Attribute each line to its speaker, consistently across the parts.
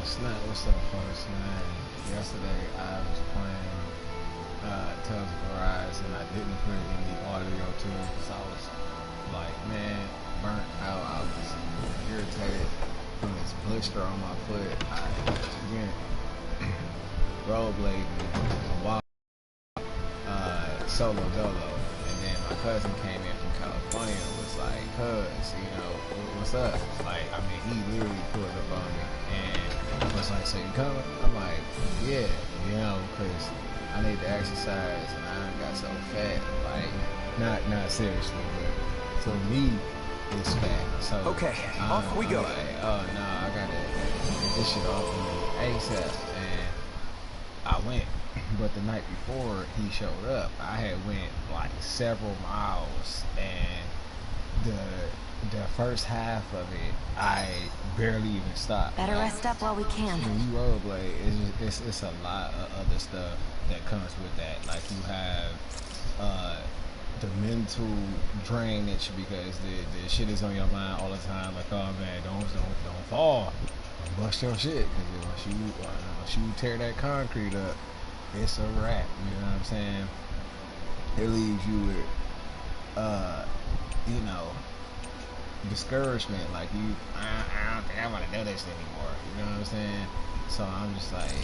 Speaker 1: Snap, what's up, folks? Man, yesterday I was playing Tales of Arise and I didn't put any audio to it because I was like, man, burnt out. I was irritated from this blister on my foot. I went rollerblading a while, solo dolo, and then my cousin came in from California and was like, cuz, you know, what's up? Like, I mean, he literally pulled up on me and was like, so you coming? I'm like, yeah, you know, because I need to exercise and I done got so fat. Like, not seriously, but to me, it's fat. So
Speaker 2: okay, off we go.
Speaker 1: Like, oh no, I gotta get this shit off of me ASAP. And I went, but the night before he showed up, I had went like several miles, and the first half of it, I barely even stopped.
Speaker 3: Better rest up while we can.
Speaker 1: When you rollerblade, it's a lot of other stuff that comes with that. Like you have the mental drainage because the shit is on your mind all the time. Like, oh man, don't fall, don't bust your shit. Because once you tear that concrete up, it's a wrap. You know what I'm saying? It leaves you with you know, discouragement. Like I don't think I want to do this anymore. You know what I'm saying? So I'm just like,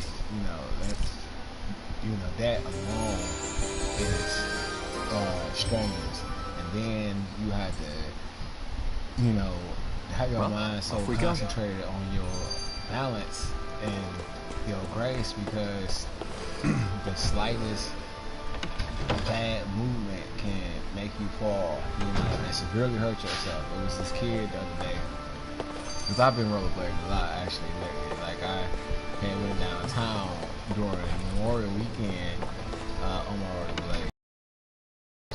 Speaker 1: that alone is strenuous. And then you have to, have your mind so concentrated on your balance and your grace, because the slightest bad movement can make you fall, and severely hurt yourself. It was this kid the other day, because I've been rollerblading a lot actually lately. Like I went downtown during Memorial Weekend on my rollerblade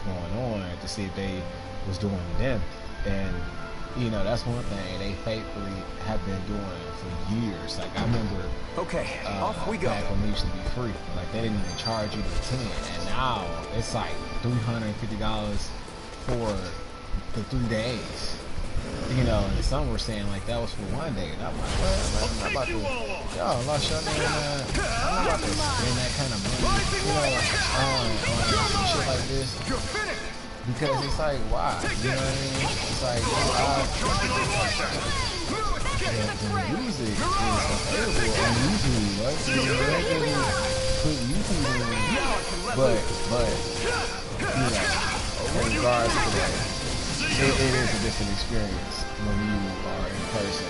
Speaker 1: going on to see if they was doing them, and that's one thing they faithfully have been doing for years. Like I remember,
Speaker 2: off we go.
Speaker 1: Back when they used to be free, like they didn't even charge you the 10, and now it's like $350 for the 3 days. And some were saying like that was for 1 day, and I'm like, well, I'm not about to, y'all lost your name, I'm not about to spend that kind of money, on shit like this. Because it's like, why? You know what I mean? It's like, the music is available on YouTube, right? They put YouTube in, but in regards to that, it is a different experience when you are in person,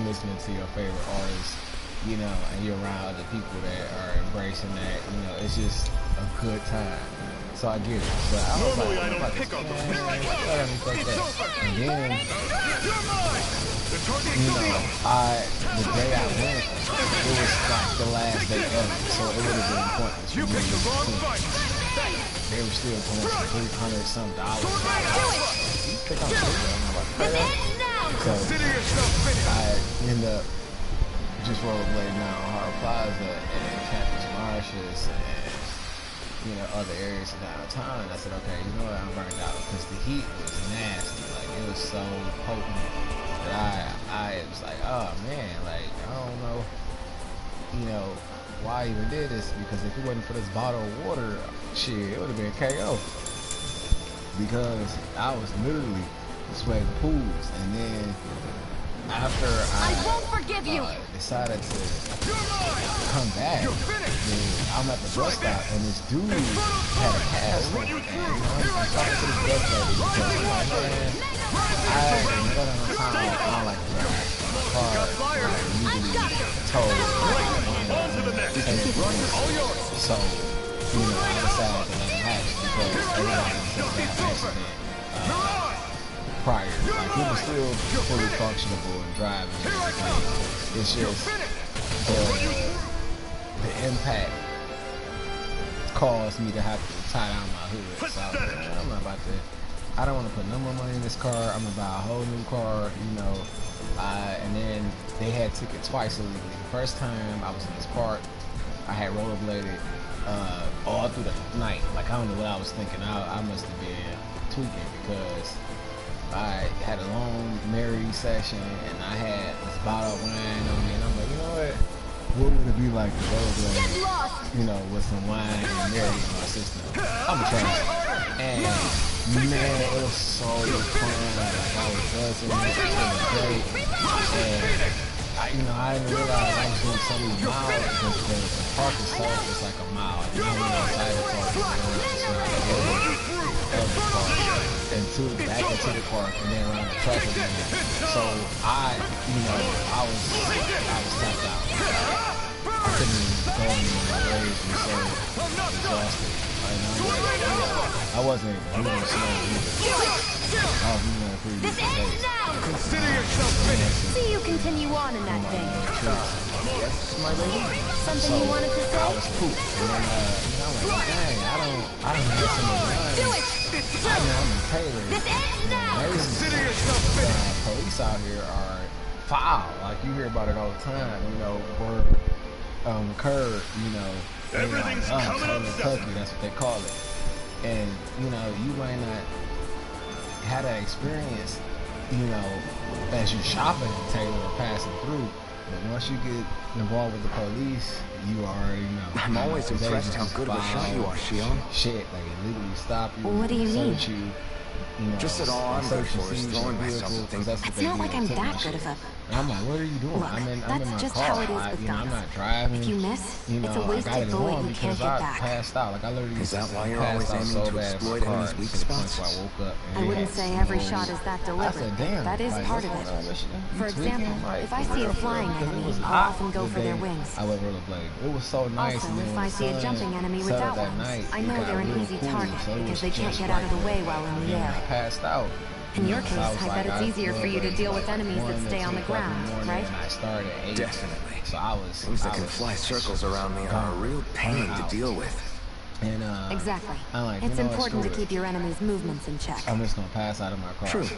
Speaker 1: listening to your favorite artists, and you're around other people that are embracing that. It's just a good time. So I get it, but I was like, I don't pick up the and then, the day I went, it was like the last day ever, so it would have been pointless for me. They were still paying $300 some. You think I'm so I end up just rollerblading down Hard Plaza and Campus Martius and other areas of downtown, and I said, okay, you know what, I'm burned out, because the heat was nasty. Like, it was so potent that I was like, oh man, like, I don't know, why I even did this, because if it wasn't for this bottle of water, shit, it would have been KO. Because I was literally sweating pools, and then after I
Speaker 3: won't forgive you.
Speaker 1: Decided to come back, I'm at the bus stop, and this dude had a cast on, and I'm talking to this bus lady because I'm like, man, I don't like to drive my car. I usually told so I decided to let it happen because everybody said that accident prior. Like, he was still fully functionable and driving and everything. It's just the impact caused me to have to tie down my hood. So I was like, I'm not about to, I don't want to put no more money in this car. I'm going to buy a whole new car, and then they had took it twice illegally. The first time I was in this park, I had rollerbladed all through the night. Like, I don't know what I was thinking. I must have been tweaking, because I had a long merry session and I had this bottle of wine on me, and I'm like, you know what? what would it be like to rollerblade,
Speaker 3: Get lost!
Speaker 1: you know, with some wine and Mary in my system? I'm a trash. And man, it was so fun. Like I was buzzing, it was great. And I didn't realize I was doing so many miles because the park itself is like a mile. You know, outside the park, and back into the park and then around the track again. So I was tapped out. I couldn't even go anymore. My legs were so exhausted. I wasn't moving slow either. I was moving at a pretty decent pace.
Speaker 2: Consider yourself finished.
Speaker 3: See you continue on in that vein.
Speaker 2: Yes, my lady.
Speaker 3: Something you wanted to say?
Speaker 1: I was pooped. And then, I'm like, dang, I don't have so much time.
Speaker 3: Do it!
Speaker 1: I'm a tailor.
Speaker 3: This ends now!
Speaker 2: Consider yourself finished.
Speaker 1: Police out here are foul. Like, you hear about it all the time. You know, word occurred,
Speaker 2: Everything's coming up
Speaker 1: Kentucky, that's what they call it. And, you might not have that experience, as you shopping in Taylor or passing through. But once you get involved with the police, you already know.
Speaker 2: I'm always impressed how good of a shot you are, Shion.
Speaker 1: Shit, like illegally stop you.
Speaker 3: What do you mean?
Speaker 1: Search you.
Speaker 2: Just that all I'm good for is throwing myself at things.
Speaker 3: It's not like I'm that good of a...
Speaker 1: And I'm like, what are you doing?
Speaker 3: Look,
Speaker 1: I'm in
Speaker 3: that's
Speaker 1: my
Speaker 3: just
Speaker 1: car.
Speaker 3: how it is with
Speaker 1: I'm
Speaker 3: guns.
Speaker 1: not driving.
Speaker 3: If you miss, it's a
Speaker 1: I
Speaker 3: wasted
Speaker 1: got it
Speaker 3: bullet
Speaker 1: on
Speaker 3: you can't
Speaker 1: because
Speaker 3: get
Speaker 1: I
Speaker 3: back.
Speaker 1: passed out. Like I literally
Speaker 2: Is that why you're
Speaker 1: passed
Speaker 2: always
Speaker 1: out
Speaker 2: aiming
Speaker 1: so
Speaker 2: to
Speaker 1: bad in my
Speaker 2: exploit
Speaker 1: car
Speaker 2: enemies' weak
Speaker 1: to the point
Speaker 2: spots?
Speaker 1: where I woke up and
Speaker 3: I wouldn't say every shot is that
Speaker 1: I
Speaker 3: deliberate.
Speaker 1: said, damn.
Speaker 3: That is
Speaker 1: like,
Speaker 3: part of
Speaker 1: what's
Speaker 3: it.
Speaker 1: going on, Michigan? You
Speaker 3: For
Speaker 1: tweaking?
Speaker 3: example,
Speaker 1: I'm like,
Speaker 3: if I see a flying
Speaker 1: because it
Speaker 3: enemy,
Speaker 1: was
Speaker 3: I'll
Speaker 1: hot
Speaker 3: often go
Speaker 1: the
Speaker 3: for their
Speaker 1: day
Speaker 3: wings.
Speaker 1: I went rollerblade. It was so nice.
Speaker 3: Also,
Speaker 1: and then
Speaker 3: if
Speaker 1: when
Speaker 3: I
Speaker 1: the
Speaker 3: see a
Speaker 1: sun
Speaker 3: jumping enemy
Speaker 1: set
Speaker 3: without
Speaker 1: up that
Speaker 3: wings,
Speaker 1: night,
Speaker 3: I
Speaker 1: it
Speaker 3: know
Speaker 1: got
Speaker 3: they're an
Speaker 1: real
Speaker 3: easy
Speaker 1: cool,
Speaker 3: target
Speaker 1: so it
Speaker 3: because
Speaker 1: was
Speaker 3: they can't
Speaker 1: just
Speaker 3: get out of the
Speaker 1: right
Speaker 3: way
Speaker 1: there.
Speaker 3: while in the
Speaker 1: And
Speaker 3: air.
Speaker 1: I passed out.
Speaker 3: In your case,
Speaker 1: So was
Speaker 3: I
Speaker 1: like,
Speaker 3: bet it's easier for you to deal with enemies that
Speaker 1: 1 to
Speaker 3: stay on
Speaker 1: 2
Speaker 3: the
Speaker 1: o'clock in
Speaker 3: ground,
Speaker 1: morning,
Speaker 3: right?
Speaker 1: And I started at 8.
Speaker 2: Definitely.
Speaker 1: So I was.
Speaker 2: Things that
Speaker 1: I
Speaker 2: can
Speaker 1: was
Speaker 2: fly circles around me are a real pain to deal with.
Speaker 1: And
Speaker 3: Exactly.
Speaker 1: I'm like,
Speaker 3: It's
Speaker 1: you know what,
Speaker 3: important to
Speaker 1: screw it.
Speaker 3: keep your enemy's movements in check.
Speaker 1: I'm just gonna pass out of my car.
Speaker 2: True.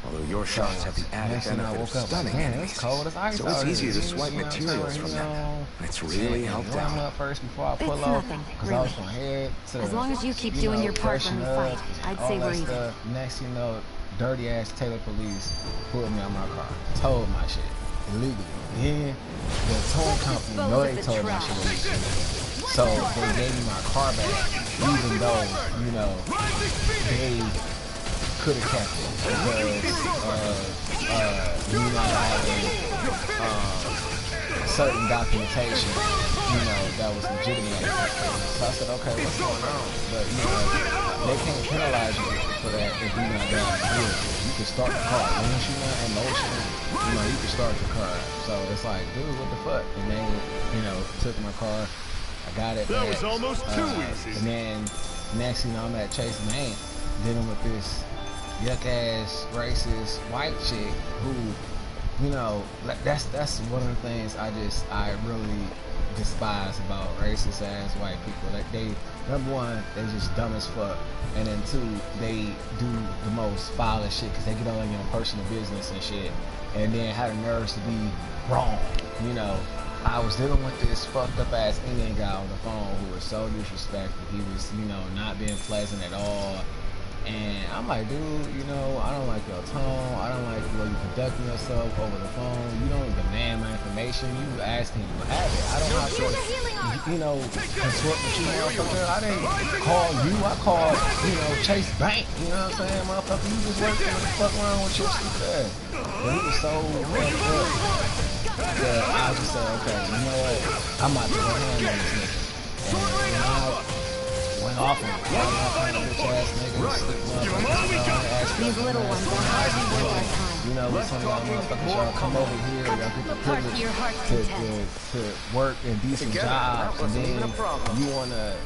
Speaker 2: Although your shots have the added
Speaker 1: Next thing I
Speaker 2: benefit of
Speaker 1: woke up,
Speaker 2: stunning
Speaker 1: like, damn,
Speaker 2: enemies.
Speaker 1: it's cold as ice
Speaker 2: So
Speaker 1: out
Speaker 2: it's
Speaker 1: here.
Speaker 2: easier to
Speaker 1: You
Speaker 2: swipe
Speaker 1: know what I'm
Speaker 2: materials
Speaker 1: saying?
Speaker 2: from
Speaker 1: You
Speaker 2: them.
Speaker 1: know,
Speaker 2: It's really
Speaker 1: yeah,
Speaker 2: helped
Speaker 1: warm
Speaker 2: out.
Speaker 1: up first before I pull
Speaker 3: It's
Speaker 1: up.
Speaker 3: nothing,
Speaker 1: Cause I was
Speaker 3: really.
Speaker 1: gonna head to
Speaker 3: As long as you keep doing your part when we
Speaker 1: freshen
Speaker 3: fight,
Speaker 1: up,
Speaker 3: I'd
Speaker 1: all
Speaker 3: say
Speaker 1: that
Speaker 3: we're even.
Speaker 1: stuff. Next you know, dirty ass Taylor police pulled me out my car, towed my shit illegally. Then the towing company know they towed my shit illegally. So they gave me my car back, even though, they could have kept it because me not having certain documentation, that was legitimate. So I said, okay, what's going on? But they can't penalize you for that if you're not down to do it. You can start the car. Once you're not in motion, you can start the car. So it's like, dude, what the fuck? And they, took my car. I got it.
Speaker 4: That was almost too easy.
Speaker 1: And then next thing you know, I'm at Chase Main dealing with this yuck ass racist white chick who, that's one of the things I really despise about racist ass white people. Like they, number one, they just dumb as fuck, and then two, they do the most foulest shit because they get on your personal business and shit, and then have the nerves to be wrong. I was dealing with this fucked up ass Indian guy on the phone who was so disrespectful. He was, not being pleasant at all. And I'm like, dude, I don't like your tone. I don't like the way you conducting yourself over the phone. You don't demand my information. You asking you have it. I don't have to, consort with you, motherfucker. I didn't call you. I called, Chase Bank. You know what I'm saying, motherfucker? You just working. What the fuck wrong with your stupid ass? But he was so fucked up that I just said, okay, you know what? I'm about to go hand on this nigga. And I went off on him.
Speaker 3: These little ones are hardly worth our time.
Speaker 1: With some of y'all motherfuckers, y'all come over here, y'all get the
Speaker 3: Part to your heart's content.
Speaker 1: to work in decent jobs, and then you want to,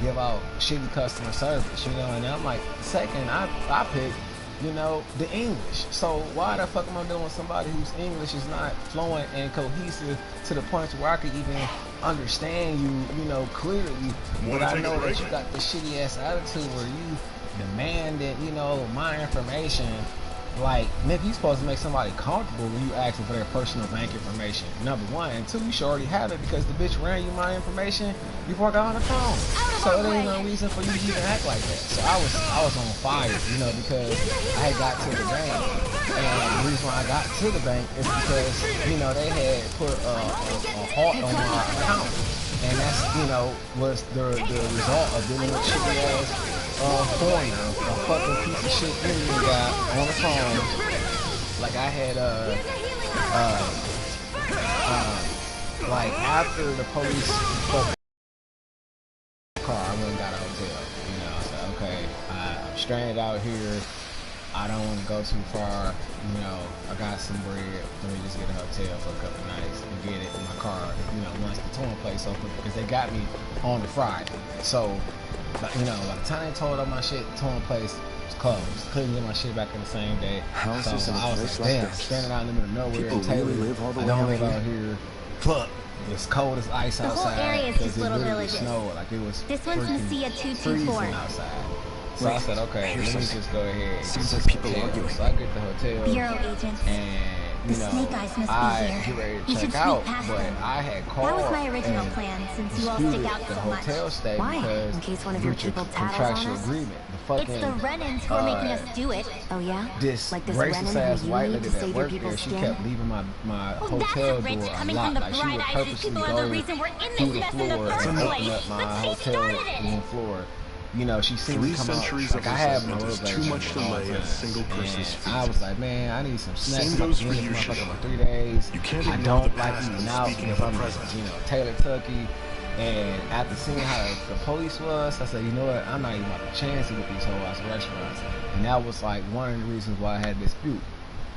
Speaker 1: give out shitty customer service, and I'm like, second, I pick, the English. So why the fuck am I dealing with somebody whose English is not fluent and cohesive to the point where I could even understand you, clearly, but I know that you got this shitty ass attitude where you demanding, my information. Like, nigga, you supposed to make somebody comfortable when you asking for their personal bank information. Number one, and two, you should already have it because the bitch ran you my information before I got on the phone. So there ain't no reason for you to even act like that. So I was on fire, because I had got to the game. And the reason why I got to the bank is because, you know, they had put a halt on my account. And that's, you know, was the result of dealing with shitty ass foreigner, a fucking piece of shit Indian guy on the phone. Like I had like after the police fucked the car, I went and got a hotel. You know, I said, okay, I'm stranded out here. I don't want to go too far. You know, I got some bread. Let me just get a hotel for a couple nights and get it in my car. You know, once the towing place open, because they got me on the Friday. So, you know, by the time they towed up my shit, the towing place was closed. Couldn't get my shit back in the same day. So I was like, damn, standing out in the middle of nowhere in Taylor. I don't live out here. Fuck. It's cold as ice outside.
Speaker 3: The whole area is just little villages.
Speaker 1: Snowed. Like it was
Speaker 3: this one's Messiah 224
Speaker 1: outside. So I said, okay, let me just go ahead and
Speaker 2: seems like people arguing.
Speaker 1: So I get the hotel.
Speaker 3: Bureau agent.
Speaker 1: And you know,
Speaker 3: Snake Eyes must
Speaker 1: I
Speaker 3: be
Speaker 1: get ready
Speaker 3: you
Speaker 1: to check out, but I had called.
Speaker 3: That was my original plan, since you all stick out
Speaker 1: the
Speaker 3: so
Speaker 1: hotel
Speaker 3: much.
Speaker 1: stay
Speaker 3: Why?
Speaker 1: because
Speaker 3: In case one of your people tattles on
Speaker 1: contractual
Speaker 3: us?
Speaker 1: agreement. The fucking,
Speaker 3: It's the Renans who are making us do it. Oh yeah?
Speaker 1: This
Speaker 3: like this
Speaker 1: racist ass
Speaker 3: Renan who
Speaker 1: white
Speaker 3: you
Speaker 1: lady
Speaker 3: need to
Speaker 1: that
Speaker 3: save your
Speaker 1: worked there,
Speaker 3: people's
Speaker 1: she
Speaker 3: skin?
Speaker 1: kept leaving my
Speaker 3: Well, that's
Speaker 1: hotel
Speaker 3: a
Speaker 1: door
Speaker 3: rich coming from
Speaker 1: unlocked.
Speaker 3: the
Speaker 1: Like she would
Speaker 3: bright eyes. These
Speaker 1: purposely
Speaker 3: people
Speaker 1: go
Speaker 3: are the reason we're in
Speaker 1: through
Speaker 3: this
Speaker 1: the
Speaker 3: mess in the
Speaker 1: floor
Speaker 3: first
Speaker 1: and open
Speaker 3: place.
Speaker 1: up my
Speaker 3: But she
Speaker 1: hotel
Speaker 3: started it.
Speaker 1: room floor. You know, she seen me come out. Like I have my little
Speaker 2: too much delay at a single person's feet.
Speaker 1: I was like, man, I need some snacks.
Speaker 2: Same goes for you,
Speaker 1: for 3 days.
Speaker 2: You can't
Speaker 1: I
Speaker 2: ignore
Speaker 1: don't
Speaker 2: the
Speaker 1: like
Speaker 2: past
Speaker 1: eating
Speaker 2: when
Speaker 1: out
Speaker 2: speaking
Speaker 1: because
Speaker 2: of
Speaker 1: I'm,
Speaker 2: the present.
Speaker 1: you know, Taylor, Tucky. And after seeing how the police was, I said, you know what, I'm not even about to chance it with these whole ass restaurants. And that was like one of the reasons why I had this dispute.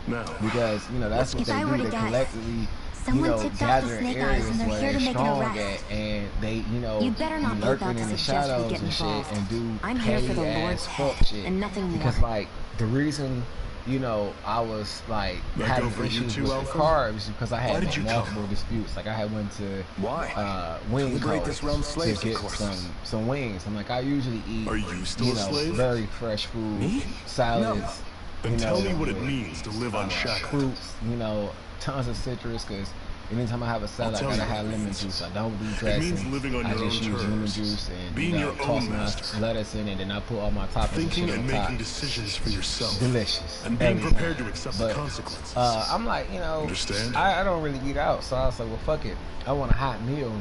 Speaker 2: Now,
Speaker 1: because, you know, that's what
Speaker 3: If
Speaker 1: they
Speaker 3: I
Speaker 1: do.
Speaker 3: were to
Speaker 1: They
Speaker 3: guess,
Speaker 1: collectively,
Speaker 3: someone
Speaker 1: you know,
Speaker 3: tipped off the
Speaker 1: gather in
Speaker 3: Snake Eyes
Speaker 1: areas
Speaker 3: and they're
Speaker 1: where
Speaker 3: here to
Speaker 1: they're
Speaker 3: make an
Speaker 1: strong
Speaker 3: arrest.
Speaker 1: at, and they, you know,
Speaker 3: You better not be
Speaker 1: lurking
Speaker 3: about to
Speaker 1: in the
Speaker 3: suggest we
Speaker 1: shadows
Speaker 3: get
Speaker 1: and shit
Speaker 3: involved.
Speaker 1: and do
Speaker 3: I'm here for the
Speaker 1: petty
Speaker 3: Lord's
Speaker 1: ass
Speaker 3: head
Speaker 1: fuck shit.
Speaker 3: and nothing more.
Speaker 1: Because like the reason, you know, I was like
Speaker 2: That
Speaker 1: having
Speaker 2: go for you
Speaker 1: issues
Speaker 2: too,
Speaker 1: with the
Speaker 2: Alpha?
Speaker 1: car was because I
Speaker 2: Why
Speaker 1: had
Speaker 2: did you
Speaker 1: multiple
Speaker 2: come?
Speaker 1: disputes. Like I had went to
Speaker 2: why?
Speaker 1: Wing
Speaker 2: liberate
Speaker 1: Co
Speaker 2: this realm's slaves,
Speaker 1: to
Speaker 2: of
Speaker 1: get
Speaker 2: course.
Speaker 1: some wings. I'm like, I usually eat,
Speaker 2: Are you still a
Speaker 1: know,
Speaker 2: slave?
Speaker 1: very fresh food,
Speaker 2: Me?
Speaker 1: salads.
Speaker 2: No. Then
Speaker 1: You
Speaker 2: tell
Speaker 1: know,
Speaker 2: me what it
Speaker 1: with,
Speaker 2: means to live unshackled.
Speaker 1: fruits, you know, tons of citrus, because anytime I have a salad, I
Speaker 2: tell
Speaker 1: gotta
Speaker 2: you
Speaker 1: have
Speaker 2: what it
Speaker 1: lemon
Speaker 2: means.
Speaker 1: juice. I don't do
Speaker 2: It
Speaker 1: dressing.
Speaker 2: means living on
Speaker 1: I
Speaker 2: your
Speaker 1: just
Speaker 2: own
Speaker 1: use lemon
Speaker 2: terms.
Speaker 1: juice and
Speaker 2: Being
Speaker 1: you know,
Speaker 2: your
Speaker 1: toss
Speaker 2: own
Speaker 1: my
Speaker 2: master.
Speaker 1: lettuce in, and then I put all my toppings
Speaker 2: Thinking
Speaker 1: and
Speaker 2: and
Speaker 1: shit on top.
Speaker 2: making decisions for yourself.
Speaker 1: Delicious.
Speaker 2: And being
Speaker 1: every
Speaker 2: prepared
Speaker 1: time.
Speaker 2: to accept
Speaker 1: But,
Speaker 2: the consequences.
Speaker 1: I'm like, you know,
Speaker 2: Understand?
Speaker 1: I don't really eat out, so I was like, well, fuck it. I want a hot meal.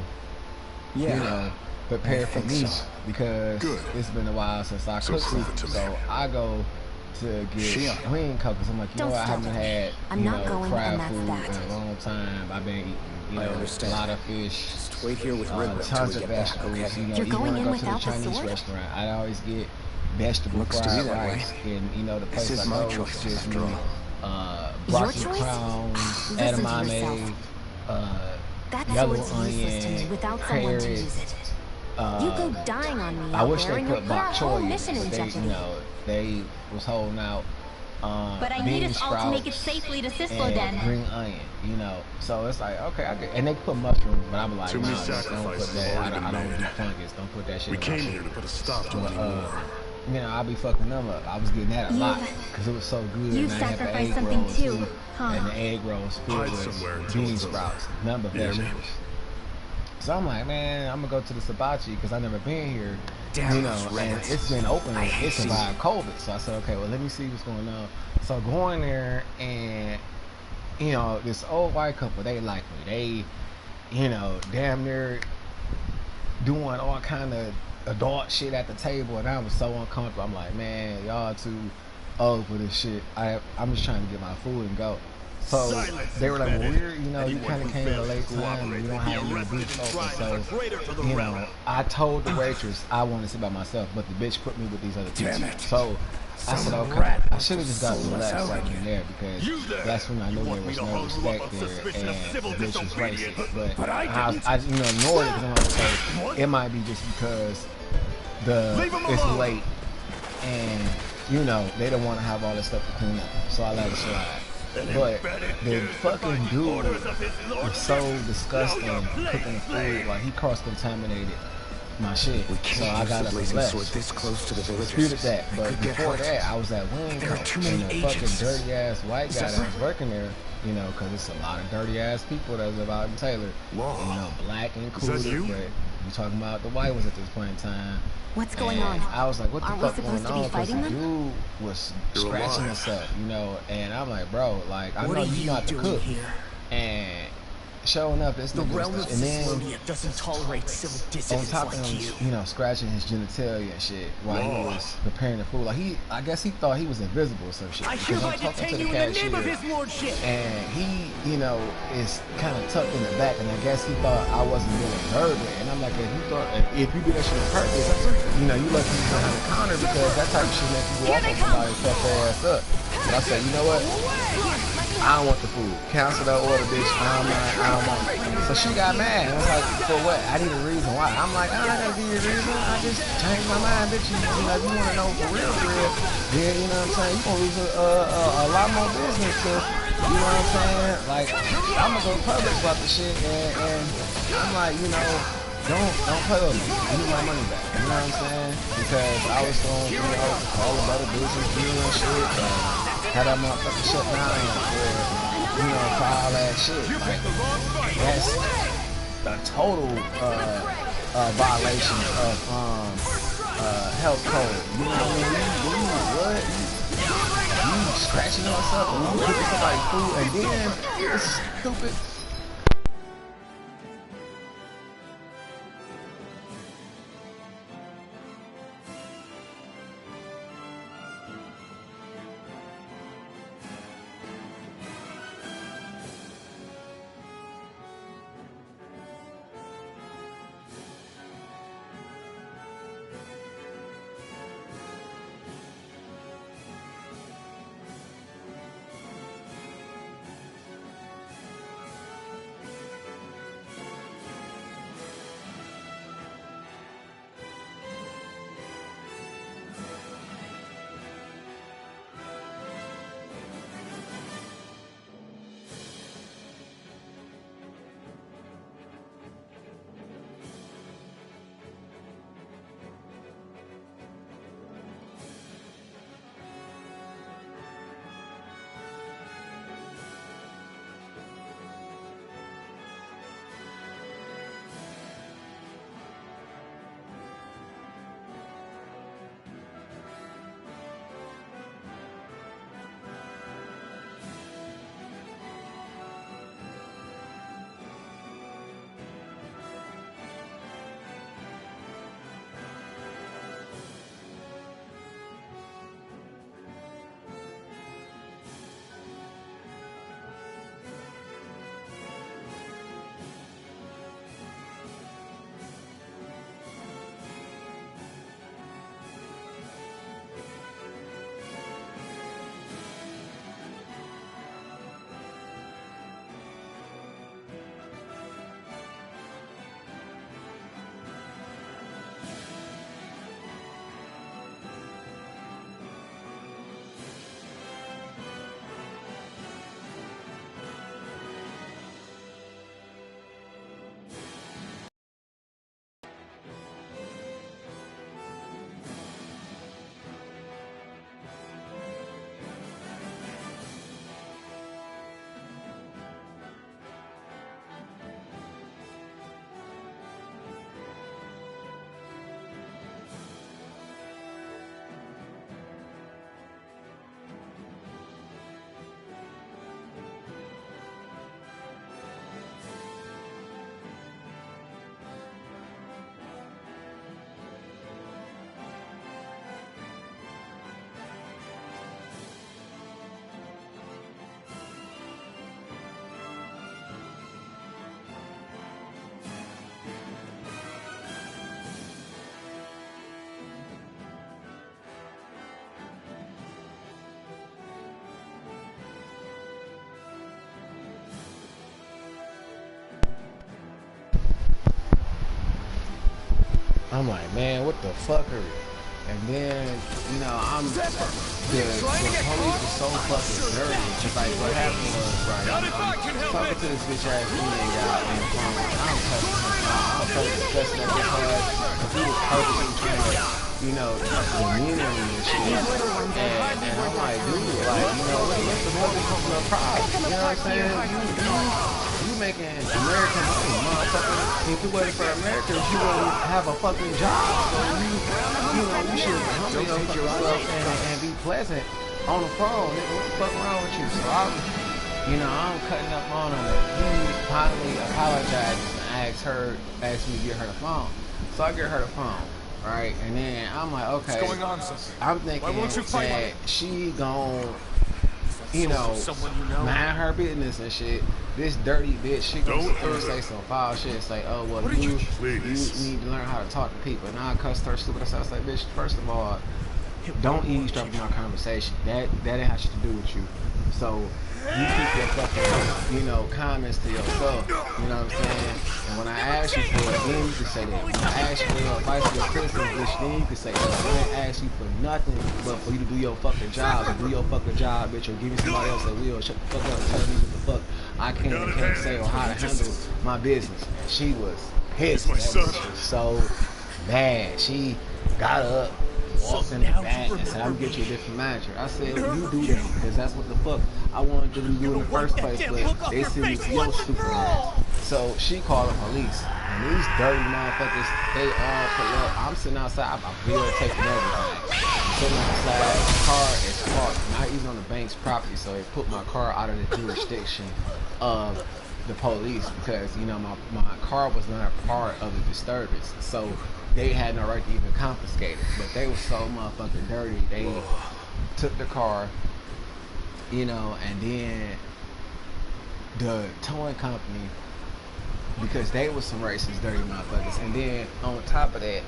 Speaker 1: You know, prepared for me because
Speaker 2: Good.
Speaker 1: it's been a while since I
Speaker 2: So
Speaker 1: cooked
Speaker 2: prove
Speaker 1: something.
Speaker 2: it to me.
Speaker 1: So I go to get Wing Co because I'm like, you know
Speaker 3: Don't
Speaker 1: what, I haven't
Speaker 3: stop.
Speaker 1: had
Speaker 3: I'm
Speaker 1: you
Speaker 3: not
Speaker 1: know,
Speaker 3: going,
Speaker 1: fried
Speaker 3: and that's
Speaker 1: food
Speaker 3: that.
Speaker 1: in a long time. I've been eating, you know, a lot of fish,
Speaker 4: Just wait here with Red Whip till
Speaker 1: tons
Speaker 4: we
Speaker 1: of
Speaker 4: get back,
Speaker 1: vegetables.
Speaker 4: okay?
Speaker 1: You know,
Speaker 3: You're
Speaker 1: even
Speaker 3: going
Speaker 1: when I
Speaker 3: in
Speaker 1: go to the
Speaker 3: without the
Speaker 1: Chinese
Speaker 3: sword?
Speaker 1: restaurant, I always get vegetable
Speaker 4: Looks to me
Speaker 1: fried
Speaker 4: that way.
Speaker 1: rice, and you know, the place
Speaker 4: is
Speaker 1: I
Speaker 4: my
Speaker 1: go
Speaker 4: choice,
Speaker 1: gives
Speaker 4: after
Speaker 1: me
Speaker 4: all.
Speaker 3: Your
Speaker 1: broccoli
Speaker 3: choice?
Speaker 1: crowns,
Speaker 3: Listen to
Speaker 1: edamame,
Speaker 3: yourself. That
Speaker 1: yellow
Speaker 3: sword's useless to me
Speaker 1: onion,
Speaker 3: without someone to use
Speaker 1: carrots.
Speaker 3: it. You go dying on me
Speaker 1: I
Speaker 3: out
Speaker 1: wish
Speaker 3: there
Speaker 1: they
Speaker 3: and you'll
Speaker 1: put
Speaker 3: put our
Speaker 1: bok
Speaker 3: whole
Speaker 1: choy in,
Speaker 3: mission in
Speaker 1: but they,
Speaker 3: jeopardy.
Speaker 1: you know, they was holding out
Speaker 5: But I
Speaker 1: bean
Speaker 5: need us all to make it
Speaker 1: sprouts
Speaker 5: safely to Cisco
Speaker 1: and
Speaker 5: Den.
Speaker 1: green onion, you know. So it's like, okay, I get, and they put mushrooms, but I'm like,
Speaker 2: Too
Speaker 1: nah,
Speaker 2: many
Speaker 1: just don't put
Speaker 2: sacrifices
Speaker 1: that.
Speaker 2: have
Speaker 1: I
Speaker 2: already
Speaker 1: don't, I
Speaker 2: been
Speaker 1: don't do
Speaker 2: made.
Speaker 1: fungus. Don't put that shit
Speaker 2: We
Speaker 1: in my
Speaker 2: came
Speaker 1: food.
Speaker 2: here to put a stop to
Speaker 1: But,
Speaker 2: any war.
Speaker 1: you know, I be fucking them up. I was getting that a lot because it was so good.
Speaker 5: You've
Speaker 1: and I had the
Speaker 5: sacrificed
Speaker 1: egg
Speaker 5: something
Speaker 1: roll,
Speaker 5: too, huh?
Speaker 1: And the egg rolls filled
Speaker 2: Hide
Speaker 1: with
Speaker 2: somewhere until
Speaker 1: bean
Speaker 2: it's over.
Speaker 1: sprouts, none but
Speaker 2: You hear me?
Speaker 1: vegetables. So I'm like, man, I'm gonna go to the Sabachi because I've never been here,
Speaker 4: Damn
Speaker 1: you
Speaker 4: those
Speaker 1: know, and
Speaker 4: rabbits.
Speaker 1: it's been open.
Speaker 4: I hate
Speaker 1: It survived COVID, so I said, okay, well, let me see what's going on. So going there, and you know, this old white couple, they like me. They, you know, damn near doing all kind of adult shit at the table, and I was so uncomfortable. I'm like, man, y'all too old for this shit. I'm just trying to get my food and go. So they were like, well, we're, you know, you kind of came at a late time, and we don't have any booths open. So, you know, I told the waitress I wanted to sit by myself, but the bitch put me with these other people.
Speaker 4: Damn it.
Speaker 1: So I said, okay, I should have just got relaxed right in there because that's when I knew there was no respect there, and the bitch was racist. But I you know, ignored it because I'm like, okay, it might be just because it's late, and you know they don't want to have all this stuff to clean up, so I let it slide. But the fucking dude was so disgusting cooking the food, like he cross-contaminated my shit. So I got up and
Speaker 4: sword
Speaker 1: left.
Speaker 4: this close to the villagers.
Speaker 1: Disputed that,
Speaker 4: They
Speaker 1: but
Speaker 4: could get
Speaker 1: before
Speaker 4: hurt.
Speaker 1: that, I was at Wing
Speaker 4: There are
Speaker 1: Co,
Speaker 4: too many
Speaker 1: and a fucking
Speaker 4: agents.
Speaker 1: dirty ass white guy
Speaker 4: that
Speaker 1: that was working there, you know, because it's a lot of dirty ass people that live out in Taylor.
Speaker 2: Whoa.
Speaker 1: You know, black
Speaker 2: Is that
Speaker 1: included,
Speaker 2: you?
Speaker 1: but You talking about the white ones at this point in time.
Speaker 3: What's going on?
Speaker 1: I was like, what the
Speaker 3: Aren't we
Speaker 1: fuck going
Speaker 3: supposed to be
Speaker 1: on? Because the
Speaker 3: fighting them?
Speaker 1: dude was scratching himself, you know, and I'm like, bro, like, I
Speaker 4: What
Speaker 1: know
Speaker 4: are
Speaker 1: you
Speaker 4: you
Speaker 1: not to
Speaker 4: doing
Speaker 1: cook.
Speaker 4: here?
Speaker 1: And showing up, it's
Speaker 4: The realm of
Speaker 1: and then
Speaker 4: Thessalonia doesn't tolerate silly
Speaker 1: on
Speaker 4: dissidents
Speaker 1: top
Speaker 4: like
Speaker 1: of him,
Speaker 4: you.
Speaker 1: you know, scratching his genitalia and shit while he was preparing the food. Like I guess he thought he was invisible or some shit.
Speaker 4: I
Speaker 1: Because I'm
Speaker 4: hereby
Speaker 1: talking to
Speaker 4: detain
Speaker 1: the
Speaker 4: you in the name of
Speaker 1: cashier,
Speaker 4: his lordship.
Speaker 1: and he, you know, is kind of tucked in the back, and I guess he thought I wasn't being observant. And I'm like, if you do that shit on purpose, you know, you let people behind the counter because that type of shit make you go off on somebody and fuck their ass up. But I said, you know what? I don't want the food. Cancel that order, bitch. I don't want it. So she got mad. I was like, for what? I need a reason why. I'm like, I gotta give you a reason. I just changed my mind, bitch. You know, if you want to know for real, then, you know what I'm saying? You're going to lose a lot more business to, you know what I'm saying? Like, I'm going to go public about the shit, and I'm like, you know, don't play with me. Give me my money back. You know what I'm saying? Because I was going to, you know, call the better business deal and shit, and had that motherfucker shut down for, you know, for all that shit. Like, that's a total violation of health code. You know what I mean? You scratching yourself and you cooking somebody's food, and then it's stupid. I'm like, man, what the fuckery? And then, you know, the police was so fucking dirty. It's like, what happened was, right, I'm talking to this bitch ass female guy on the phone. I'm discussing that bitch ass, because he was purposely trying to, you know, demeanor me and shit. And I'm like, dude, like, you know, what's the fucking problem? You know what I'm saying? You making American money, motherfucker. if it wasn't for America, you wouldn't have a fucking job. You should humble your fucking self and be pleasant on the phone. Nigga, what the fuck wrong with you? So I'm cutting up on him. He finally apologizes and asked me to get her the phone. So I get her the phone, right? And then I'm like, okay.
Speaker 2: What's going on, son?
Speaker 1: I'm thinking that she gon', mind her business and shit. This dirty bitch, she gonna say some foul shit. Say, oh well, you need to learn how to talk to people. And I cussed her stupid ass. I was like, bitch, first of all, don't eavesdrop in my conversation. That ain't have shit to do with you. So you keep your fucking, comments to yourself. You know what I'm saying? And when I ask you for it, then you can say that. When I ask you for advice or criticism, bitch, then you can say that. I didn't ask you for nothing but for you to do your fucking job. So do your fucking job, bitch, or give me somebody else that will. Shut the fuck up and tell me what the fuck I can't say or how to handle my business. And she was pissed. That bitch was so mad. She got up, walked in the back and said, I'm gonna get you a different manager. I said, you do that, because that's what the fuck I wanted them to do in the first place, but they said it's your stupid ass. So she called the police, and these dirty motherfuckers, they all pull up. I'm sitting outside, I'm videotaping everything. Sitting outside, the car is parked, not even on the bank's property, so they put my car out of the jurisdiction of the police, because, my car was not a part of the disturbance. So they had no right to even confiscate it, but they were so motherfucking dirty. They took the car, and then the towing company, because they were some racist, dirty motherfuckers, and then on top of that,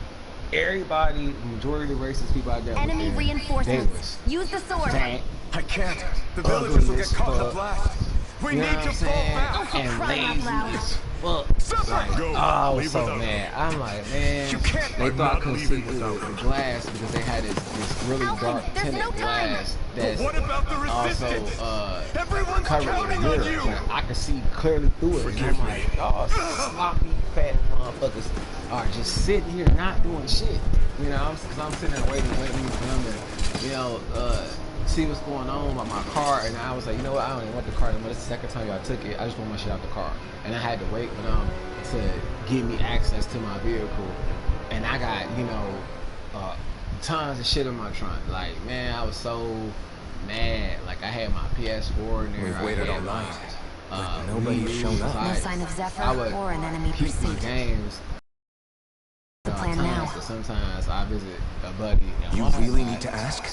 Speaker 1: everybody, majority of the racist people out there,
Speaker 5: enemy reinforcements. Use the sword.
Speaker 2: I can't. The villagers will get caught in the blast. We need to fall back.
Speaker 1: And lazy as fuck. Like, I was so mad. I'm like, man, they thought I couldn't see through the glass because they had this really dark tinted glass that's also covered in mirrors. But I could see clearly through it. And I'm like, y'all sloppy, fat motherfuckers are just sitting here not doing shit. Because I'm sitting there waiting for them to, see what's going on with my car, and I was like, you know what, I don't even want the car anymore. This is the second time y'all took it. I just want my shit out the car. And I had to wait for them to give me access to my vehicle. And I got, tons of shit in my trunk. Like, man, I was so mad. Like, I had my PS4 in there.
Speaker 2: We've waited all night.
Speaker 1: Nobody's
Speaker 2: shown up.
Speaker 5: No sign of Zephyr or an enemy
Speaker 1: keep
Speaker 5: pursuit.
Speaker 1: my games.
Speaker 5: Plan now.
Speaker 1: So sometimes I visit a buddy.
Speaker 2: You really need to ask?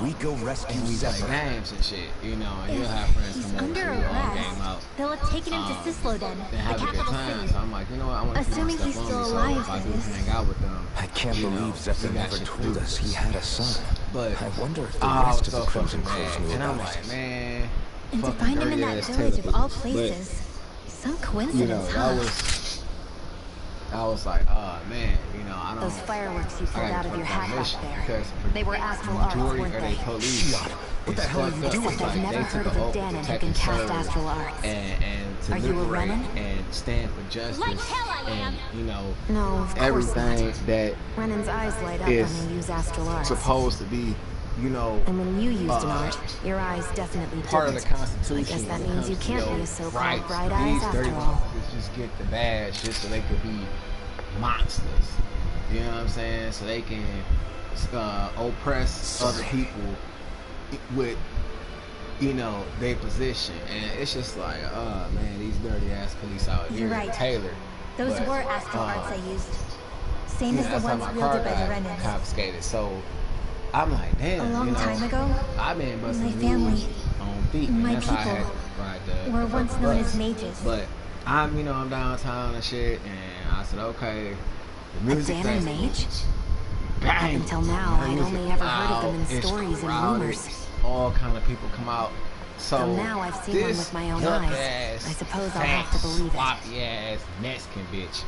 Speaker 2: We go rescue
Speaker 1: and we play
Speaker 2: Zephyr.
Speaker 1: games and shit, and you'll have friends come over to all game out.
Speaker 5: They'll have taken him to Sisloden,
Speaker 1: and
Speaker 5: the
Speaker 1: have a good
Speaker 5: capital
Speaker 1: time.
Speaker 5: city.
Speaker 1: So I'm like, I want to keep my
Speaker 5: Assuming he's
Speaker 1: stuff
Speaker 5: still
Speaker 1: on me,
Speaker 5: alive,
Speaker 1: so if I do
Speaker 5: that is.
Speaker 1: hang out with them.
Speaker 2: I can't believe Zephyr
Speaker 1: we got
Speaker 2: never
Speaker 1: shit to
Speaker 2: told
Speaker 1: do.
Speaker 2: us he had a son.
Speaker 1: But
Speaker 2: I wonder if the
Speaker 1: I
Speaker 2: rest
Speaker 1: was
Speaker 2: of the
Speaker 1: so
Speaker 2: Crimson
Speaker 1: fucking
Speaker 2: Crows
Speaker 1: mad,
Speaker 2: knew
Speaker 1: and I'm
Speaker 2: about
Speaker 1: like,
Speaker 2: it.
Speaker 1: man,
Speaker 5: And to
Speaker 1: fucking
Speaker 5: find him in
Speaker 1: dirty
Speaker 5: that
Speaker 1: ass
Speaker 5: village of all
Speaker 1: Taylor.
Speaker 5: places. Some coincidence,
Speaker 1: I was like, oh man, I don't.
Speaker 5: Those fireworks you pulled out of your hat back there.
Speaker 1: Because
Speaker 5: They were astral arts,
Speaker 1: majority
Speaker 5: weren't
Speaker 1: of
Speaker 5: they?
Speaker 1: they police.
Speaker 2: What the hell are you doing?
Speaker 5: Except I've never heard of a Danon who can cast astral arts.
Speaker 1: And to
Speaker 5: Are you a
Speaker 1: liberate
Speaker 5: Renan?
Speaker 1: and stand for justice.
Speaker 5: Like hell I am.
Speaker 1: And,
Speaker 5: No, of course
Speaker 1: everything
Speaker 5: not.
Speaker 1: that
Speaker 5: Renan's eyes light up when
Speaker 1: is
Speaker 5: they use astral arts.
Speaker 1: supposed to be,
Speaker 5: And when you used an art, your eyes definitely
Speaker 1: part of the
Speaker 5: didn't.
Speaker 1: Constitution.
Speaker 5: I guess that
Speaker 1: when it
Speaker 5: means you
Speaker 1: comes
Speaker 5: can't
Speaker 1: to
Speaker 5: be
Speaker 1: your
Speaker 5: a so-called
Speaker 1: rights.
Speaker 5: bright eyes
Speaker 1: These dirty
Speaker 5: after all.
Speaker 1: motherfuckers just get the badge just so they could be monsters. You know what I'm saying? So they can oppress other people with, their position. And it's just like, oh man, these dirty ass police out here.
Speaker 5: You're right.
Speaker 1: Tailored.
Speaker 5: Those
Speaker 1: But,
Speaker 5: were astral arts I used. Same as the
Speaker 1: that's how
Speaker 5: ones
Speaker 1: my
Speaker 5: wielded
Speaker 1: car
Speaker 5: by the
Speaker 1: got
Speaker 5: Renans.
Speaker 1: confiscated. So I'm like, damn.
Speaker 5: A long time ago,
Speaker 1: I've been busting
Speaker 5: my family,
Speaker 1: moves on feet. And
Speaker 5: my
Speaker 1: that's how I
Speaker 5: people
Speaker 1: had ride the
Speaker 5: were
Speaker 1: the
Speaker 5: once known
Speaker 1: bus.
Speaker 5: as mages.
Speaker 1: But I'm downtown and shit, and I said, okay, the
Speaker 5: A
Speaker 1: music
Speaker 5: Danon
Speaker 1: festival,
Speaker 5: mage?
Speaker 1: bang.
Speaker 5: Until now,
Speaker 1: The
Speaker 5: I'd
Speaker 1: music
Speaker 5: only ever heard of them in
Speaker 1: loud, it's
Speaker 5: stories and
Speaker 1: crowded,
Speaker 5: rumors.
Speaker 1: All kind of people come out. So
Speaker 5: Till now, I've seen one
Speaker 1: this
Speaker 5: with my own
Speaker 1: duck
Speaker 5: eyes.
Speaker 1: ass,
Speaker 5: I suppose I'll
Speaker 1: fat,
Speaker 5: have to believe it.
Speaker 1: sloppy ass Mexican bitch.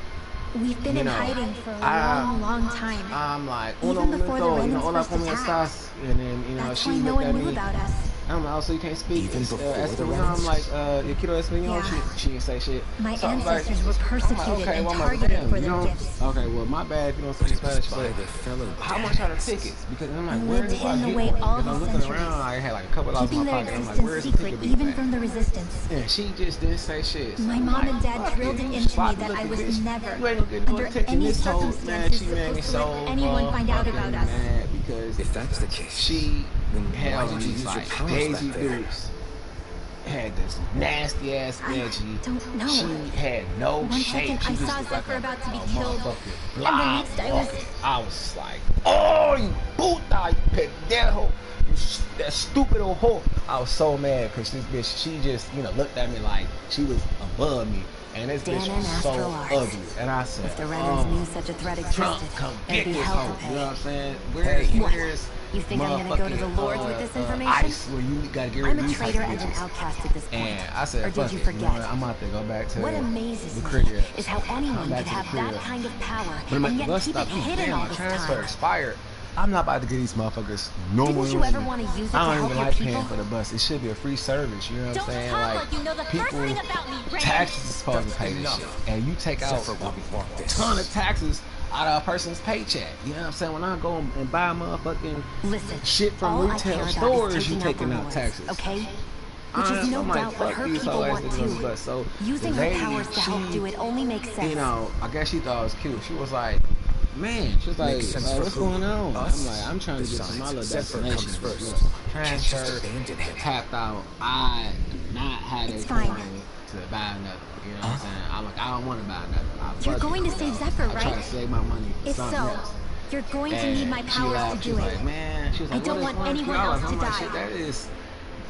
Speaker 5: We've been in hiding for a long, long time.
Speaker 1: I'm like,
Speaker 5: Even before the Renans
Speaker 1: hola,
Speaker 5: first
Speaker 1: ¿cómo
Speaker 5: attacked.
Speaker 1: estás? And then,
Speaker 5: That's
Speaker 1: she
Speaker 5: why no
Speaker 1: looked at
Speaker 5: one knew
Speaker 1: me.
Speaker 5: about us.
Speaker 1: I'm like, oh, so you can't speak
Speaker 6: Even before the
Speaker 1: Espanol? I'm like, Yaquito Espanol?
Speaker 5: Yeah.
Speaker 1: She didn't say shit.
Speaker 5: My
Speaker 1: So I'm like,
Speaker 5: ancestors were persecuted
Speaker 1: I'm like, okay,
Speaker 5: and
Speaker 1: well, I'm like,
Speaker 5: targeted
Speaker 1: damn,
Speaker 5: for
Speaker 1: you
Speaker 5: their
Speaker 1: don't,
Speaker 5: gifts.
Speaker 1: okay, well, my bad if you don't speak Spanish,
Speaker 6: by
Speaker 1: but
Speaker 6: the fellow
Speaker 1: how much are the
Speaker 6: dads.
Speaker 1: tickets? Because I'm like,
Speaker 5: You
Speaker 1: where
Speaker 5: lived
Speaker 1: do I
Speaker 5: hidden
Speaker 1: get
Speaker 5: away
Speaker 1: one?
Speaker 5: all
Speaker 1: Because I'm
Speaker 5: these
Speaker 1: looking
Speaker 5: centuries,
Speaker 1: around, I had like a couple dollars in
Speaker 5: keeping
Speaker 1: my
Speaker 5: their
Speaker 1: pocket. I'm like,
Speaker 5: existence
Speaker 1: where's the
Speaker 5: secret
Speaker 1: ticket
Speaker 5: even
Speaker 1: booth
Speaker 5: from the resistance.
Speaker 1: at? And she just didn't say shit. So
Speaker 5: My
Speaker 1: I'm
Speaker 5: mom
Speaker 1: like,
Speaker 5: and dad
Speaker 1: fuck
Speaker 5: drilled it into me
Speaker 1: sloppy
Speaker 5: that I
Speaker 1: looking
Speaker 5: was
Speaker 1: bitch.
Speaker 5: never,
Speaker 1: You ain't gonna get no
Speaker 5: under
Speaker 1: attention.
Speaker 5: any
Speaker 1: This whole, man,
Speaker 5: circumstances,
Speaker 1: she made me
Speaker 5: supposed to
Speaker 1: so
Speaker 5: let anyone find out about us.
Speaker 1: mad because
Speaker 6: If that's the case,
Speaker 1: she
Speaker 6: then
Speaker 1: had
Speaker 6: why
Speaker 1: all
Speaker 6: did you
Speaker 1: these
Speaker 6: use your
Speaker 1: like
Speaker 6: powers
Speaker 1: Daisy
Speaker 6: back there?
Speaker 1: Dukes. Had this nasty ass
Speaker 5: I
Speaker 1: edgy.
Speaker 5: don't know.
Speaker 1: She had no
Speaker 5: One
Speaker 1: shape.
Speaker 5: second I
Speaker 1: She
Speaker 5: saw
Speaker 1: just looked
Speaker 5: Zephyr
Speaker 1: like
Speaker 5: about to be
Speaker 1: a
Speaker 5: killed,
Speaker 1: motherfucking
Speaker 5: and the
Speaker 1: blob
Speaker 5: next I
Speaker 1: walking. I was like, oh, you puta, you pendejo, that stupid old whore. I was so mad because this bitch, she just, looked at me like she was above me. And this bitch
Speaker 5: Dana
Speaker 1: was so
Speaker 5: Astro Arts.
Speaker 1: ugly. And I said,
Speaker 5: If the Renans knew such a threat
Speaker 1: Trump,
Speaker 5: existed,
Speaker 1: come
Speaker 5: there'd
Speaker 1: get
Speaker 5: be
Speaker 1: this
Speaker 5: hell
Speaker 1: hoe.
Speaker 5: to
Speaker 1: You
Speaker 5: pay.
Speaker 1: know what I'm saying?
Speaker 5: What?
Speaker 1: Where's
Speaker 5: You think I'm gonna go to the Lords with this information?
Speaker 1: ICE, where you gotta get rid
Speaker 5: I'm
Speaker 1: of
Speaker 5: a
Speaker 1: these
Speaker 5: traitor
Speaker 1: type of
Speaker 5: and an
Speaker 1: bitches.
Speaker 5: outcast at this point.
Speaker 1: And I said,
Speaker 5: or did
Speaker 1: fuck
Speaker 5: you
Speaker 1: it.
Speaker 5: forget?
Speaker 1: What, I'm about to go back to
Speaker 5: What amazes
Speaker 1: the
Speaker 5: me
Speaker 1: crib.
Speaker 5: is how anyone
Speaker 1: Come back
Speaker 5: could
Speaker 1: to the
Speaker 5: have that
Speaker 1: crib.
Speaker 5: kind of power
Speaker 1: But I'm at
Speaker 5: and
Speaker 1: the
Speaker 5: yet
Speaker 1: bus
Speaker 5: keep it
Speaker 1: stop.
Speaker 5: hidden
Speaker 1: Damn,
Speaker 5: all
Speaker 1: my
Speaker 5: this
Speaker 1: transfer
Speaker 5: time.
Speaker 1: expired. I'm not about to get these motherfuckers no more.
Speaker 5: Didn't you ever want to use it to
Speaker 1: I don't
Speaker 5: help
Speaker 1: even
Speaker 5: your
Speaker 1: like
Speaker 5: people?
Speaker 1: paying for the bus. It should be a free service. You know what I'm
Speaker 3: Don't
Speaker 1: saying?
Speaker 3: talk like you know the first
Speaker 1: people,
Speaker 3: thing about me, Ray.
Speaker 1: taxes is supposed to pay this
Speaker 6: enough.
Speaker 1: shit, and you take out
Speaker 6: Zephyr will
Speaker 1: a
Speaker 6: want this.
Speaker 1: ton of taxes out of a person's paycheck. You know what I'm saying? When I go and buy motherfucking
Speaker 5: Listen,
Speaker 1: shit from
Speaker 5: all I
Speaker 1: retail
Speaker 5: care about
Speaker 1: stores,
Speaker 5: is
Speaker 1: you
Speaker 5: taking
Speaker 1: taking
Speaker 5: out
Speaker 1: out
Speaker 5: the
Speaker 1: taxes.
Speaker 5: Lords, okay? Which is no
Speaker 1: I'm like,
Speaker 5: doubt what
Speaker 1: fuck
Speaker 5: her
Speaker 1: these
Speaker 5: people
Speaker 1: whole ass
Speaker 5: want
Speaker 1: niggas on the
Speaker 5: too.
Speaker 1: bus. So
Speaker 5: Using
Speaker 1: the
Speaker 5: her
Speaker 1: lady,
Speaker 5: powers to help
Speaker 1: she,
Speaker 5: do it only makes sense.
Speaker 1: you know, I guess she thought it was cute. She was like, man, she was like,
Speaker 6: Makes sense for
Speaker 1: what's
Speaker 6: who?
Speaker 1: going on?
Speaker 6: Us?
Speaker 1: I'm like, I'm trying to get to my little
Speaker 6: Besides, Zephyr
Speaker 1: destination.
Speaker 6: comes first.
Speaker 1: Look,
Speaker 6: Can't just
Speaker 1: transfer,
Speaker 6: abandon him.
Speaker 1: tapped out. I do not have
Speaker 5: It's
Speaker 1: that
Speaker 5: fine.
Speaker 1: coin to buy nothing. You know what I'm saying? I'm like, I don't want to buy nothing.
Speaker 5: You're going to save Zephyr,
Speaker 1: I try
Speaker 5: right?
Speaker 1: to save my money for
Speaker 5: If
Speaker 1: something
Speaker 5: so,
Speaker 1: else.
Speaker 5: you're going to need my
Speaker 1: And
Speaker 5: powers
Speaker 1: she laughed,
Speaker 5: to
Speaker 1: she
Speaker 5: do
Speaker 1: was
Speaker 5: it.
Speaker 1: like, man, she was
Speaker 5: I
Speaker 1: like,
Speaker 5: don't
Speaker 1: what is
Speaker 5: want anyone
Speaker 1: $100?
Speaker 5: else
Speaker 1: I'm
Speaker 5: to
Speaker 1: like,
Speaker 5: die.
Speaker 1: shit, that is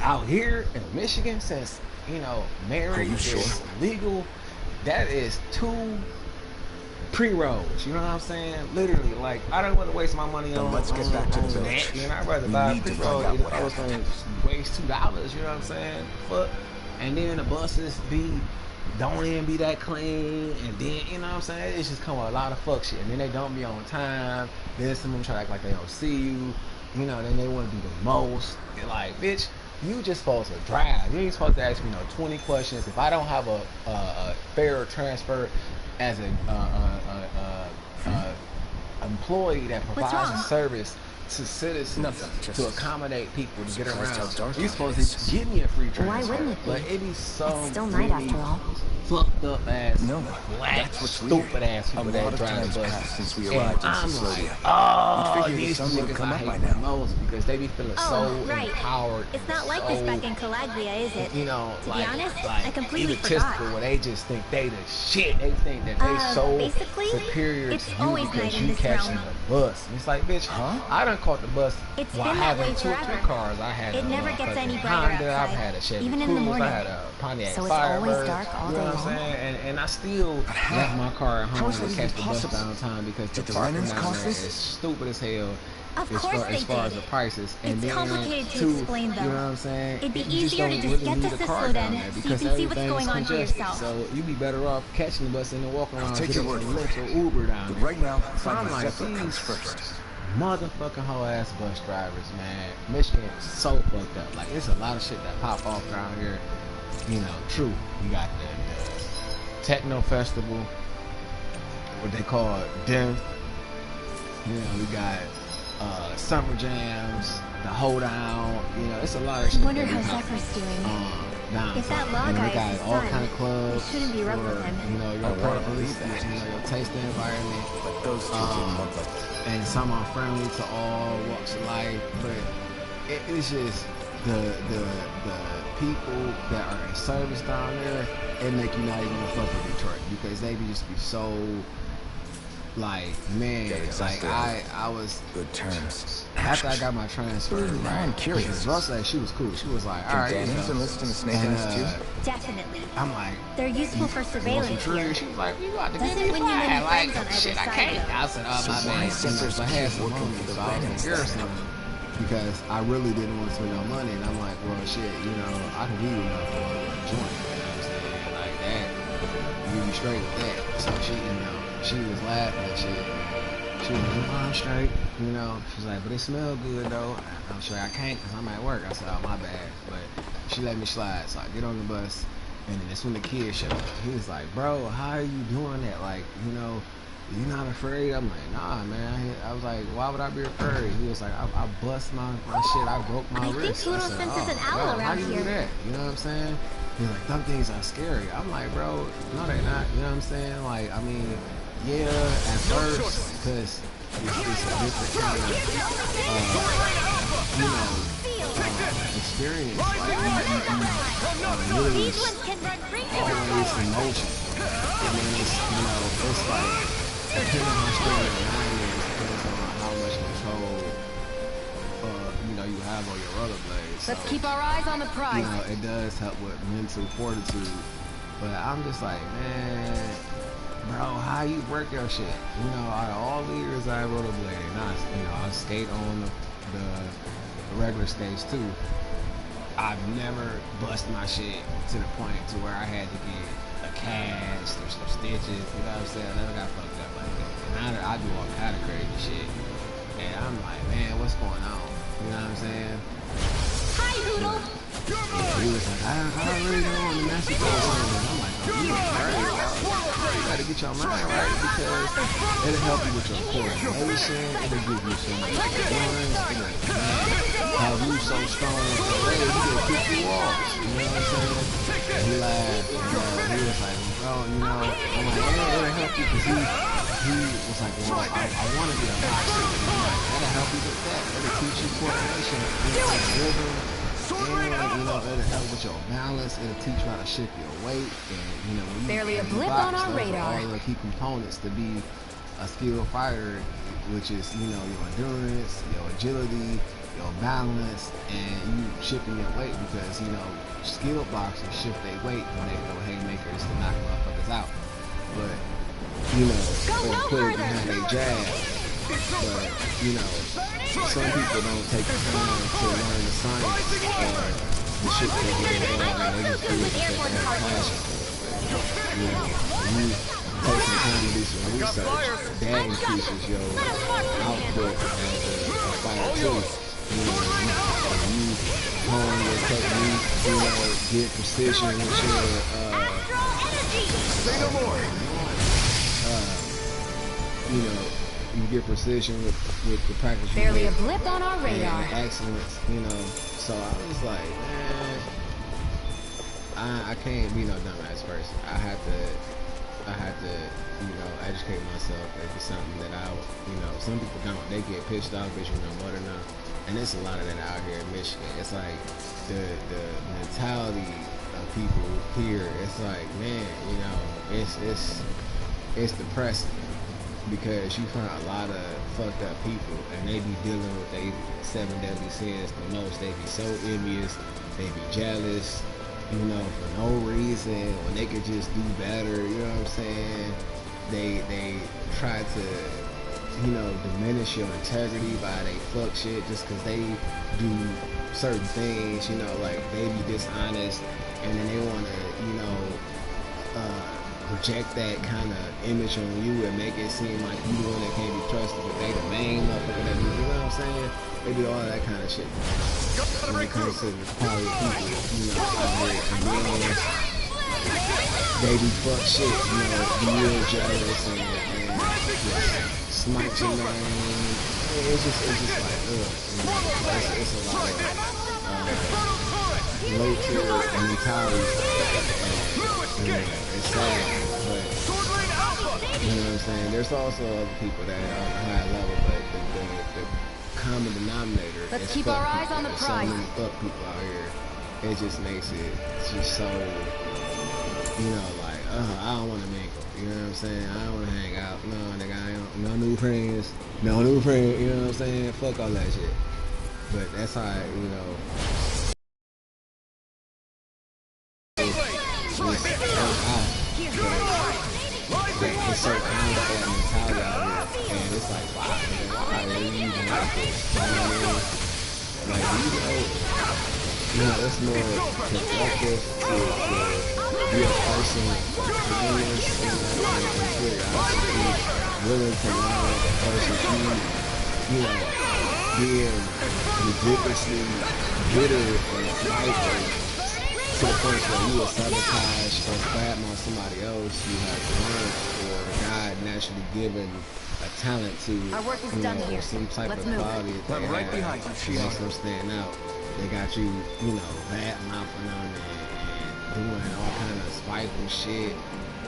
Speaker 1: out here in Michigan since, marriage
Speaker 6: you
Speaker 1: is
Speaker 6: sure?
Speaker 1: legal. That is 2 pre-rolls, you know what I'm saying? Literally, like, I don't want to waste my money
Speaker 6: Then
Speaker 1: on
Speaker 6: let's get back to the
Speaker 1: on
Speaker 6: village.
Speaker 1: that. I'd rather
Speaker 6: We
Speaker 1: buy a
Speaker 6: need to
Speaker 1: pre-roll
Speaker 6: find out
Speaker 1: if
Speaker 6: what
Speaker 1: I was going to waste $2, you know what I'm saying? Fuck. And then the buses don't even be that clean, and then, you know what I'm saying? It's just come with a lot of fuck shit, and then they don't be on time, then some of them try to act like they don't see you, then they want to do the most. They're like, bitch, you just supposed to drive. You ain't supposed to ask me 20 questions. If I don't have a fair transfer as an employee that
Speaker 5: What's
Speaker 1: provides a
Speaker 5: wrong?
Speaker 1: service to citizens
Speaker 6: Nothing, just
Speaker 1: to accommodate people to get
Speaker 6: surprised how
Speaker 1: around,
Speaker 6: dark
Speaker 1: you're
Speaker 6: it
Speaker 1: supposed
Speaker 6: is.
Speaker 1: to give me a free transfer.
Speaker 5: Why wouldn't it be?
Speaker 1: But it be so
Speaker 5: It's still night
Speaker 1: really
Speaker 5: after all.
Speaker 1: fucked up ass,
Speaker 6: No,
Speaker 1: black,
Speaker 6: that's what's weird.
Speaker 1: stupid ass people
Speaker 6: A
Speaker 1: that
Speaker 6: lot of
Speaker 1: drive
Speaker 6: time's
Speaker 1: the bus.
Speaker 6: passed since we
Speaker 1: And
Speaker 6: arrived in
Speaker 1: I'm
Speaker 6: Ciclodia.
Speaker 1: like, oh,
Speaker 6: You'd figure the
Speaker 1: these
Speaker 6: sun would
Speaker 1: niggas
Speaker 6: come
Speaker 1: I
Speaker 6: up
Speaker 1: hate
Speaker 6: by
Speaker 1: the
Speaker 6: now.
Speaker 1: most because they be feeling so
Speaker 3: Oh, right.
Speaker 1: empowered.
Speaker 3: It's not like
Speaker 1: so,
Speaker 3: this back in Calaglia, is it?
Speaker 1: To be
Speaker 3: honest, I completely
Speaker 1: egotistical,
Speaker 3: forgot.
Speaker 1: where they just think they the shit. They think that they so
Speaker 3: basically,
Speaker 1: superior
Speaker 3: it's
Speaker 1: to you
Speaker 3: always
Speaker 1: because
Speaker 3: night in
Speaker 1: you
Speaker 3: this
Speaker 1: catching
Speaker 3: realm.
Speaker 1: the bus. And it's like, bitch, I done caught the bus
Speaker 3: It's
Speaker 1: while
Speaker 3: been that
Speaker 1: having
Speaker 3: way
Speaker 1: 2 or 3
Speaker 3: forever.
Speaker 1: cars. I had
Speaker 3: It
Speaker 1: a
Speaker 3: never gets any
Speaker 1: motherfucking
Speaker 3: brighter
Speaker 1: Honda, I've
Speaker 3: outside,
Speaker 1: had a Chevy
Speaker 5: even in the
Speaker 1: Cruze,
Speaker 5: morning.
Speaker 1: I had a Pontiac
Speaker 5: So it's always
Speaker 1: Firebird.
Speaker 5: dark all
Speaker 1: You know
Speaker 5: day
Speaker 1: what I'm
Speaker 5: long?
Speaker 1: saying? And I still
Speaker 6: how?
Speaker 1: left my car at
Speaker 6: How
Speaker 1: home
Speaker 6: is
Speaker 1: to
Speaker 6: that
Speaker 1: catch
Speaker 6: even
Speaker 1: the bus
Speaker 6: possible?
Speaker 1: downtown because
Speaker 6: Did
Speaker 1: the
Speaker 6: the
Speaker 1: parking
Speaker 6: finance
Speaker 1: down
Speaker 6: cost
Speaker 1: there
Speaker 6: this?
Speaker 1: is stupid as hell.
Speaker 3: Of
Speaker 1: as
Speaker 3: course
Speaker 1: far,
Speaker 3: they
Speaker 1: as far as
Speaker 3: did.
Speaker 1: the prices. And
Speaker 3: It's
Speaker 1: then
Speaker 3: complicated to
Speaker 1: two,
Speaker 3: explain, though.
Speaker 1: You know what I'm saying?
Speaker 3: It'd be
Speaker 1: You just
Speaker 3: easier to
Speaker 1: don't
Speaker 3: just
Speaker 1: really
Speaker 3: get
Speaker 1: need
Speaker 3: to
Speaker 1: a car
Speaker 3: Sislo
Speaker 1: down
Speaker 3: then,
Speaker 1: there
Speaker 3: so you
Speaker 1: because
Speaker 3: can see what's
Speaker 1: everything's
Speaker 3: going on for
Speaker 1: congested.
Speaker 3: yourself.
Speaker 1: So you'd be better off catching the bus and then walking around.
Speaker 6: take your word for
Speaker 1: Lyft
Speaker 6: it.
Speaker 1: or Uber down
Speaker 6: But
Speaker 1: there.
Speaker 6: right now,
Speaker 1: So I'm
Speaker 6: find
Speaker 1: like,
Speaker 6: Zephyr comes
Speaker 1: these
Speaker 6: first.
Speaker 1: motherfucking whole ass bus drivers, man. Michigan is so fucked up. Like, there's a lot of shit that pop off around here. True. You got the Techno Festival, what they call DEMF. We got Summer Jams, the Hoedown. It's a lot of shit.
Speaker 5: I wonder
Speaker 1: that
Speaker 5: how
Speaker 1: we have,
Speaker 5: Zephyr's doing.
Speaker 1: downtown.
Speaker 3: If that law
Speaker 1: And
Speaker 3: guy
Speaker 1: we got
Speaker 3: is his
Speaker 1: all
Speaker 3: son,
Speaker 1: kind of clubs.
Speaker 3: you shouldn't be rough
Speaker 1: for,
Speaker 3: with him.
Speaker 1: your
Speaker 6: I wanna
Speaker 1: purpose,
Speaker 6: believe that.
Speaker 1: your taste the environment.
Speaker 6: But those two didn't look like
Speaker 1: And some are friendly to all walks of life, but it's just the people that are in service down there, it make you not even fuck with Detroit because they just be so like, man,
Speaker 6: Yeah, exactly.
Speaker 1: like I was
Speaker 6: good terms.
Speaker 1: after I got my transfer,
Speaker 6: Now
Speaker 1: right?
Speaker 6: I'm curious.
Speaker 1: Because Russ, she was cool. She was like, all
Speaker 6: Can
Speaker 1: right,
Speaker 6: Daniels enlist in the Snake
Speaker 1: and,
Speaker 6: Eyes too?
Speaker 3: Definitely.
Speaker 1: I'm like,
Speaker 3: They're useful for
Speaker 1: you want some
Speaker 3: surveillance here.
Speaker 1: trees? She was like, you got to
Speaker 3: Doesn't
Speaker 1: get me
Speaker 3: win you many
Speaker 1: fine. Like,
Speaker 3: friends on either
Speaker 1: shit, I
Speaker 3: side,
Speaker 1: can't.
Speaker 3: though.
Speaker 1: I said, oh,
Speaker 6: So
Speaker 1: my
Speaker 6: why
Speaker 1: man,
Speaker 6: is Zephyr's
Speaker 1: I had
Speaker 6: kid
Speaker 1: some
Speaker 6: working
Speaker 1: money,
Speaker 6: for the
Speaker 1: so I was
Speaker 6: Renans
Speaker 1: gonna
Speaker 6: then?
Speaker 1: something because I really didn't want to spend no money. And I'm like, well, shit, I can give you enough for a joint. You know what I'm saying? Like that, you be straight with that. So she was laughing and shit. She was like, I'm straight. You know, she's like, but it smells good though. I'm sure I can't because I'm at work. I said, oh, my bad. But she let me slide. So I get on the bus. And then that's when the kid showed up. He was like, bro, how are you doing that? Like, you know, you not afraid? I'm like, nah, man. I was like, why would I be afraid? He was like, I bust my shit. I broke my wrist.
Speaker 3: I think Kudo
Speaker 1: said,
Speaker 3: senses an owl
Speaker 1: how
Speaker 3: around
Speaker 1: do you
Speaker 3: here.
Speaker 1: do that? You know what I'm saying? He's like, them things are scary. I'm like, bro, no, they not. You know what I'm saying? Like, I mean, yeah, at first, because it's a different kind of, you know, experience. Like, you lose always emotion. And then it's, you know, it's like, depending on how strong your mind is, depends on how much control, you know, you have on your rollerblades.
Speaker 5: Let's
Speaker 1: So,
Speaker 5: keep our eyes on the
Speaker 1: you
Speaker 5: prize.
Speaker 1: know, it does help with mental fortitude. But I'm just like, man, bro, how you work your shit? You know, out of all the years I rollerbladed, you know, I skate on the regular skates too. I've never bust my shit to the point to where I had to get a cast or some stitches. You know what I'm saying? I never got fucked up like that. And I do all kind of crazy shit. And I'm like, man, what's going on? You know what I'm saying?
Speaker 3: Hi, Poodle.
Speaker 1: He was like, I don't really know on the master ball and I'm like, oh, you you gotta get your mind right because it'll help you with your coordination, it'll give you some endurance, it'll have you so strong for the you can kick the walls. You know what I'm saying? And he laughed, and he was like, bro, you know, I'm like, yeah, it'll help you because he was like, well, I want to be a boxer. And I'm like, that'll help you with that. It'll teach you coordination, rhythm. And, you know, it'll help with your balance. It'll teach you how to shift your weight. And, you know, when you
Speaker 5: Barely a
Speaker 1: when you
Speaker 5: blip
Speaker 1: box,
Speaker 5: on our
Speaker 1: those are
Speaker 5: radar.
Speaker 1: all the key components to be a skilled fighter, which is, you know, your endurance, your agility, your balance, and you shifting your weight because, you know, skilled boxers shift their weight when they throw haymakers to knock motherfuckers out. But, you know, they'll put it behind their jab. But, you know, some people don't take the time to learn the science or the shit they get involved in. They just do it because they have passion for it. But, you know, when you take some time to do some research, that increases your output as a fighter too. You know, you hone your technique, you know, get precision with your, you know, you get precision with the practice you
Speaker 5: Barely
Speaker 1: make.
Speaker 5: a blip on our radar.
Speaker 1: And excellence, you know. So I was like, man, I can't be no dumbass person. I have to, you know, educate myself. It's something that you know, some people don't. They get pissed off because you know more than enough. And there's a lot of that out here in Michigan. It's like the mentality of people here. It's like, man, you know, it's depressing. Because you find a lot of fucked up people and they be dealing with they 7 deadly sins the most. They be so envious, they be jealous, you know, for no reason when they could just do better, you know what I'm saying? They try to, you know, diminish your integrity by they fuck shit just cause they do certain things, you know, like they be dishonest and then they wanna, you know, project that kind of image on you and make it seem like you the one that can't be trusted, but they the main motherfucker that do, you know what I'm saying? They do all that kind of shit. When it comes to the quality of people, you know, out here, and then they do fuck shit, you know, be real jealous and just smite your name. It's just like, ugh, you know, it's a lot of low tier mentality. It's sad, but you know what I'm saying? There's also other people that are on a high level, but the common denominator
Speaker 5: Let's
Speaker 1: is
Speaker 5: keep
Speaker 1: fuck
Speaker 5: our eyes
Speaker 1: people.
Speaker 5: on the
Speaker 1: There's
Speaker 5: prize.
Speaker 1: so many fuck people out here. It just makes it just so, you know, like, I don't want to mingle. You know what I'm saying? I don't want to hang out. No, nigga, I ain't, no new friends. No new friends. You know what I'm saying? Fuck all that shit. But that's how, you know. It's so common for that mentality out here, and it's like, wow, why are you even like this? You know what I mean? Like, you know, it's more productive to be a person of kindness and curiosity, willing to learn versus you you know, being ridiculously bitter and spiteful to the point where you will sabotage or badmouth somebody else you have learned or God naturally given a talent to,
Speaker 5: Our work is
Speaker 1: you
Speaker 5: done
Speaker 1: know,
Speaker 5: here.
Speaker 1: some type
Speaker 5: Let's
Speaker 1: of
Speaker 5: move.
Speaker 1: quality that they
Speaker 2: I'm right
Speaker 1: have
Speaker 2: behind you,
Speaker 1: that makes them stand out. They got you, you know, bad mouthing them and doing all kind of spiteful shit.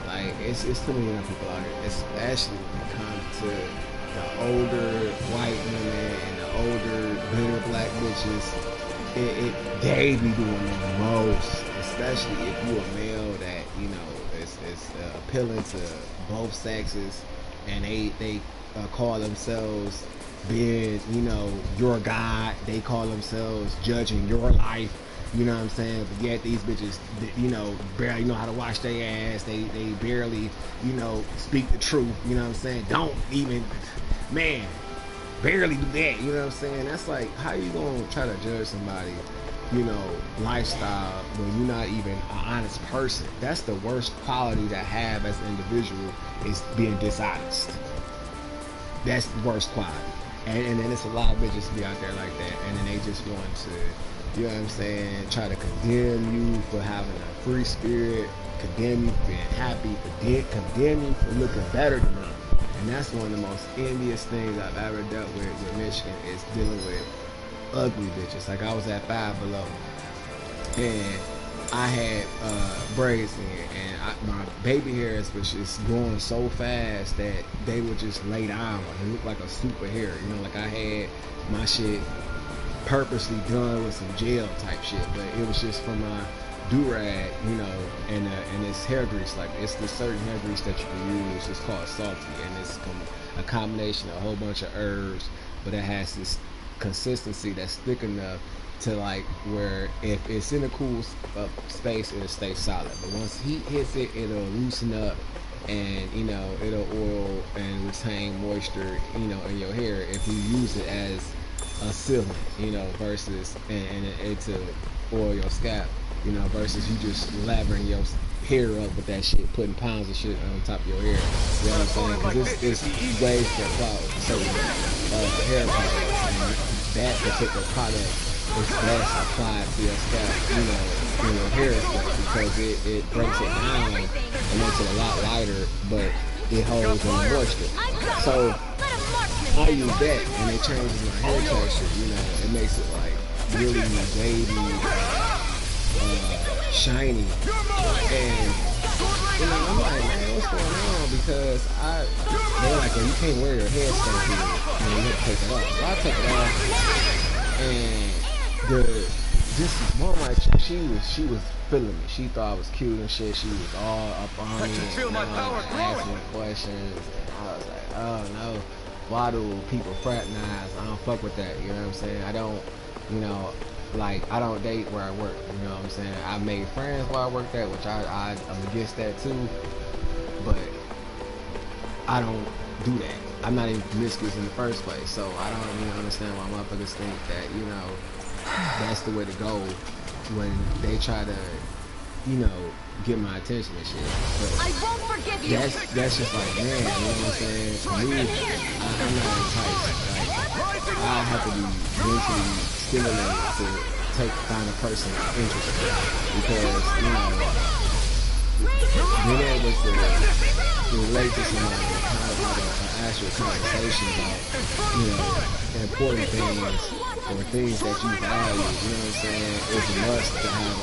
Speaker 1: Like it's too many young people out here, especially when it comes to the older white women and the older bitter black bitches. They be doing the most, especially if you a male that, you know, is appealing to both sexes, and they call themselves being, you know, your God. They call themselves judging your life. You know what I'm saying? But yet these bitches, you know, barely know how to wash their ass. They barely, you know, speak the truth. You know what I'm saying? Don't even, man, barely do that. You know what I'm saying? That's like, how you gonna try to judge somebody, you know, lifestyle when you're not even an honest person? That's the worst quality to have as an individual, is being dishonest. That's the worst quality. And then it's a lot of bitches be out there like that, and then they just want to, you know what I'm saying, try to condemn you for having a free spirit, condemn you for being happy, condemn you for looking better than them. And that's one of the most envious things I've ever dealt with Michigan, is dealing with ugly bitches. Like, I was at Five Below, and I had braids in, and my baby hairs was just growing so fast that they would just lay down. It looked like a super hair, you know, like I had my shit purposely done with some gel type shit, but it was just from my do-rag, you know, and it's hair grease. Like, it's the certain hair grease that you can use. It's called Salty, and it's a combination of a whole bunch of herbs, but it has this consistency that's thick enough to, like, where if it's in a cool space, it'll stay solid, but once heat hits it, it'll loosen up, and, you know, it'll oil and retain moisture, you know, in your hair if you use it as a sealant, you know, versus and it to oil your scalp, you know, versus you just lavering your hair up with that shit, putting pounds of shit on top of your hair. You know what I'm saying? Because it's ways to apply certain hair products, and that particular product is best applied to your scalp, you know, hair stuff, because it breaks it down and makes it a lot lighter, but it holds in the moisture. So I use that, and it changes my hair texture. You know, it makes it like really wavy, shiny, and, you know, I'm like, man, what's going on? Because they're like, well, you can't wear your hair so good, and you have to take it off. So I took it off, and this one, like, she was feeling me. She thought I was cute and shit. She was all up on me, and asking me questions, and I was like, oh no. Why do people fraternize? I don't fuck with that, you know what I'm saying? I don't, you know, like, I don't date where I work, you know what I'm saying? I made friends where I worked at, which I'm against that too, but I don't do that. I'm not even promiscuous in the first place, so I don't even understand why motherfuckers think that, you know, that's the way to go when they try to, you know, get my attention and shit. But
Speaker 3: I won't forgive you.
Speaker 1: that's just like, man, you know what I'm saying? For me, I'm not enticed. Like, I have to be mentally stimulated to find a person interesting, because, you know, being able to relate to somebody and kind of have an actual conversation about, you know, important things or things that you value, you know what I'm saying, it's a must to have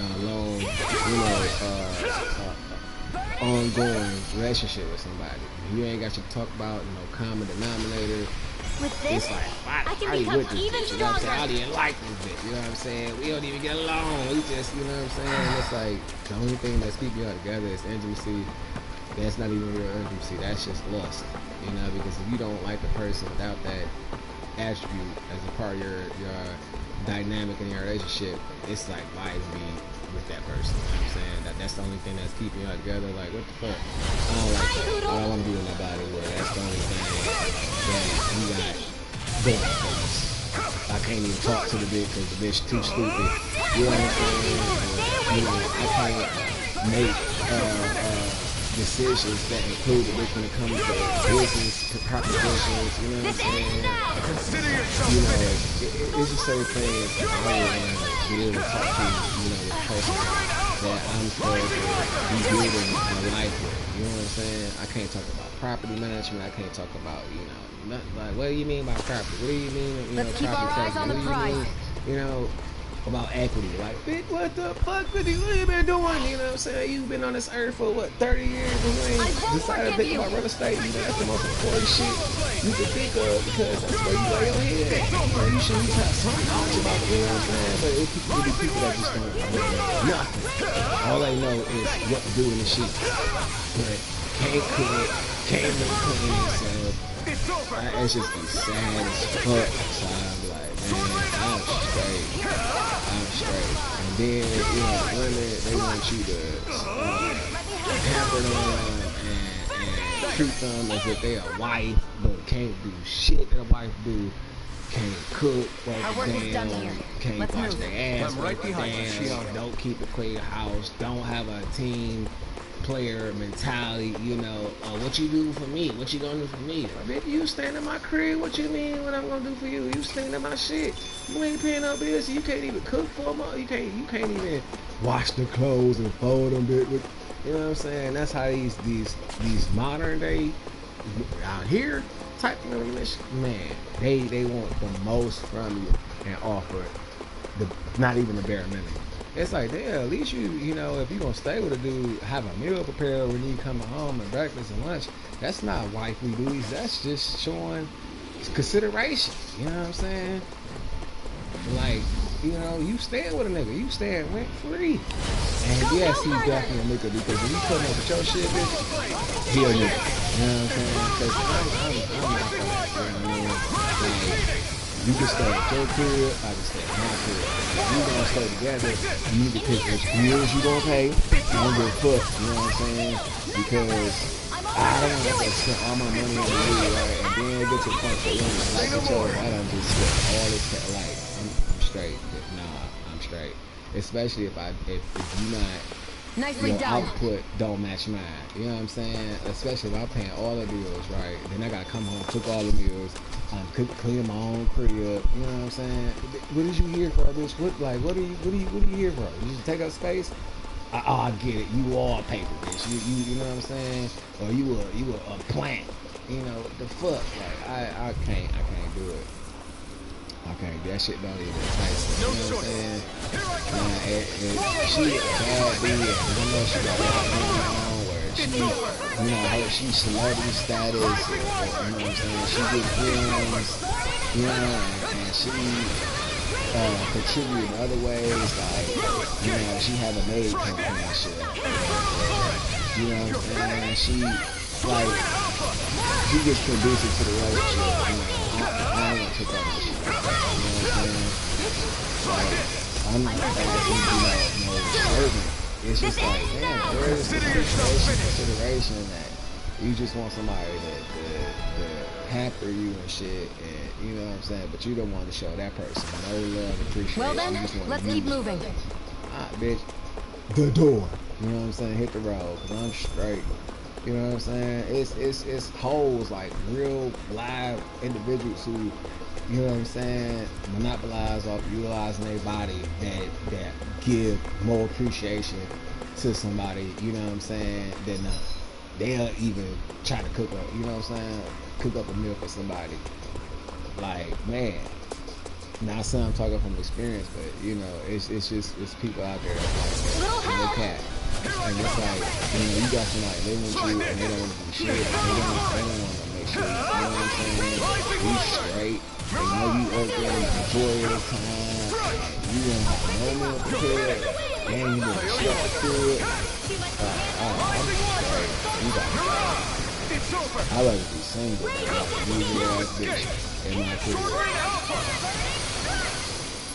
Speaker 1: a long, you know, ongoing relationship with somebody. You ain't got to talk about, you know, common denominator.
Speaker 3: With this,
Speaker 1: it's like,
Speaker 3: I can
Speaker 1: how you
Speaker 3: become
Speaker 1: with this
Speaker 3: even
Speaker 1: bitch? You know what I'm saying? I
Speaker 3: stronger.
Speaker 1: don't even like this bitch, you know what I'm saying? We don't even get along. We just, you know what I'm saying? It's like, the only thing that's keeping y'all together is intimacy. That's not even real intimacy. That's just lust, you know, because if you don't like the person without that attribute as a part of your dynamic in your relationship, it's like, why be with that person? You know what I'm saying? That's the only thing that's keeping y'all together. Like, what the fuck? I don't like that. I don't want to be with nobody where that's the only thing that we got going for us. I can't even talk to the bitch because the bitch too stupid. You know what I'm saying? Or, you know, I can't make decisions that include the when it comes to business propositions, you know what I'm saying?
Speaker 2: Consider yourself
Speaker 1: You know,
Speaker 2: finished.
Speaker 1: it's just certain things I really want to be able to talk to, you know, the person that I'm supposed to be building my life with. You know what I'm saying? I can't talk about property management. I can't talk about, you know, nothing like, what do you mean by property? What do you mean, you know,
Speaker 3: Let's keep our
Speaker 1: property
Speaker 3: eyes on the
Speaker 1: taxes? What do you
Speaker 3: prize.
Speaker 1: mean, you know, about equity? Like, bitch, what the fuck, what you been doing? You know what I'm saying? You've been on this earth for, what, 30 years? And you
Speaker 3: I
Speaker 1: ain't
Speaker 3: won't
Speaker 1: decided to
Speaker 3: forgive
Speaker 1: think
Speaker 3: you.
Speaker 1: about real estate. You know, that's the most important shit you can think of because that's where you lay your head. You know, you should have some knowledge about it, you know what I'm saying? But it be people that just don't know nothing. All they know is what to do in the shit. But can't cook, can't make clean themselves.
Speaker 2: It's over.
Speaker 1: It's just be sad as fuck. So I'm like, man, I'm straight. I'm straight. And then, you know, women, they want you to pamper them and treat them as if they a wife, but can't do shit that a wife do. Can't cook,
Speaker 3: Our work is done here.
Speaker 1: can't
Speaker 3: Let's
Speaker 1: wash
Speaker 3: move.
Speaker 1: their ass,
Speaker 2: I'm right behind you, Shion.
Speaker 1: don't keep a clean house, don't have a team player mentality, you know, what you do for me, what you gonna do for me? If you stand in my crib, what you mean what I'm gonna do for you? You stand in my shit. You ain't paying no bills, so you can't even cook for them, you can't even wash the clothes and fold them, you know what I'm saying? That's how these modern day out here type of women, man, they want the most from you and offer not even the bare minimum. It's like, damn, at least you know, if you're gonna stay with a dude, have a meal prepared when you come home and breakfast and lunch. That's not wifely duties. That's just showing consideration. You know what I'm saying? Like, you know, you staying with a nigga, you staying rent free. And yes, he's definitely a nigga because when you putting up with your shit, bitch, he a nigga. You know what I'm saying? Because I'm not for that. You know what I mean? Like, you can stay at your crib, I can stay at my crib. If you gonna stay together, you need to pick which bills you gonna pay. I don't give a fuck, you know what I'm saying? Because I don't want to spend all my money on you, right? And then get to the point where you don't like each other. I done just spent all this like I'm straight. Nah, I'm straight. Especially if you not
Speaker 3: Nicely
Speaker 1: your
Speaker 3: done.
Speaker 1: output don't match mine. You know what I'm saying? Especially if I'm paying all the bills, right? Then I gotta come home, cook all the meals, clean my own crib. You know what I'm saying? What is you here for, bitch? What are you here for? You just take up space? I get it. You wallpaper, bitch. You know what I'm saying? Or you a plant. You know what the fuck? Like I can't do it. I can't. That shit don't even entice me. You know what I'm saying? She a bad bitch. I know she got a lot going on where she, you know, she celebrity status. You know what I'm saying? She get films, you know, and she contribute in other ways. Like, you know, she have a maid company and shit. You know what I'm saying? She gets conducive to the relationship. You know, I don't want to take that shit. You know what I'm saying? Like, I'm not asking, you know, no servant. It's just like, man, where is the consideration that you just want somebody to pamper you and shit, and you know what I'm saying? But you don't want to show that person no love and appreciation.
Speaker 3: Well then,
Speaker 1: You just wanna
Speaker 3: let's
Speaker 1: use
Speaker 3: keep
Speaker 1: it.
Speaker 3: moving.
Speaker 1: Bitch, the door. You know what I'm saying? Hit the road, cause I'm straight. You know what I'm saying? It's hoes, like real live individuals who, you know what I'm saying, monopolize off utilizing their body that give more appreciation to somebody, you know what I'm saying, than they'll even try to cook up, you know what I'm saying, cook up a meal for somebody. Like, man, not saying I'm talking from experience, but you know, it's people out there like no cat. And it's like, you know, you got somebody living with you and they don't want to do shit. They don't want to make sure, you know what I'm saying, you straight. They know you working, enjoy your time. You don't have no meal prepared. And you didn't shit the crib. I'm straight. You got to I like to be single. Like, usually ass bitch in my crib.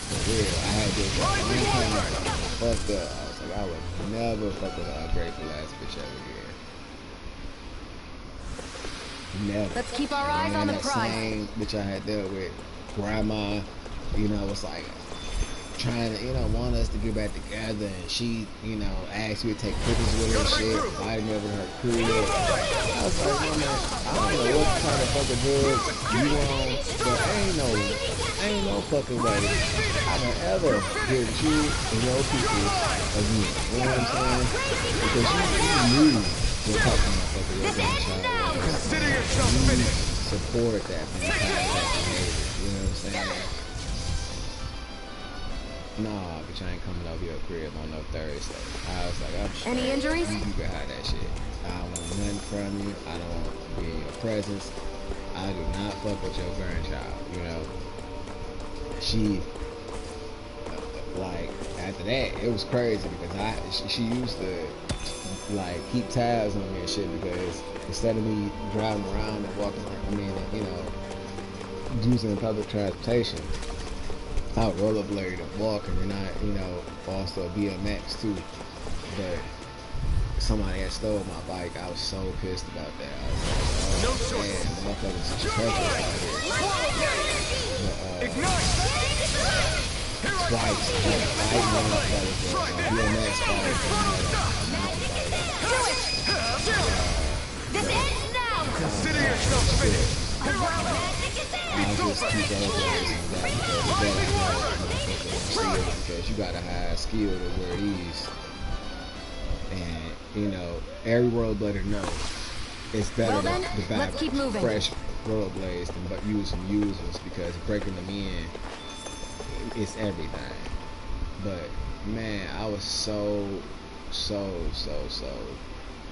Speaker 1: For real, I had this one time fucked up. I would never fuck with a grateful ass bitch ever again. Never.
Speaker 3: Let's keep our eyes on the
Speaker 1: that
Speaker 3: prize.
Speaker 1: same bitch I had dealt with, grandma, you know, it's like, trying to, want us to get back together, and she, asked me to take pictures with her and shit, invited me over to her crib. I was like, man, I don't know what kind of fucking drugs you on, but ain't no fucking way I can ever get you and your people again. You know what I'm saying? Because you knew you're talking about fucking your grandchild.
Speaker 2: Consider yourself finished.
Speaker 1: Support that behavior. You know what I'm saying? Nah, bitch, I ain't coming over your crib on no Thursday. I was like, I'm sure.
Speaker 5: Any injuries?
Speaker 1: You can have that shit. I don't want nothing from you. I don't want to be in your presence. I do not fuck with your grandchild, She, like, after that, it was crazy because she used to, like, keep tabs on me and shit because instead of me driving around and walking, using public transportation, I would rollerblade and walk, and then I, also BMX too. But somebody had stole my bike. I was so pissed about that. I was like, oh man, motherfuckers is treacherous out here. But, twice, BMX bike and mountain bike.
Speaker 3: This ends now!
Speaker 2: Consider yourself finished.
Speaker 1: I just keep because you gotta have skill to wear these, and every rollerblader knows it's better to buy fresh rollerblades than using users because breaking them in is everything. But man, I was so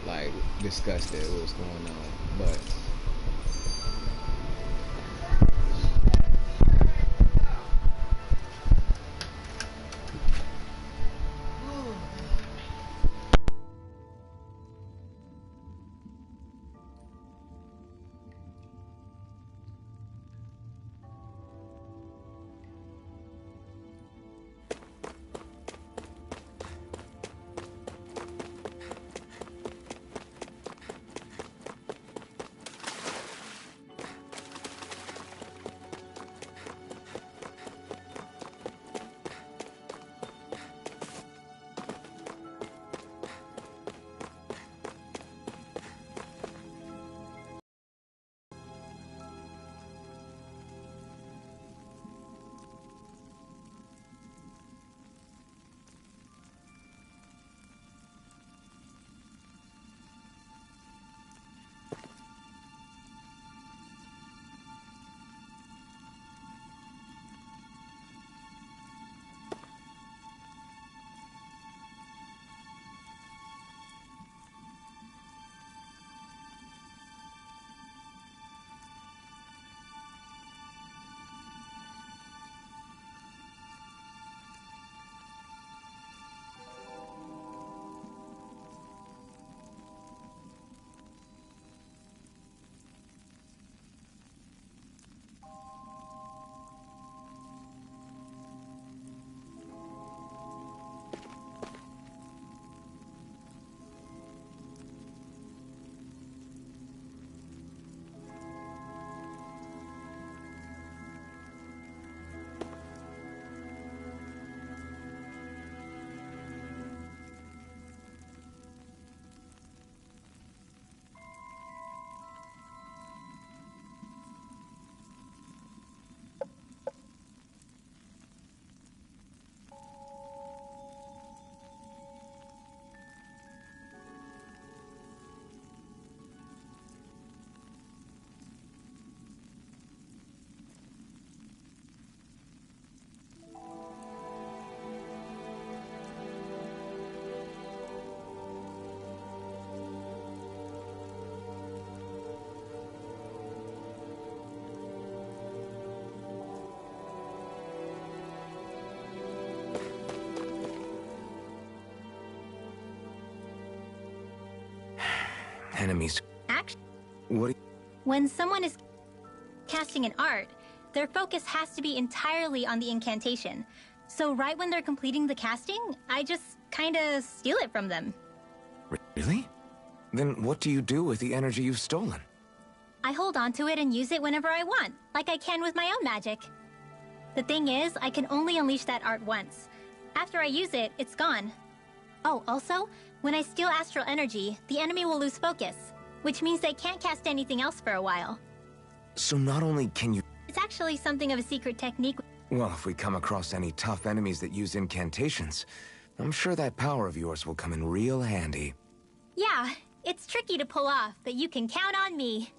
Speaker 1: like disgusted with what was going on, but.
Speaker 6: Enemies.
Speaker 3: Actually,
Speaker 6: What?
Speaker 3: when someone is casting an art, their focus has to be entirely on the incantation. So right when they're completing the casting, I just kinda steal it from them.
Speaker 6: Really? Then what do you do with the energy you've stolen?
Speaker 3: I hold on to it and use it whenever I want, like I can with my own magic. The thing is, I can only unleash that art once. After I use it, it's gone. Oh, also, when I steal astral energy, the enemy will lose focus, which means they can't cast anything else for a while.
Speaker 6: So not only can you...
Speaker 3: It's actually something of a secret technique.
Speaker 6: Well, if we come across any tough enemies that use incantations, I'm sure that power of yours will come in real handy.
Speaker 3: Yeah, it's tricky to pull off, but you can count on me.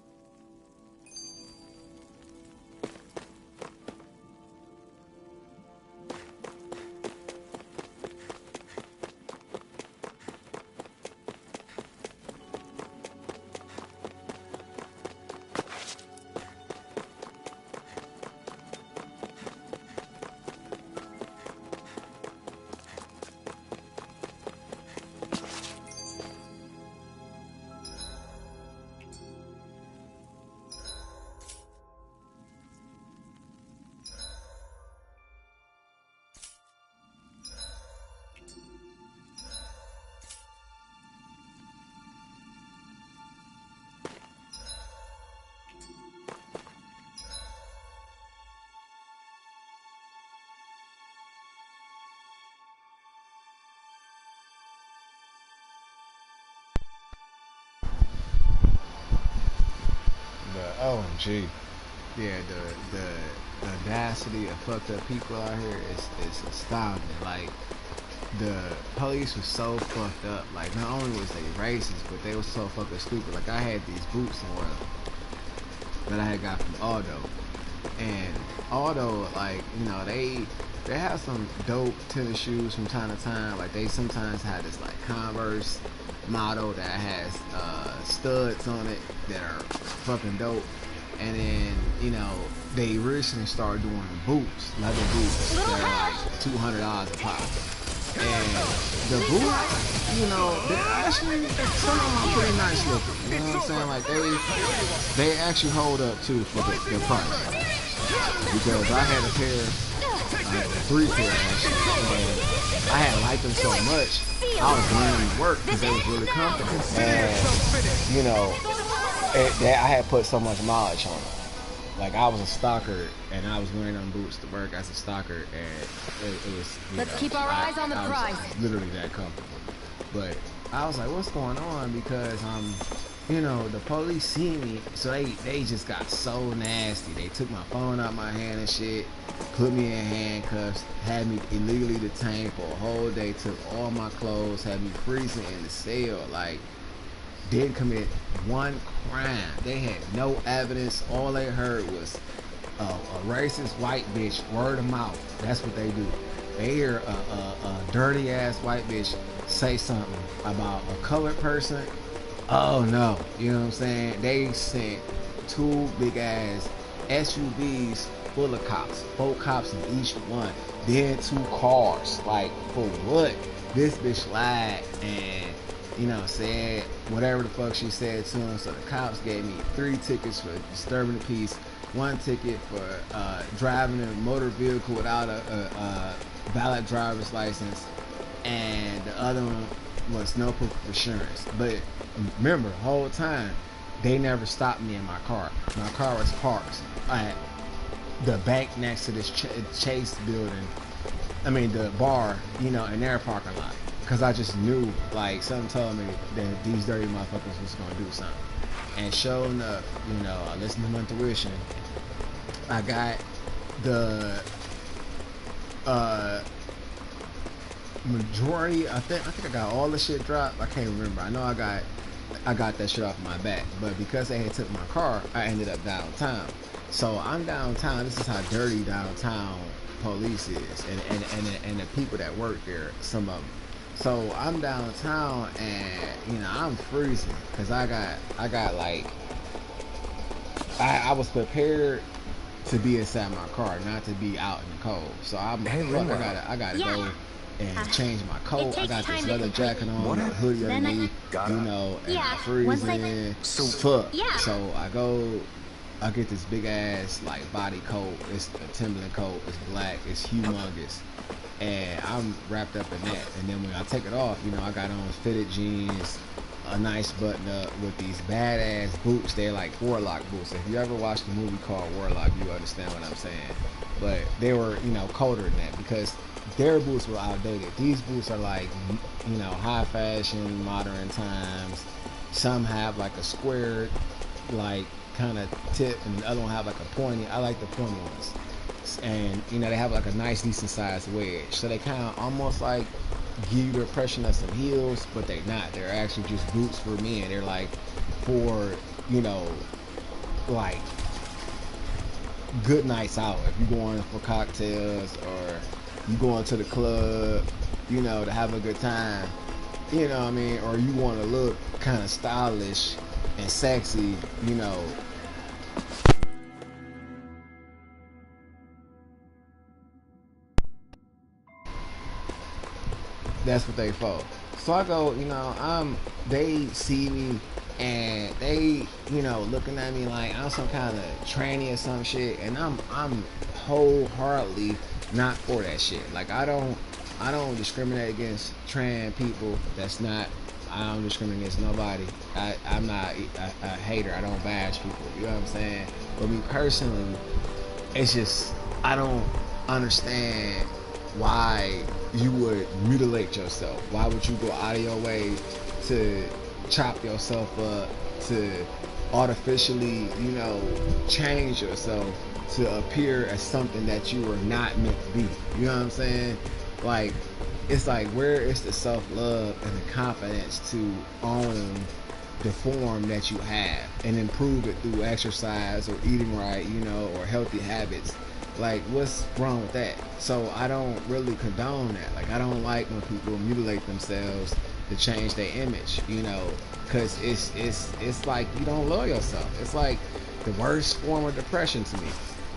Speaker 1: OMG. Yeah, the audacity of fucked up people out here is astounding. Like, the police was so fucked up. Like, not only was they racist, but they was so fucking stupid. Like, I had these boots on that I had got from Aldo. And Aldo, like, you know, they have some dope tennis shoes from time to time. Like, they sometimes have this, like, Converse model that has studs on it that are fucking dope. And then, you know, they recently started doing boots, leather boots. They're like $200 a pop. And the boots, you know, they're actually, some of them are pretty nice looking. You know what I'm saying? Like, they actually hold up too for the price. Because I had a pair, 3 pair actually, and I had liked them so much, I was wearing them to work because they was really comfortable. And, you know, I had put so much mileage on them. Like, I was a stalker, and I was wearing them boots to work as a stalker, and it was,
Speaker 5: Let's keep our eyes on the prize.
Speaker 1: Literally that comfortable. But I was like, what's going on? Because, you know, the police see me, so they just got so nasty. They took my phone out my hand and shit, put me in handcuffs, had me illegally detained for a whole day, took all my clothes, had me freezing in the cell. Like, didn't commit one crime. They had no evidence. All they heard was a racist white bitch, word of mouth. That's what they do. They hear a dirty ass white bitch say something about a colored person. Oh no, you know what I'm saying? They sent 2 big ass SUVs full of cops, 4 cops in each one, then 2 cars. Like, for what? This bitch lied and, you know, said whatever the fuck she said to him. So the cops gave me 3 tickets for disturbing the peace, 1 ticket for driving a motor vehicle without a valid driver's license, and the other one was no proof of insurance. But remember, the whole time they never stopped me in my car. My car was parked at the bank next to this Chase building. I mean, the bar, you know, in their parking lot. Because I just knew, like, something told me that these dirty motherfuckers was going to do something. And sure enough, you know, I listened to my intuition. I got the majority, I think I got all the shit dropped. I can't remember. I know I got that shit off my back. But because they had took my car, I ended up downtown. So I'm downtown. This is how dirty downtown police is. And the people that work there, some of them. So I'm downtown and, you know, I'm freezing because I got like, I was prepared to be inside my car, not to be out in the cold. So I'm like, fuck, I gotta go and change my coat. I got this leather jacket on, a hoodie underneath, you know, and I'm freezing. Fuck. So I get this big ass like body coat. It's a Timberland coat. It's black. It's humongous. And I'm wrapped up in that. And then when I take it off, you know, I got on fitted jeans, a nice button up with these badass boots. They're like Warlock boots. If you ever watched the movie called Warlock, you understand what I'm saying. But they were, you know, colder than that because their boots were outdated. These boots are like, you know, high fashion, modern times. Some have like a squared, like kind of tip, and the other one have like a pointy. I like the pointy ones. And you know, they have like a nice, decent sized wedge. So they kind of almost like give you the impression of some heels, but they're not. They're actually just boots for men. They're like for, you know, like good nights out. If you're going for cocktails or you going to the club, you know, to have a good time, you know what I mean? Or you want to look kind of stylish and sexy, you know. That's what they for. So I go, you know, they see me and they, you know, looking at me like I'm some kind of tranny or some shit, and I'm wholeheartedly not for that shit. Like I don't discriminate against trans people. That's not. I don't discriminate against nobody. I'm not a hater. I don't bash people. You know what I'm saying? But me personally, it's just I don't understand why you would mutilate yourself. Why would you go out of your way to chop yourself up, to artificially, you know, change yourself to appear as something that you were not meant to be? You know what I'm saying? Like, it's like, where is the self-love and the confidence to own the form that you have and improve it through exercise or eating right, you know, or healthy habits? Like, what's wrong with that? So I don't really condone that. Like, I don't like when people mutilate themselves to change their image, you know, because it's like you don't love yourself. It's like the worst form of depression to me.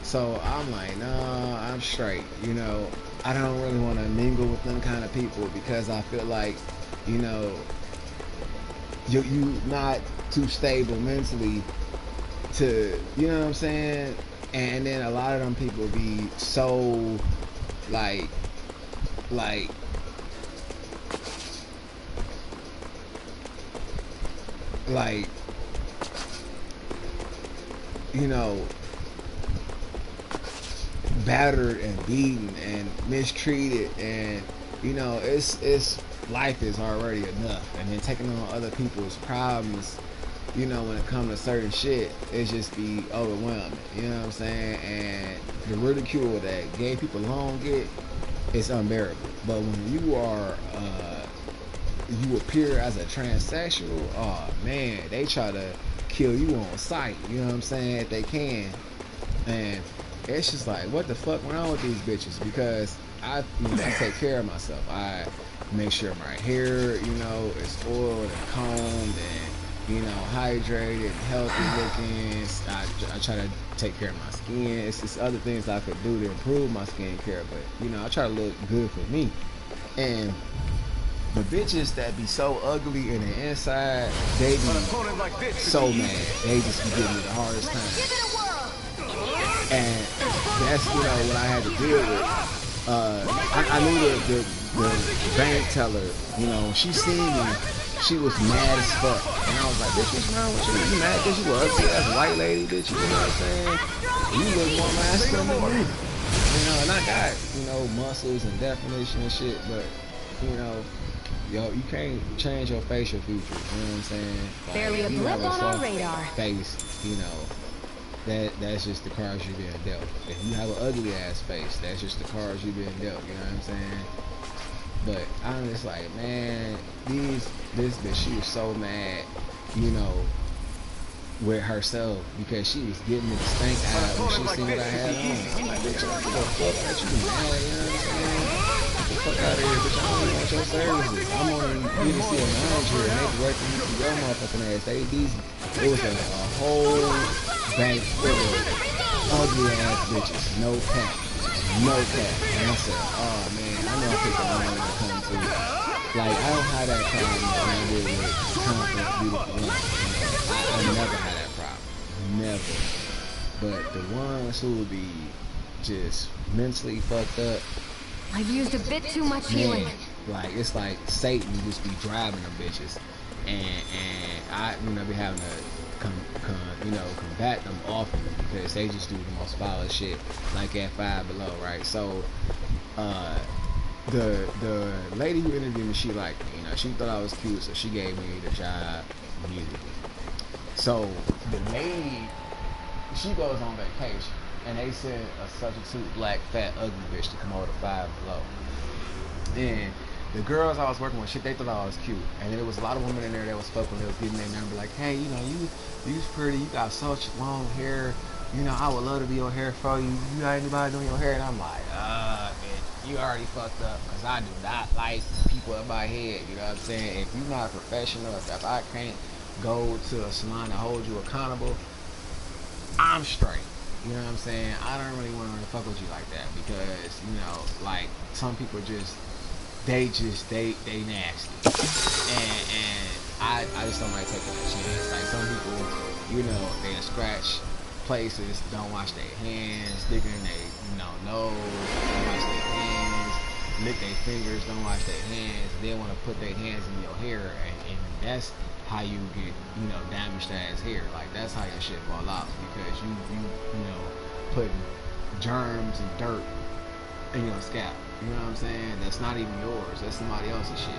Speaker 1: So I'm like, no, I'm straight. You know, I don't really want to mingle with them kind of people because I feel like, you know, you not too stable mentally to, you know what I'm saying? And then a lot of them people be so like you know, battered and beaten and mistreated, and you know, it's life is already enough, and then taking on other people's problems, you know, when it comes to certain shit, it just be overwhelming. You know what I'm saying? And the ridicule that gay people don't get is unbearable. But when you are you appear as a transsexual, oh man, they try to kill you on sight. You know what I'm saying? If they can. And it's just like, what the fuck wrong with these bitches? Because I take care of myself. I make sure my hair, you know, is oiled and combed and, you know, hydrated, healthy looking. I try to take care of my skin. It's just other things I could do to improve my skincare, but you know, I try to look good for me. And the bitches that be so ugly in the inside, they be so mad. They just be giving me the hardest time. And that's, you know, what I had to deal with. I knew the bank teller, you know, she seen me, she was mad as fuck. And I was like, bitch, what's wrong with you? You mad because you were ugly as a white lady, bitch, you know what I'm saying? You look more masculine than me. You know, and I got, you know, muscles and definition and shit, but, you know, yo, you can't change your facial features, you know what I'm saying? Like,
Speaker 5: barely a blip on our radar.
Speaker 1: Face, you know, that's just the cards you're being dealt. If you have an ugly ass face, that's just the cards you're being dealt, you know what I'm saying? But I'm just like, man, this bitch, she was so mad, you know, with herself because she was getting me the stank eye when she seen what I had on. I'm like, bitch, what the fuck that you mad, you know what I'm saying? Get the fuck out of here, bitch, I don't even want your services. I'm only here to see a manager and they directing me to your motherfucking ass. It was a whole bank full of ugly ass bitches, no cap. No cap. And I said, oh man, I know I picked the wrong one to come to. Like, I don't have that problem when I deal with confident, beautiful women. I never had that problem. Never. But the ones who would be just mentally fucked up,
Speaker 5: I've used a bit too much healing.
Speaker 1: Like, it's like Satan just be driving them bitches. and I be having to combat them often because they just do the most foul shit like at Five Below, right? So the lady who interviewed me, she liked me, she thought I was cute, so she gave me the job immediately. So the maid, she goes on vacation, and they sent a substitute black fat ugly bitch to come over to Five Below. And the girls I was working with, shit, they thought I was cute, and there was a lot of women in there that was fucking. They was giving their number, like, hey, you's pretty, you got such long hair, I would love to be your hair for you. You got anybody doing your hair? And I'm like, bitch, you already fucked up, because I do not like people in my head, you know what I'm saying? If you're not a professional, if I can't go to a salon to hold you accountable, I'm straight. You know what I'm saying? I don't really want to fuck with you like that, because, like, some people just, they nasty. And I just don't like taking that chance. Like, some people, they scratch places, don't wash their hands, dig in their nose, don't wash their hands, lick their fingers, don't wash their hands. They want to put their hands in your hair, and that's how you get, damaged ass hair. Like, that's how your shit fall out, because you putting germs and dirt in your scalp. You know what I'm saying? That's not even yours. That's somebody else's shit.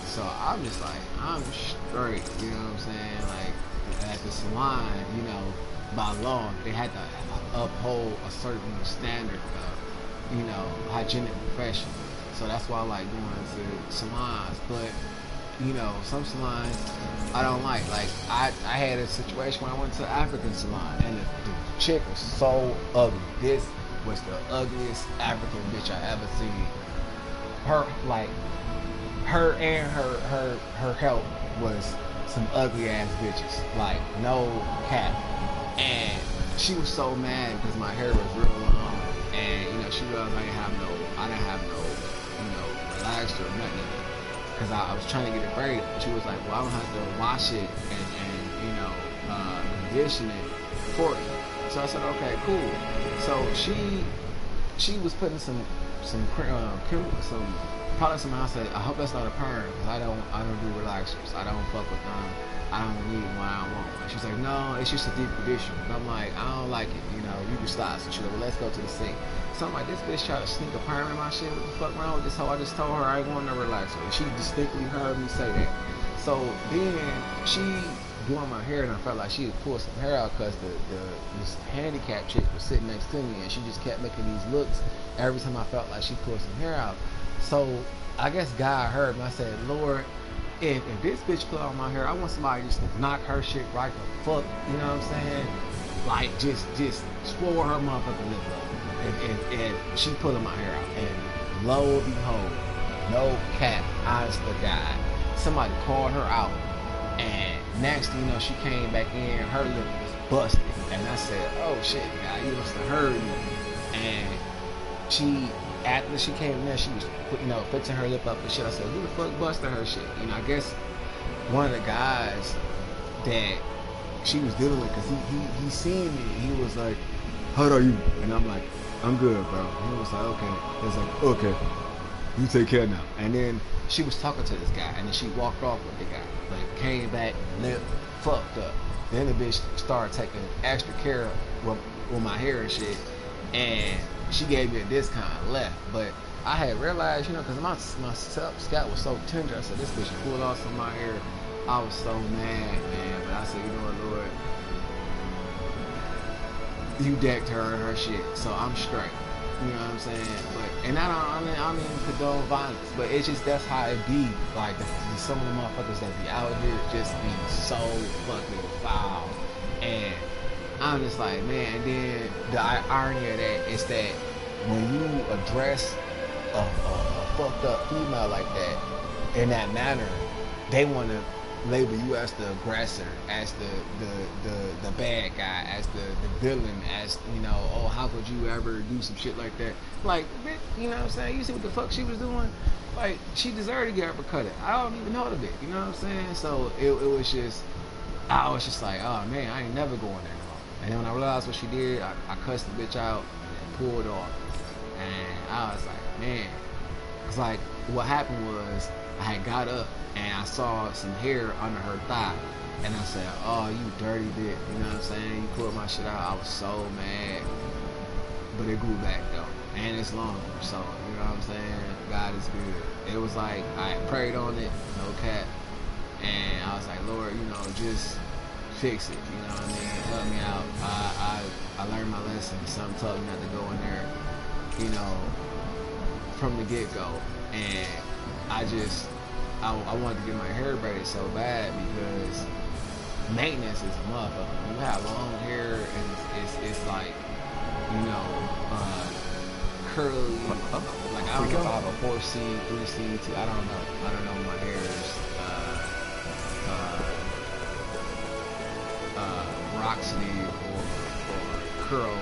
Speaker 1: So I'm just like, I'm straight. You know what I'm saying? Like, at the salon, by law, they had to uphold a certain standard of, hygienic profession. So that's why I like going to salons. But, some salons I don't like. Like, I had a situation when I went to an African salon, and the chick was so ugly. This was the ugliest African bitch I ever seen. Her and her help was some ugly ass bitches. Like, no cap. And she was so mad because my hair was real long, and she realized I didn't have no relaxer or nothing, because I was trying to get it braided. She was like, well, I don't have to wash it and condition it for you. So I said, okay, cool. So she was putting some products in my house. I said, I hope that's not a perm, because I don't do relaxers. I don't fuck with them. I don't need one. I don't want one. She's like, no, it's just a deep condition. And I'm like, I don't like it. You can stop. So she's like, well, let's go to the sink. So I'm like, this bitch tried to sneak a perm in my shit. What the fuck wrong with this hoe? I just told her I ain't want no relaxer. And she distinctly heard me say that. So then she doing my hair, and I felt like she had pulled some hair out, because this handicapped chick was sitting next to me, and she just kept making these looks every time I felt like she pulled some hair out. So I guess God heard me. I said, Lord, if this bitch pull out my hair, I want somebody just to knock her shit right the fuck, you know what I'm saying? Like, just swore her motherfucking lip up. And she pulling my hair out. And lo and behold, no cap, honest to God, somebody called her out. And next thing you know, she came back in, her lip was busted. And I said, oh shit, God, you must have heard me. And after she came in there, she was, fixing her lip up and shit. I said, who the fuck busted her shit? I guess one of the guys that she was dealing with, because he seen me, he was like, how are you? And I'm like, I'm good, bro. And he was like, okay. He was like, okay, you take care now. And then she was talking to this guy, and then she walked off with the guy. Like, came back, lip fucked up. Then the bitch started taking extra care with my hair and shit. And she gave me a discount, left. But I had realized, because my scalp was so tender. I said, this bitch pulled off some of my hair. I was so mad, man. But I said, you know what, Lord, you decked her and her shit, so I'm straight. You know what I'm saying? And I don't even condone violence, but it's just, that's how it be. Like, some of the motherfuckers that be out here just be so fucking foul. And I'm just like, man, and then the irony of that is that when you address a fucked up female like that in that manner, they want to label you as the aggressor, as the bad guy, as the villain, as, oh, how could you ever do some shit like that? Like, you know what I'm saying? You see what the fuck she was doing? Like, she deserved to get uppercutted. I don't even know the bitch, you know what I'm saying? So it was just, I was just like, oh man, I ain't never going there no more. And then when I realized what she did, I cussed the bitch out and pulled off. And I was like, man, it's like, what happened was, I had got up and I saw some hair under her thigh, and I said, "Oh, you dirty bitch," you know what I'm saying? You pulled my shit out. I was so mad, but it grew back though, and it's long, so you know what I'm saying? God is good. It was like I prayed on it, no cap, and I was like, Lord, you know, just fix it, you know what I mean? Help me out. I learned my lesson. Something told me not to go in there, you know, from the get-go, and I wanted to get my hair braided so bad because maintenance is a motherfucker. When you have long hair and it's like, you know, curly, like I don't know if I have a 4C, 3C, 2, I don't know my hair's Roxy or curl,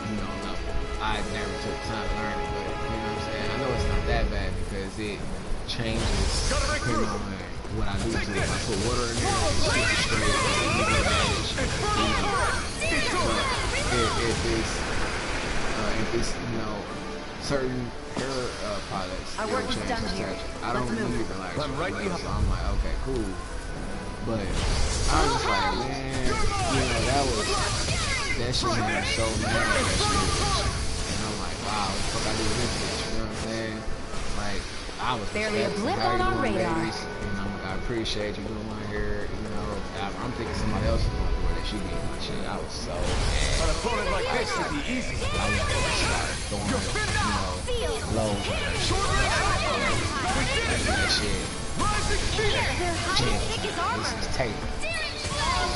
Speaker 1: you know, level. I never took time to learn it, but you know what I'm saying? I know it's not that bad because it changes depending on what I do to it. If I put water in there, it's super straight, you know, but if it's, you know, certain hair products,
Speaker 5: our work is done here.
Speaker 1: I don't really relax. So I'm like, okay, cool. But I was just like, man, you know, that shit made me so mad. And I'm like, wow, what the fuck I do with this bitch? You know what I'm saying? Like, I was
Speaker 5: barely a blip on our radar.
Speaker 1: Ladies, you know, I appreciate you doing my hair. You know, I'm thinking somebody else is going to do it. That she did my shit. I was so mad.
Speaker 2: An opponent like this should be easy.
Speaker 1: I was start throwing, you know, blows on her shit. That shit. This is tape.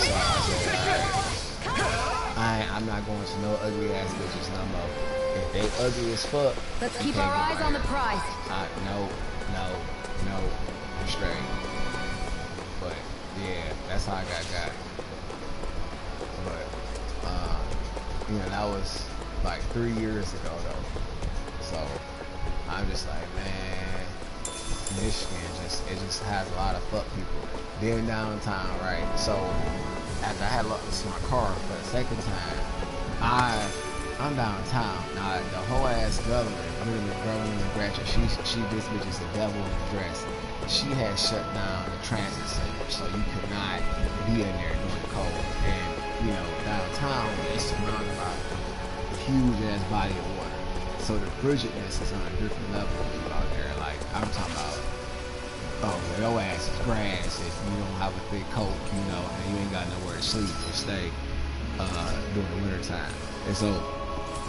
Speaker 1: So I said, I'm not going to no ugly ass bitches no more. If they ugly as fuck,
Speaker 5: let's keep our eyes on the prize.
Speaker 1: No, I'm straight. But yeah, that's how I got. But you know, that was like 3 years ago though. So I'm just like, man, Michigan it just has a lot of fuck people. Then downtown, right? So after I had lost my car for the second time, I'm downtown. Now the whole ass governor, literally Governor Gretchen, she this bitch is the devil in the dress. She had shut down the transit center, so you could not be in there during the cold. And you know, downtown is surrounded by a huge ass body of water. So the frigidness is on a different level when you out there. Like I'm talking about, oh, your ass is grass if you don't have a thick coat, you know, and you ain't got nowhere to sleep or stay during the winter time. And so,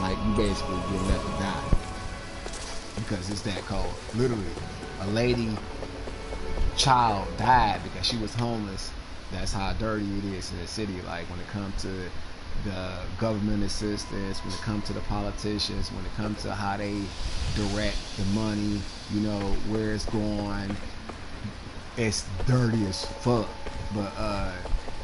Speaker 1: like, you basically get left to die because it's that cold. Literally, a lady child died because she was homeless. That's how dirty it is in the city. Like when it comes to the government assistance, when it comes to the politicians, when it comes to how they direct the money, you know, where it's going, it's dirty as fuck. But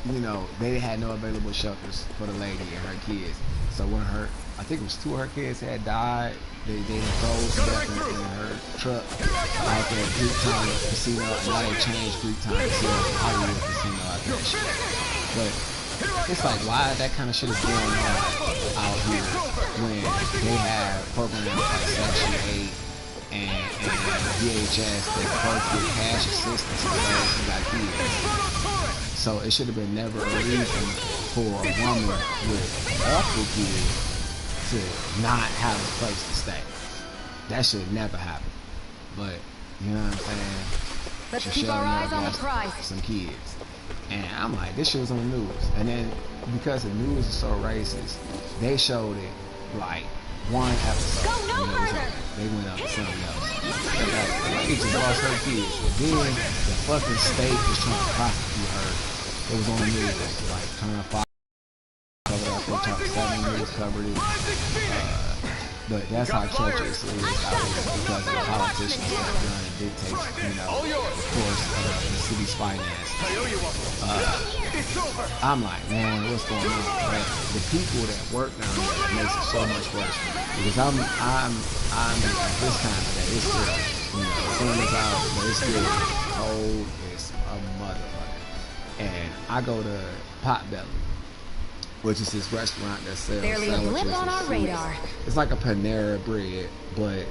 Speaker 1: you know, they had no available shelters for the lady and her kids. So when I think it was 2 of her kids had died, they froze to death in her truck out there at Greektown Casino, and now they changed Greektown Casino to Hollywood Casino after that shit. But it's like, why that kind of shit is going on out here when they have programs like Section 8 and DHS that both give cash assistance to those who got kids. So it should have been never a reason for a woman with awful kids to not have a place to stay. That should never happen. But you know what I'm saying?
Speaker 5: Let's keep our eyes on the prize.
Speaker 1: Some kids. And I'm like, this shit was on the news. And then because the news is so racist, they showed it like one episode.
Speaker 5: Go no further.
Speaker 1: They went up to something else. The lady just lost her kids. And then the fucking state was trying to prosecute her. It was on the news. Like Turner 5 covered up, they talked 7 news covered it. But that's how treacherous it is out here because the politicians have done and dictate, you know, of course, the city's finance. I'm like, man, what's going on? But the people that work down there makes it so much worse because I'm at this time of day, it's still, you know, the sun is out, but it's still cold as a motherfucker. And I go to Potbelly, which is this restaurant that sells
Speaker 5: barely a blip on our radar.
Speaker 1: It's like a Panera Bread, but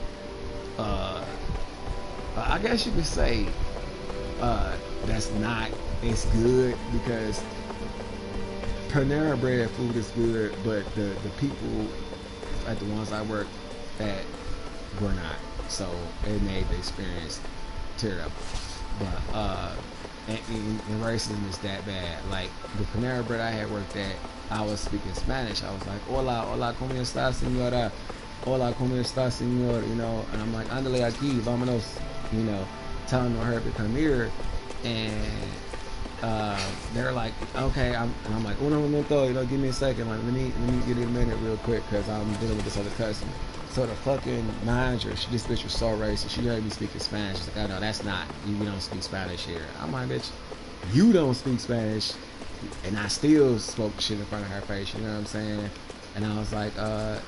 Speaker 1: I guess you could say that's not as good, because Panera Bread food is good, but the people at the ones I worked at were not. So it made the experience terrible. But and racism is that bad. Like the Panera Bread I had worked at, I was speaking Spanish. I was like, hola, ¿cómo está, señora? Hola, ¿cómo está, señor? You know, and I'm like, ándale aquí, vámonos, you know, telling her to come here. And they're like, okay, and I'm like, uno momento, you know, give me a second, like, let me get in a minute real quick, because I'm dealing with this other customer. So the fucking manager, this bitch was so racist. She heard me speaking Spanish. She's like, oh no, that's not, we don't speak Spanish here. I'm like, bitch, you don't speak Spanish, and I still spoke shit in front of her face. You know what I'm saying? And I was like, the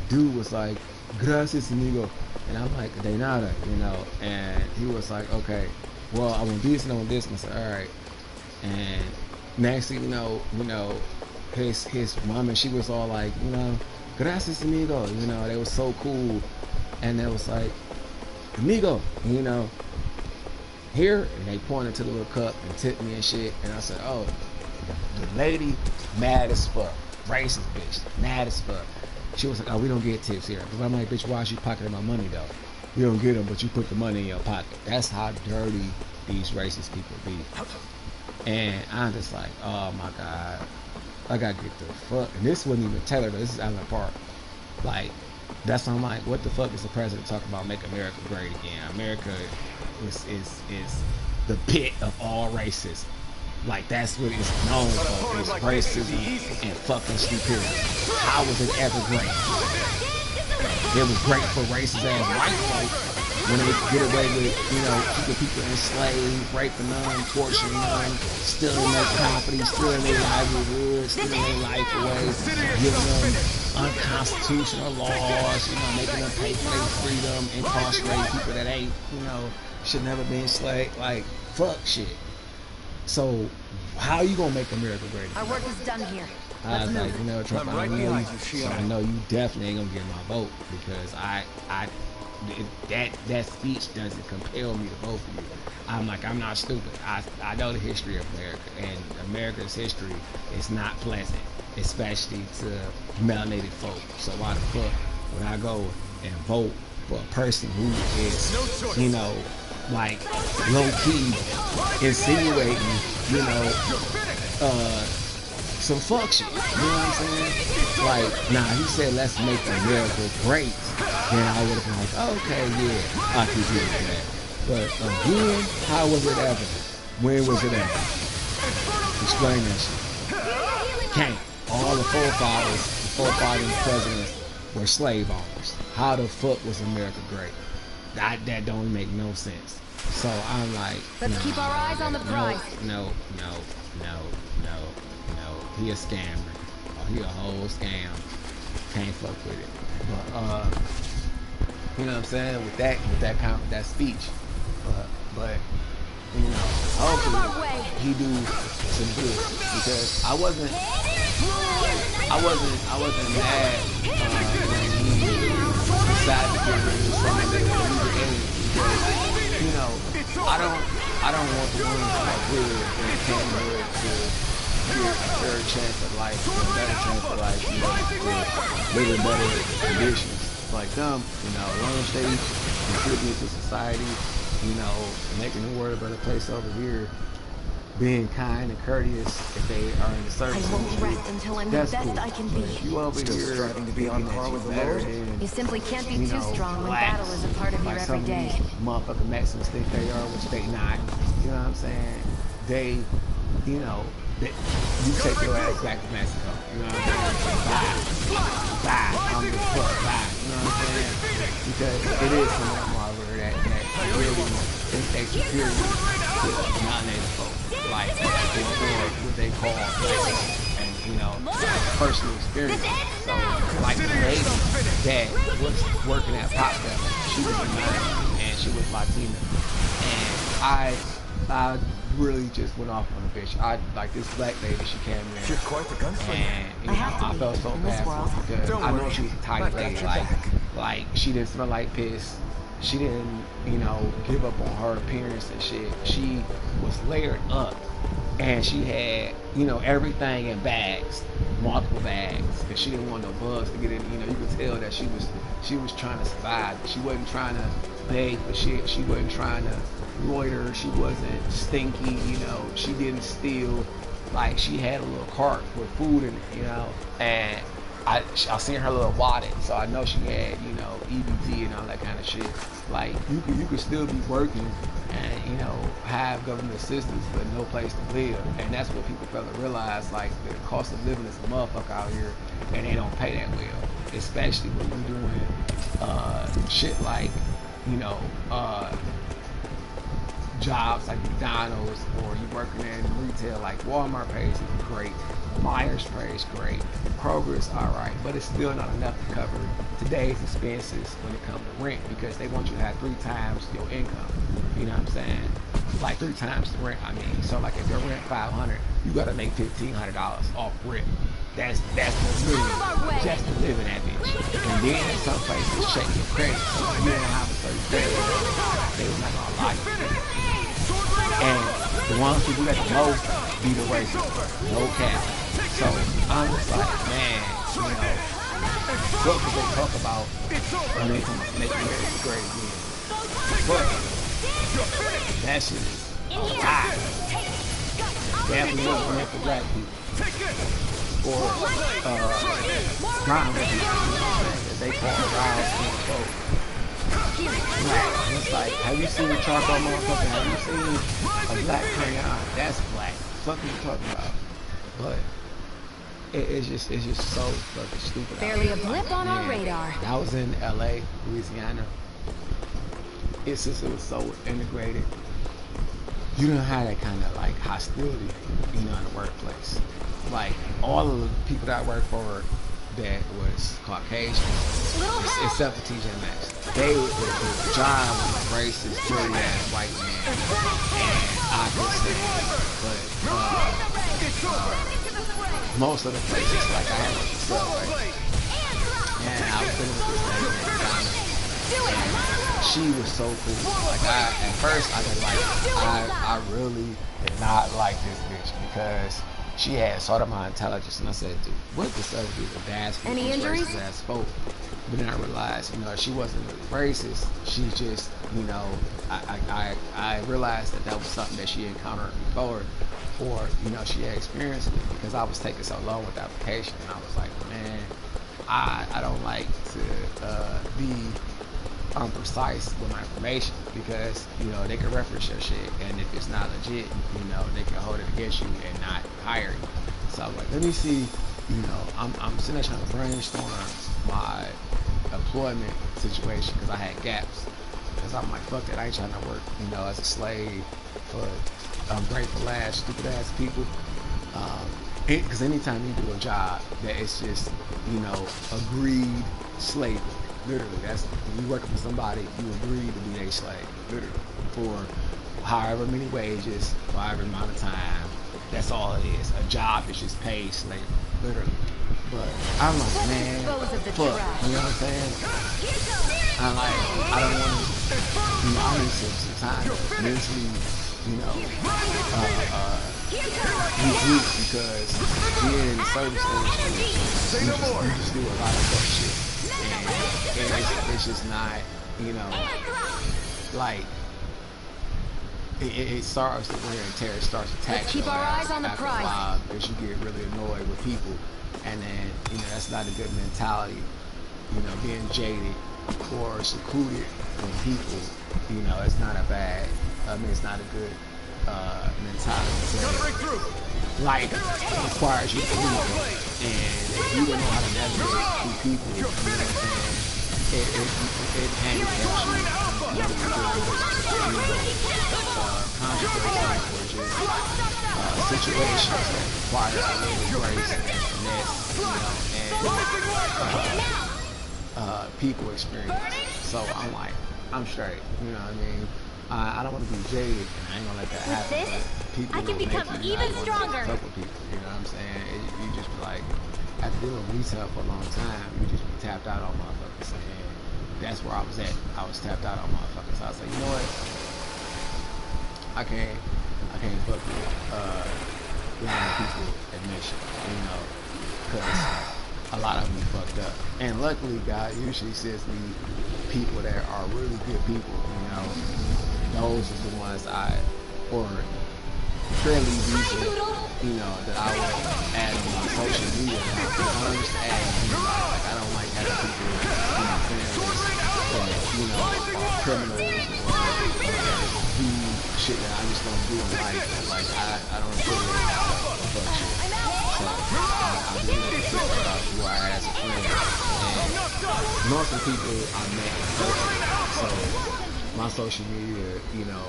Speaker 1: dude was like, gracias, amigo. And I'm like, de nada, you know. And he was like, okay, well, I want this and I want this. And I said, all right. And next thing you know, his mom, and she was all like, you know, gracias, amigo. You know, they were so cool. And they was like, amigo, you know, here. And they pointed to the little cup and tipped me and shit. And I said, oh, the lady, mad as fuck. Racist bitch, mad as fuck. She was like, oh, we don't get tips here. But I'm like, bitch, why is you pocketing my money, though? You don't get them, but you put the money in your pocket. That's how dirty these racist people be. And I'm just like, oh, my God. I got to get the fuck. And this wasn't even Taylor, though. This is Allen Park. Like, that's why I'm like, what the fuck is the president talking about? Make America great again. America is the pit of all racism. Like, that's what it's known for, is racism and fucking stupidity. How was it ever great? It was great for racist ass white folk when they get away with, you know, keeping people enslaved, raping them, torturing them, stealing their property, stealing their livelihood, stealing their life away, giving them unconstitutional laws, you know, making them pay for their freedom, incarcerating people that ain't, you know, should never be enslaved. Like, fuck shit. So, how you gonna make America great?
Speaker 5: Our work is done here.
Speaker 1: I was like, you know, Trump, I know you definitely ain't gonna get my vote, because that speech doesn't compel me to vote for you. I'm like, I'm not stupid. I know the history of America, and America's history is not pleasant, especially to melanated folk. So why the fuck would I go and vote for a person who is, you know, like low-key insinuating, you know, some fuck shit, you know what I'm saying? Like, nah, he said, let's make America great. Then I would have been like, okay, yeah, I can deal with that. But again, how was it ever? When was it ever? Explain that shit. Can't. All the forefathers presidents were slave owners. How the fuck was America great? That don't make no sense. So I'm like,
Speaker 5: let's keep our eyes on the prize.
Speaker 1: No. He a scammer. Oh, he a whole scam. Can't fuck with it. But you know what I'm saying? With that speech. But you know, hopefully he do some good, because I wasn't mad when he decided to get rid of some of the illegal aliens, because you know I don't want the ones that are good and came here to get a third chance at life, a better chance at life, you know, live in better conditions like them, you know, as long as they contribute to society, you know, making the world a better place over here, being kind and courteous if they are in the service.
Speaker 5: I won't rest until I'm the best
Speaker 1: cool.
Speaker 5: I can be.
Speaker 1: If you over here
Speaker 6: striving to be on par with the Lord,
Speaker 5: you simply can't be too strong when battle is a part of your everyday.
Speaker 1: Motherfucking Mexicans think they are, which they not. You know what I'm saying? They, you know, you take your ass back to Mexico. You know what I'm saying? Bye. I'm the fuck. Bye. You know what I'm saying? Because it is some of them over there that really think they superior to non-native folks. Like, what they call racism, and, you know, personal experience. So, like the lady that was working at Pop Devil, she was a man, and she was Latina. And I really just went off on the bitch. Like this black lady, she came in.
Speaker 6: You're quite the gunslinger.
Speaker 1: And you know, I felt so bad for her, because I know she was a tight lady. Like she didn't smell like piss. she didn't, you know, give up on her appearance and shit. She was layered up, and she had, you know, everything in bags, multiple bags, because she didn't want no bugs to get in. You know, you could tell that she was trying to survive. She wasn't trying to beg for shit. She wasn't trying to loiter. She wasn't stinky. You know, she didn't steal. Like, she had a little cart with food in it, you know, and I seen her little wallet, so I know she had, you know, EBT and all that kind of shit. Like, you could still be working and, you know, have government assistance, but no place to live. And that's what people fail to realize. Like, the cost of living is a motherfucker out here, and they don't pay that well, especially when you're doing shit like, you know, jobs like McDonald's, or you working in retail like Walmart pays great, Myers pays great, Kroger's alright, but it's still not enough to cover today's expenses when it comes to rent, because they want you to have 3 times your income. You know what I'm saying? Like 3 times the rent. I mean, so like if your rent $500, you gotta make $1,500 off rent. That's the living, just to live in that bitch. And then in some places check your credit, so if you don't have a certain credit, they was not gonna lie to you. And the ones who do that the most be the racist, no cap. So I'm just like, man, you know, what could they talk about when they come to make America great again? But that shit is a lot. Definitely wasn't meant for black people. Or brown people, as they call brown skin folk. Black. It's like, have you seen a charcoal motherfucker? Have you seen a black crayon? That's black. What are you talking about? But it's just so fucking stupid.
Speaker 5: Barely a blip on our radar.
Speaker 1: I was in LA, Louisiana. It's just, it was so integrated. You don't have that kind of like hostility, you know, in the workplace. Like, all of the people that I worked for that was Caucasian, except for TJ Maxx, they were the job was racist, dirty ass white man, and I could say, but most of the places, like I had to sell, right? And I was dealing with this lady named Donna, and she was so cool. Like, at first I was like, I really did not like this bitch, because she had sort of my intelligence, and I said, dude, what the fuck is the dash for
Speaker 5: any injuries?
Speaker 1: Ass folk? But then I realized, you know, she wasn't really racist. She just, you know, I realized that was something that she encountered before, or, you know, she had experienced it, because I was taking so long with the application, and I was like, man, I don't like to be unprecise with my information, because, you know, they can reference your shit, and if it's not legit, you know, they can hold it against you and not hire you. So I was like, let me see, you know, I'm sitting there trying to brainstorm my employment situation, because I had gaps, because I'm like, fuck that, I ain't trying to work, you know, as a slave for ungrateful ass, stupid ass people. Because anytime you do a job that it's just, you know, agreed slavery. Literally, that's when you working for somebody, you agree to be their slave, literally, for however many wages, for however amount of time. That's all it is. A job is just paid slavery, literally. But I'm like, man, fuck, you know what I'm saying? I'm like, I don't want to, you know, I need some time to mentally, you know, regroup, because being in the service industry, you just do a lot of fuck shit. And it's just not, you know, like, it starts to wear and tear, it starts to tax
Speaker 5: keep our eyes on the prize,
Speaker 1: because you get really annoyed with people, and then, you know, that's not a good mentality, you know, being jaded or secluded from people, you know, it's not a bad, I mean, it's not a good mentality. Like, it requires you to communicate, and if you don't know how to navigate through people, you know what I'm saying, it handicaps you, you know, consequences, or just situations that require a little grace and finesse, you know, and people experience. So I'm like, I'm straight, you know what I mean? I don't want to be jaded, and I ain't gonna let that happen. But people
Speaker 3: I can become even stronger.
Speaker 1: Couple people, you know what I'm saying? You just be like, after dealing with retail for a long time, you just be tapped out on motherfuckers saying, that's where I was at. I was tapped out on motherfuckers. So I was like, you know what? I can't fuck with people admission, you know, because a lot of them be fucked up. And luckily, God usually sends me people that are really good people, you know. Those are the ones or fairly decent, you know, that I would add on my social media. I don't just add anybody. Like, I don't like having people in my family that, you know, are criminals or do shit that I just don't do in life. Like, I don't really fuck shit. So, I do like to think about who I had as a friend. And most of the people I met in person. So, my social media, you know,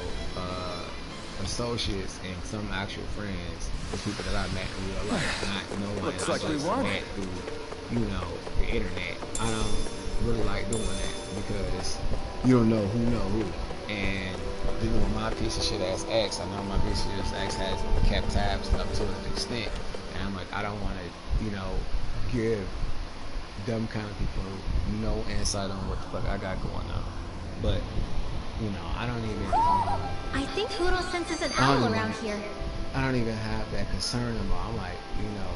Speaker 1: associates and some actual friends, the people that I met in real life, not no one
Speaker 2: Looks like
Speaker 1: I
Speaker 2: we
Speaker 1: just
Speaker 2: won.
Speaker 1: met through, you know, the internet. I don't really like doing that because you don't know who. And even with my piece of shit ass ex, I know my piece of shit ex has kept tabs up to an extent, and I'm like, I don't want to, you know, give them kind of people no insight on what the fuck I got going on. But you know, I don't even.
Speaker 3: I think Huro senses an owl around here.
Speaker 1: I don't even have that concern about. I'm like, you know,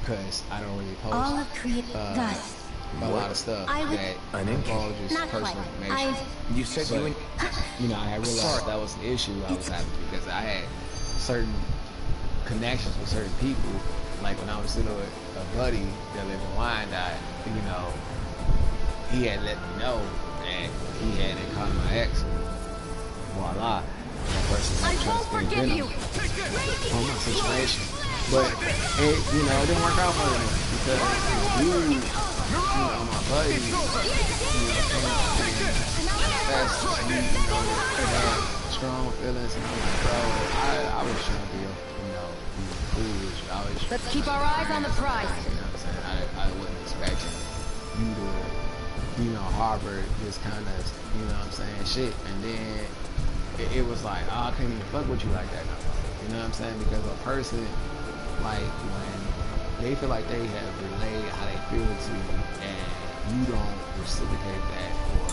Speaker 1: because I don't really post
Speaker 3: All of dust.
Speaker 1: a lot of stuff that involves just personal information.
Speaker 6: You said
Speaker 1: but, you know, I realized that was the issue I was having because I had certain connections with certain people. Like when I was sitting with a buddy that lived in Wyandotte, you know, he had let me know that he had encountered my ex. Voila. That person was trying to spin venom on my situation. But it, you know, it didn't work out for me because you know, my buddy, you know, that's me, you know, had strong feelings, and I'm like, bro, I was trying to be, you know, be cool with you.
Speaker 5: Let's keep our eyes on the prize.
Speaker 1: You know what I'm saying? I wasn't expecting you to, you know, harbor this kind of, you know what I'm saying, shit. And then it was like, oh, I can't even fuck with you like that no more. You know what I'm saying? Because a person, like, when they feel like they have relayed how they feel to you and you don't reciprocate that, or,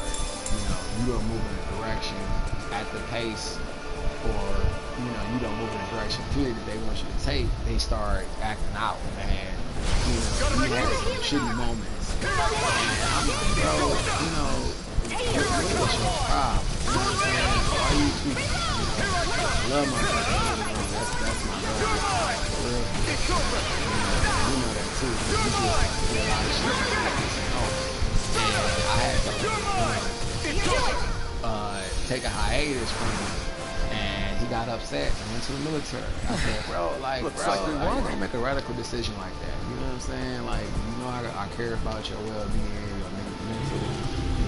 Speaker 1: you know, you don't move in a direction at the pace, or, you know, you don't move in a direction period that they want you to take, they start acting out, and, you know, you have some shitty moments. And I'm like, bro, you know, what's your problem? You know what I'm saying? Why you tweaking? I love my brother. That's my brother. Like, for real. You know that too. You just did a lot of shit. And I had to take a hiatus from him. And he got upset and went to the military. I said, bro, like, I don't make a radical decision like that. You know what I'm saying? Like, you know, I care about your well-being, your mental,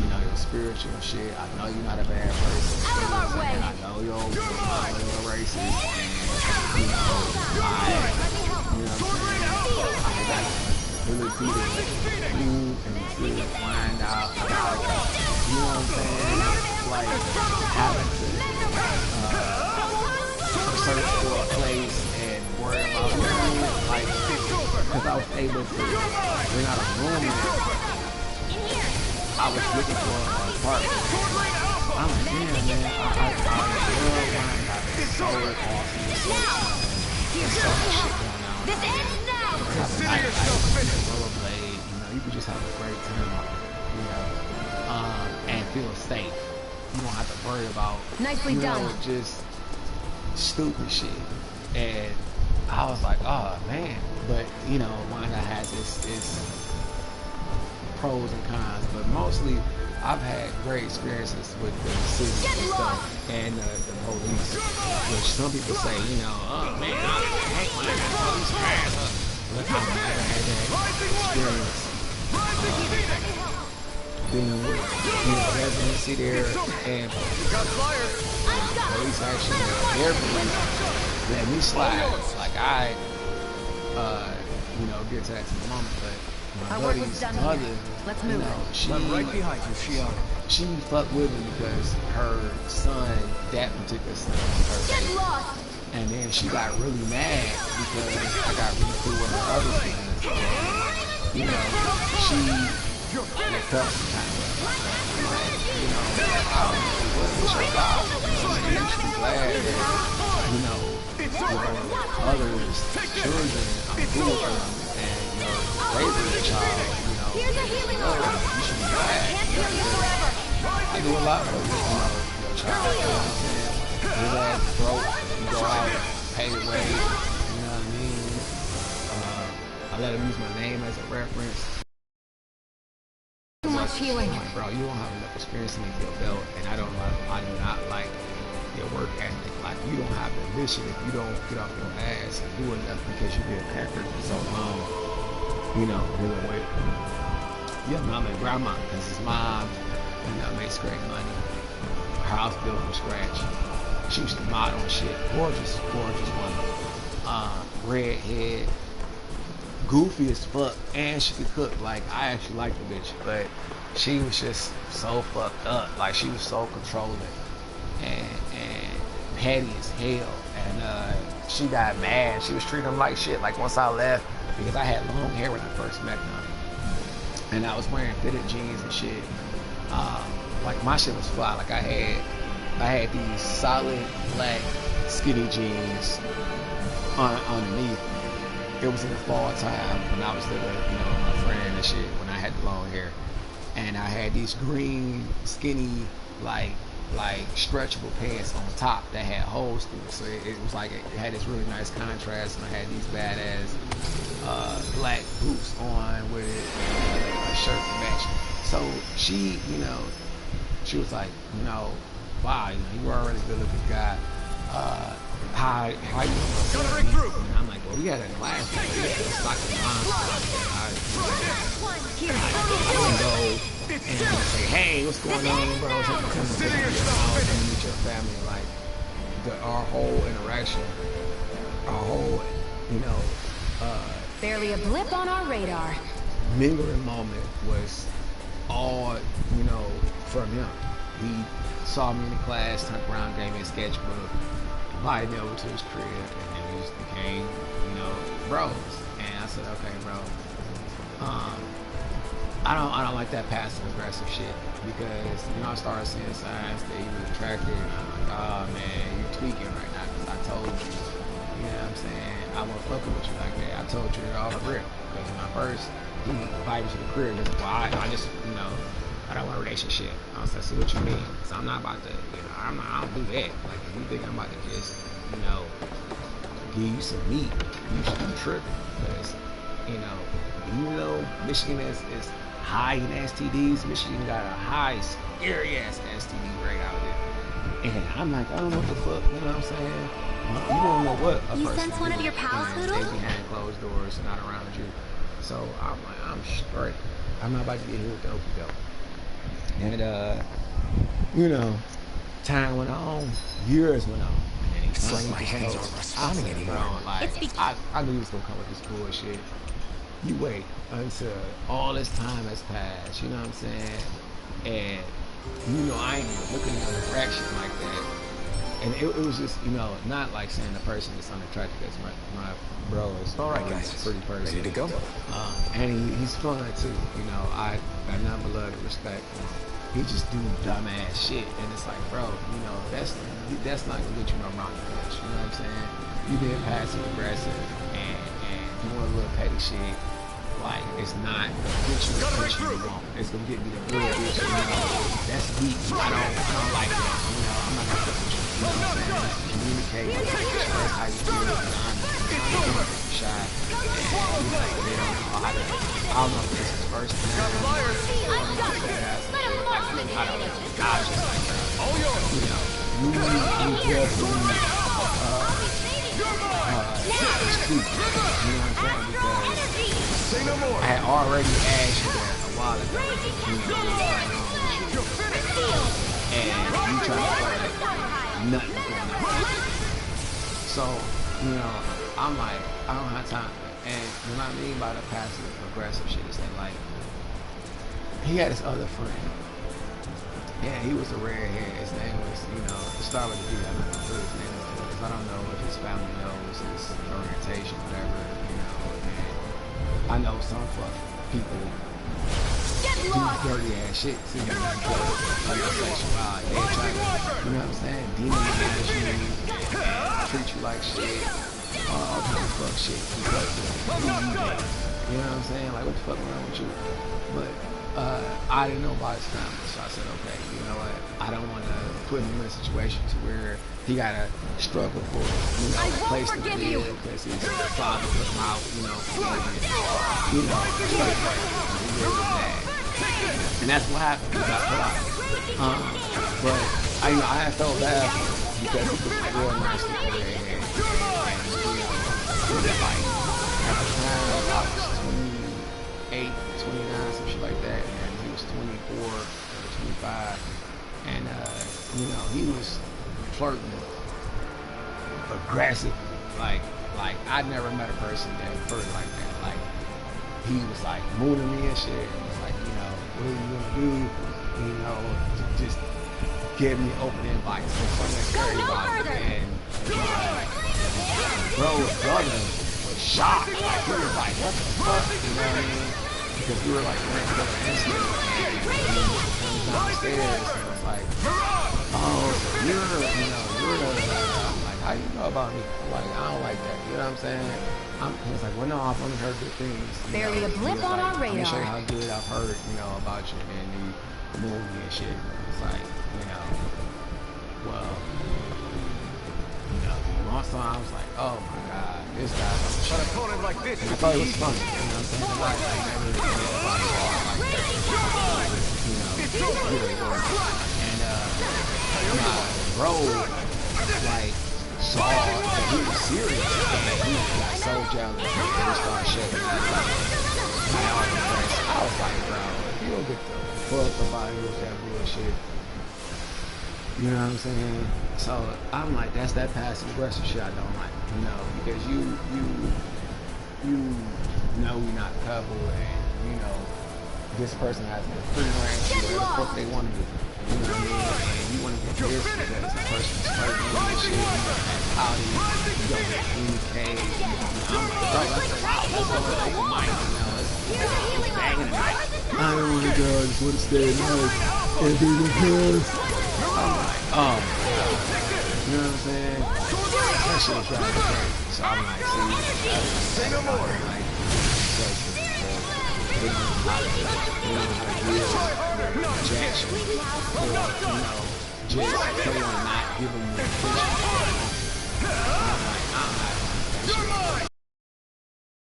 Speaker 1: you know, your spiritual shit. I know you're not a bad person.
Speaker 5: Out of our way.
Speaker 1: I know you're racist. And, you know, I got the ability to move and to find out about, you know what I'm saying? Like, having to search for a place and worry about, you know what I mean? Like, because I was able to bring out a room there. I was looking for an apartment. I'm like, yeah, man, I love Wyandotte. It's so awesome. It's so fun. There's so much shit going on.
Speaker 5: This ends now!
Speaker 1: Consider yourself finished. Rollerblade, you know, you can just have a great time, you know, and feel safe. You don't have to worry about,
Speaker 5: Nicely
Speaker 1: you know,
Speaker 5: done.
Speaker 1: just stupid shit. And I was like, oh man, but you know, Wyandotte has its pros and cons, but mostly I've had great experiences with the city and stuff and the police, which some people say, you know, oh man, I hate when I got police cars. But I've never had that experience. Being with, you know, residency there and police actually, their police let me slide. Like I, you know, get to that in a moment, but my buddy's mother,
Speaker 5: Let's
Speaker 1: you
Speaker 5: move.
Speaker 1: know, she
Speaker 2: I'm right behind you,
Speaker 1: she fucked with me because her son, that particular son, was her
Speaker 5: Get
Speaker 1: baby.
Speaker 5: lost!
Speaker 1: And then she got really mad because I got really cool with her other friends. And, you know, she And it felt some kind of way. Like, you know, I don't know what's your job. And you should be glad that, you know, others, children, are cool for them, and you're raising a child, you know, you should be glad. I do a lot for you, you know, your child, you know what I'm saying? His ass broke, you go out, pay the way, you know what I mean? I let him use my name as a reference.
Speaker 5: Too much healing.
Speaker 1: Like, bro, you don't have enough experience to make your belt, and I do not like your work ethic. Like, you don't have ambition if you don't get off your ass and do enough because you've been pampered for so long. You know, dealing with your mom and grandma, because his mom, you know, makes great money. Her house built from scratch. She used to model and shit. Gorgeous, gorgeous woman. Redhead. Goofy as fuck, and she could cook. Like, I actually liked the bitch, but she was just so fucked up. Like, she was so controlling and petty as hell. And she got mad. She was treating him like shit. Like, once I left, because I had long hair when I first met them, and I was wearing fitted jeans and shit. Like, my shit was fly. Like, I had these solid black skinny jeans underneath. It was in the fall time when I was living, you know, with my friend and shit, when I had the long hair. And I had these green, skinny, like stretchable pants on top that had holes through it. So it was like, it had this really nice contrast, and I had these badass black boots on with it, and a shirt to match. So she, you know, she was like, you know, wow, you know, you are a really good looking guy. How you gonna break through? And I'm like, well, we had a class. It's like a I didn't go and say, hey, what's going on, bro? Consider yourself and meet your family. Like, our whole interaction, our whole, you know,
Speaker 5: Barely a blip on our radar.
Speaker 1: mingling moment was all, you know, from him. He saw me in the class, turned around, gave me a sketchbook, invited me over to his crib, and then we just became, you know, bros. And I said, okay, bro, I don't like that passive aggressive shit, because, you know, I started seeing signs that he was attracted, and I'm like, oh man, you're tweaking right now, because I told you, you know what I'm saying, I wasn't fucking with you like that. I told you it all the real, because when I first invited you to the crib, it's well, I just, you know, I don't want a relationship. I was like, see what you mean? So I'm not about to, you know, I don't do that. Like, if you think I'm about to just, you know, give you some meat, you should be tripping. Because, you know, even though Michigan is high in STDs, Michigan got a high, scary ass STD rate out there. And I'm like, I don't know what the fuck, you know what I'm saying? You don't know what a
Speaker 3: You
Speaker 1: person
Speaker 3: sense one of your pals,
Speaker 1: Hoodle?
Speaker 3: Hoodle?
Speaker 1: Stay behind closed doors and not around you. So I'm like, I'm straight. I'm not about to get here with the okey doke. And, you know, time went on, years went on. And
Speaker 6: It's like my hands aren't responding anymore.
Speaker 1: Like, I knew he was going to come with this bullshit. You wait until all this time has passed, you know what I'm saying? And, you know, I ain't even looking in the direction like that. And it was just, you know, not like saying the person is unattractive. That's my bro is
Speaker 6: all right, guys.
Speaker 1: a pretty person.
Speaker 6: Ready to go?
Speaker 1: And he's fun too. You know, I nothing but love and respect. He just do dumbass shit, and it's like, bro, you know, that's not gonna get you no brownie points. You know what I'm saying? You being passive aggressive and doing a little petty shit. Like, it's not gonna get you the bitch you want. It's gonna get me the real bitch. You know, that's weak. I don't like that. You know, I'm not gonna fuck with you. You know what I'm saying? Communicate, express how you feel. I'm shy. And, you know, they don't know how to. I don't know if this is first time. I don't know. Gosh, it's like, you know, you just it's cool. You know what I'm saying? Because I had already asked you that a while ago. You know, and you try to play like nothing's going on. So, you know, I'm like, I don't have time for that. And what I mean by the passive aggressive shit is that, like, he had this other friend. Yeah, he was a redhead. His name was, you know, to start with the D. I'm not gonna put his name up there because I don't know if his family knows his orientation, whatever, you know. And I know some fuck people do dirty ass shit to you because of your sexuality. They try to, you know what I'm saying, demonize you, treat you like shit, all kind of fuck shit because of who you date. You know what I'm saying? Like, what the fuck wrong with you? But I didn't know about his family, so I said, okay, you know what? I don't want to put him in a situation to where he gotta struggle for, you know, a place to live because his father put him out, you know, straight away. He lives with dad. And that's what happened. He got put out. But I felt bad for him because he was real nice to the way. And like, at the time, I was 28, 29, some shit like that, and he was 24 or 25, and you know, he was flirting, aggressive, like I never met a person that flirted like that. Like, he was like mooning me and shit. He was like, you know, what are you gonna do? You know, just give me open invites for something everybody. And bro's brother was shocked. Like, he was like, what the fuck? You know what I mean? Because we were like right together instantly. And he was downstairs and was like, oh, so you're like, how you know about me? Like, I don't like that. You know what I'm saying? He was like, well, no, I've only heard good things.
Speaker 5: Barely a blip on our radar.
Speaker 1: Let me show you how good I've heard, you know, about you and the movie and shit. It's like, you know, well, you know, once I was like, oh my God, this guy's on the show.
Speaker 2: But a opponent like this,
Speaker 1: I thought it was funny, you know what I'm saying? Like never really cared about it all like that. You know, really was. And my bro, like, saw that he was serious, and he got so jealous and he started shaking me like, I was like, bro, if you don't get the fuck about it with that bullshit, you know what I'm saying? So I'm like, that's that passive aggressive shit I don't like, you know, because you know we're not a couple, and you know this person has the free range to do whatever the fuck they want to do. You know what I mean? And you want to get this because the person's flirting and shit. How do you don't communicate? I'm like, bro, that's a lot. Let's go to open mic, you know. It's banging tonight. I don't want to go. I just want to stay at night and do the pills. I'm like, oh my God. You know what I'm saying? That shit was driving me crazy. So I'm like, see, say no more. Like, they don't know how to deal with rejection, or, you know, just someone not giving you attention. I'm like, I'm not doing that shit.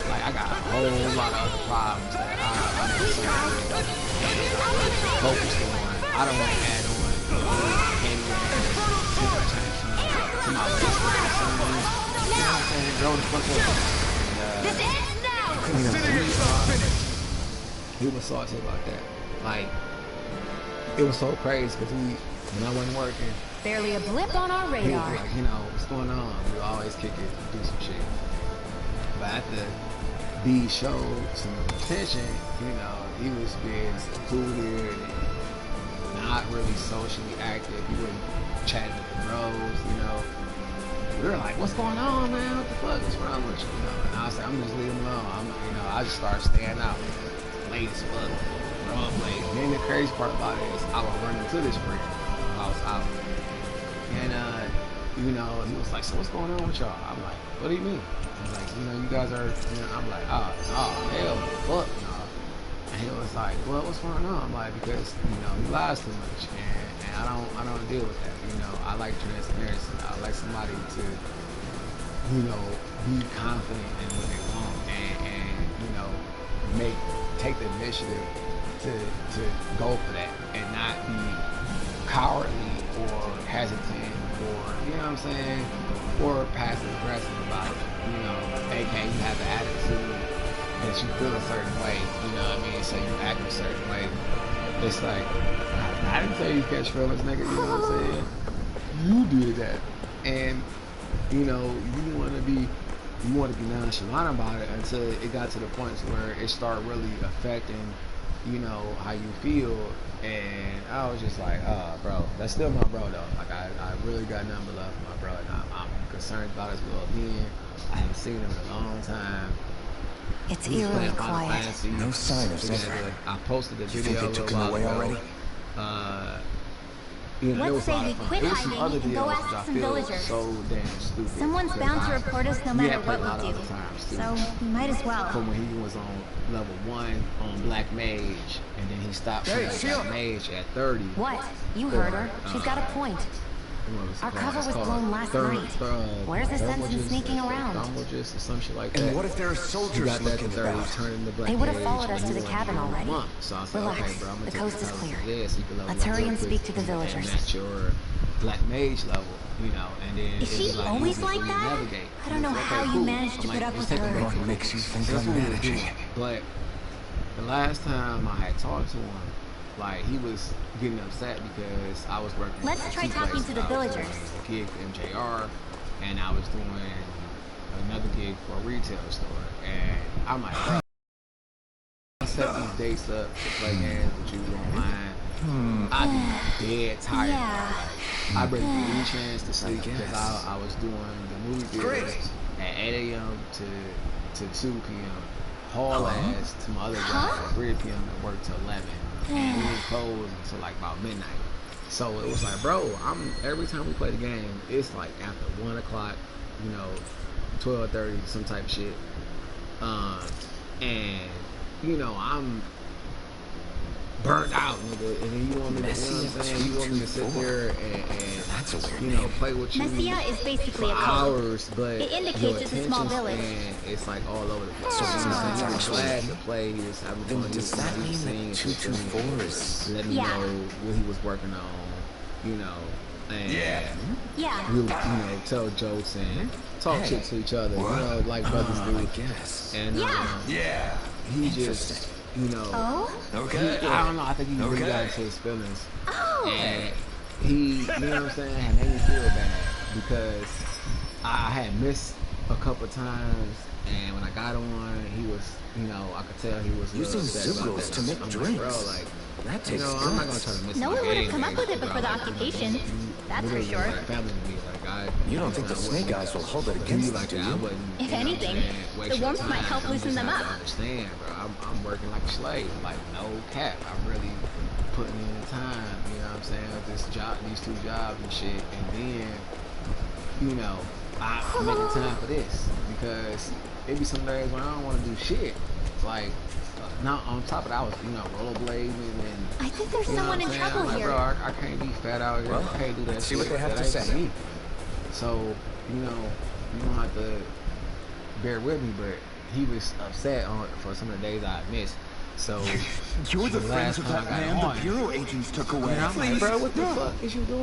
Speaker 1: Like, I got a whole lot of other problems that I'm focused on. I don't want to add on any to my list for some reason. You know what I'm saying? Grow the fuck up.
Speaker 2: Consider yourself finished.
Speaker 1: He was salty about that. Like, it was so crazy because when I wasn't working,
Speaker 5: Barely a blip on our
Speaker 1: he was
Speaker 5: radar.
Speaker 1: like, you know, what's going on? We would always kick it and do some shit. But after B showed some attention, you know, he was being secluded and not really socially active. He wouldn't chat with the bros, you know. We were like, what's going on, man? What the fuck is wrong with you? You know, and I was like, I'm just leaving him alone. I just started staying out. Late as fuck. Wrong place. And then the crazy part about it is I would run into this friend while I was out. And you know, he was like, so what's going on with y'all? I'm like, what do you mean? He's like, you know, you guys are, you know, I'm like, oh hell, fuck no. And he was like, well, what's going on? I'm like, because, you know, he lies too much, and I don't deal with that. You know, I like transparency. I like somebody to, you know, be confident in what they want, and you know, take the initiative to go for that and not be cowardly or hesitant or, you know what I'm saying, or passive aggressive about it. You know, aka you have an attitude that you feel a certain way, you know what I mean, so you act a certain way. It's like, I didn't tell you catch feelings, nigga, you know what I'm saying? You did that. And, you know, you want to be nonchalant about it until it got to the point where it started really affecting, you know, how you feel. And I was just like, bro, that's still my bro though. Like, I really got nothing but love for my bro, and I'm concerned about his well-being. I haven't seen him in a long time.
Speaker 5: It's
Speaker 1: He was
Speaker 5: eerily
Speaker 1: playing Final
Speaker 5: quiet.
Speaker 1: Fantasy.
Speaker 6: No sign of Sephiroth.
Speaker 1: I posted the
Speaker 6: You
Speaker 1: video
Speaker 6: think they took
Speaker 1: a
Speaker 6: him
Speaker 1: while
Speaker 6: away
Speaker 1: ago.
Speaker 6: already?
Speaker 1: You know, it
Speaker 3: Let's
Speaker 1: was a
Speaker 3: say
Speaker 1: lot
Speaker 3: we
Speaker 1: of fun.
Speaker 3: quit
Speaker 1: There was some
Speaker 3: hiding
Speaker 1: other
Speaker 3: and go
Speaker 1: deals
Speaker 3: ask
Speaker 1: that I
Speaker 3: some
Speaker 1: feel
Speaker 3: villagers.
Speaker 1: so damn stupid.
Speaker 3: Someone's bound to report us no matter what we do. So we might as well.
Speaker 1: From when he was on level 1 on Black Mage, and then he stopped playing Black Mage at 30.
Speaker 5: What? You heard her. She's got a point. Our cover was blown last night. Where's the sense in sneaking around?
Speaker 1: Thermogist or some shit like that.
Speaker 6: And what if there are
Speaker 1: You
Speaker 6: soldiers
Speaker 1: got that to
Speaker 6: looking
Speaker 1: 30,
Speaker 6: about?
Speaker 1: turn into Black
Speaker 5: They would have
Speaker 1: Mage,
Speaker 5: followed us
Speaker 1: and
Speaker 5: to
Speaker 1: you
Speaker 5: the
Speaker 1: were
Speaker 5: cabin
Speaker 1: in
Speaker 5: already.
Speaker 1: month. So I said,
Speaker 5: Relax.
Speaker 1: okay, bro, I'm gonna
Speaker 5: The
Speaker 1: take
Speaker 5: coast is
Speaker 1: the
Speaker 5: clear.
Speaker 1: so you can level
Speaker 5: Let's
Speaker 1: up
Speaker 5: hurry
Speaker 1: real
Speaker 5: and
Speaker 1: quick
Speaker 5: speak to the villagers.
Speaker 1: And that's your Black Mage level, you know, and then
Speaker 3: Is she
Speaker 1: it'd be
Speaker 3: always
Speaker 1: easy for
Speaker 3: like
Speaker 1: you to
Speaker 3: that?
Speaker 1: navigate.
Speaker 3: I don't know
Speaker 1: Okay,
Speaker 3: how you
Speaker 1: cool.
Speaker 3: managed to
Speaker 1: I'm
Speaker 3: put
Speaker 1: like,
Speaker 3: up
Speaker 1: let's
Speaker 3: with
Speaker 1: take a
Speaker 3: her.
Speaker 1: break.
Speaker 6: What makes you think
Speaker 1: That's
Speaker 6: I'm
Speaker 1: what we were
Speaker 6: managing?
Speaker 1: doing. But the last time I had talked to him, like he was getting upset because I was working.
Speaker 3: Let's
Speaker 1: at
Speaker 3: try
Speaker 1: two
Speaker 3: talking
Speaker 1: places.
Speaker 3: to the
Speaker 1: I was
Speaker 3: villagers.
Speaker 1: doing a gig for MJR, and I was doing another gig for a retail store. And I'm like, bro, I set these dates up to play games with you online. I'd be dead tired.
Speaker 3: Yeah.
Speaker 1: I barely get any chance to sleep because I was doing the movie theater at 8 a.m. to 2 p.m. Haul ass to my other job at 3 p.m. and work till 11. And we didn't close until like about midnight. So it was like, bro, every time we play the game, it's like after 1 o'clock, you know, 12:30, some type of shit. And you know, I'm burnt out, nigga, and then you want me to, you know what I'm saying? You want me to sit there and you know, play with you
Speaker 3: Messia is basically
Speaker 1: for
Speaker 3: a code.
Speaker 1: hours, but
Speaker 3: It indicates
Speaker 1: your
Speaker 3: it's a small
Speaker 1: attention
Speaker 3: village.
Speaker 1: span, it's like all over the place.
Speaker 6: So
Speaker 1: You know,
Speaker 6: that's
Speaker 1: he was
Speaker 6: actually-
Speaker 1: glad to play. He was having fun.
Speaker 6: Does that mean that 224 is...
Speaker 1: Let me
Speaker 3: Yeah.
Speaker 1: know what he was working on, you know, and
Speaker 3: Yeah.
Speaker 1: we'll, you know, tell jokes and talk shit to each other, you know, like brothers do.
Speaker 6: I guess.
Speaker 1: And
Speaker 3: Yeah.
Speaker 1: he just, you know,
Speaker 3: Oh?
Speaker 6: Okay.
Speaker 1: I don't know. I think he really got into his feelings, and he, you know what I'm saying, had made me feel bad because I had missed a couple times, and when I got on, he was, you know, I could tell he was a little
Speaker 6: Using
Speaker 1: upset about
Speaker 6: Zugos
Speaker 1: that.
Speaker 6: to make
Speaker 1: I'm
Speaker 6: drinks.
Speaker 1: like, bro, like,
Speaker 6: That
Speaker 1: you
Speaker 6: takes
Speaker 1: know, I'm not gonna try to miss
Speaker 3: No
Speaker 1: my
Speaker 3: one would have
Speaker 1: game,
Speaker 3: come up with it
Speaker 1: bro.
Speaker 3: before the
Speaker 1: Like,
Speaker 3: occupation.
Speaker 1: you
Speaker 3: That's for
Speaker 1: literally
Speaker 3: sure.
Speaker 1: like family to me. Like,
Speaker 6: You don't think the Snake Eyes will hold it against
Speaker 1: like
Speaker 6: them, do
Speaker 1: that? I
Speaker 6: you?
Speaker 1: wouldn't,
Speaker 3: If
Speaker 1: you know what I'm
Speaker 3: anything,
Speaker 1: saying, waste
Speaker 3: the
Speaker 1: your
Speaker 3: warmth might
Speaker 1: time.
Speaker 3: help
Speaker 1: I'm
Speaker 3: loosen
Speaker 1: just
Speaker 3: them
Speaker 1: have
Speaker 3: up.
Speaker 1: to understand, bro. I'm working like a slave, like no cap. I'm really putting in the time. You know what I'm saying? With this job, these 2 jobs and shit, and then, you know, I'm making time for this because it be some days when I don't want to do shit. It's like, now on top of that, I was, you know, rollerblading and.
Speaker 3: I think there's
Speaker 1: You know
Speaker 3: someone
Speaker 1: what
Speaker 3: in
Speaker 1: I'm saying?
Speaker 3: trouble
Speaker 1: I'm like,
Speaker 3: here.
Speaker 1: bro, I can't be fat out here.
Speaker 6: Well,
Speaker 1: I can't do that
Speaker 6: let's see
Speaker 1: shit.
Speaker 6: what they have
Speaker 1: That
Speaker 6: to
Speaker 1: ain't
Speaker 6: say.
Speaker 1: for me. So, you know, you don't have to bear with me, but he was upset for some of the days I missed. So,
Speaker 2: You're the
Speaker 1: the
Speaker 2: friends
Speaker 1: last
Speaker 2: of
Speaker 1: time
Speaker 2: that
Speaker 1: I got
Speaker 2: man
Speaker 1: on,
Speaker 2: the Bureau agents took away.
Speaker 1: and I'm like, bro, what the fuck is you doing?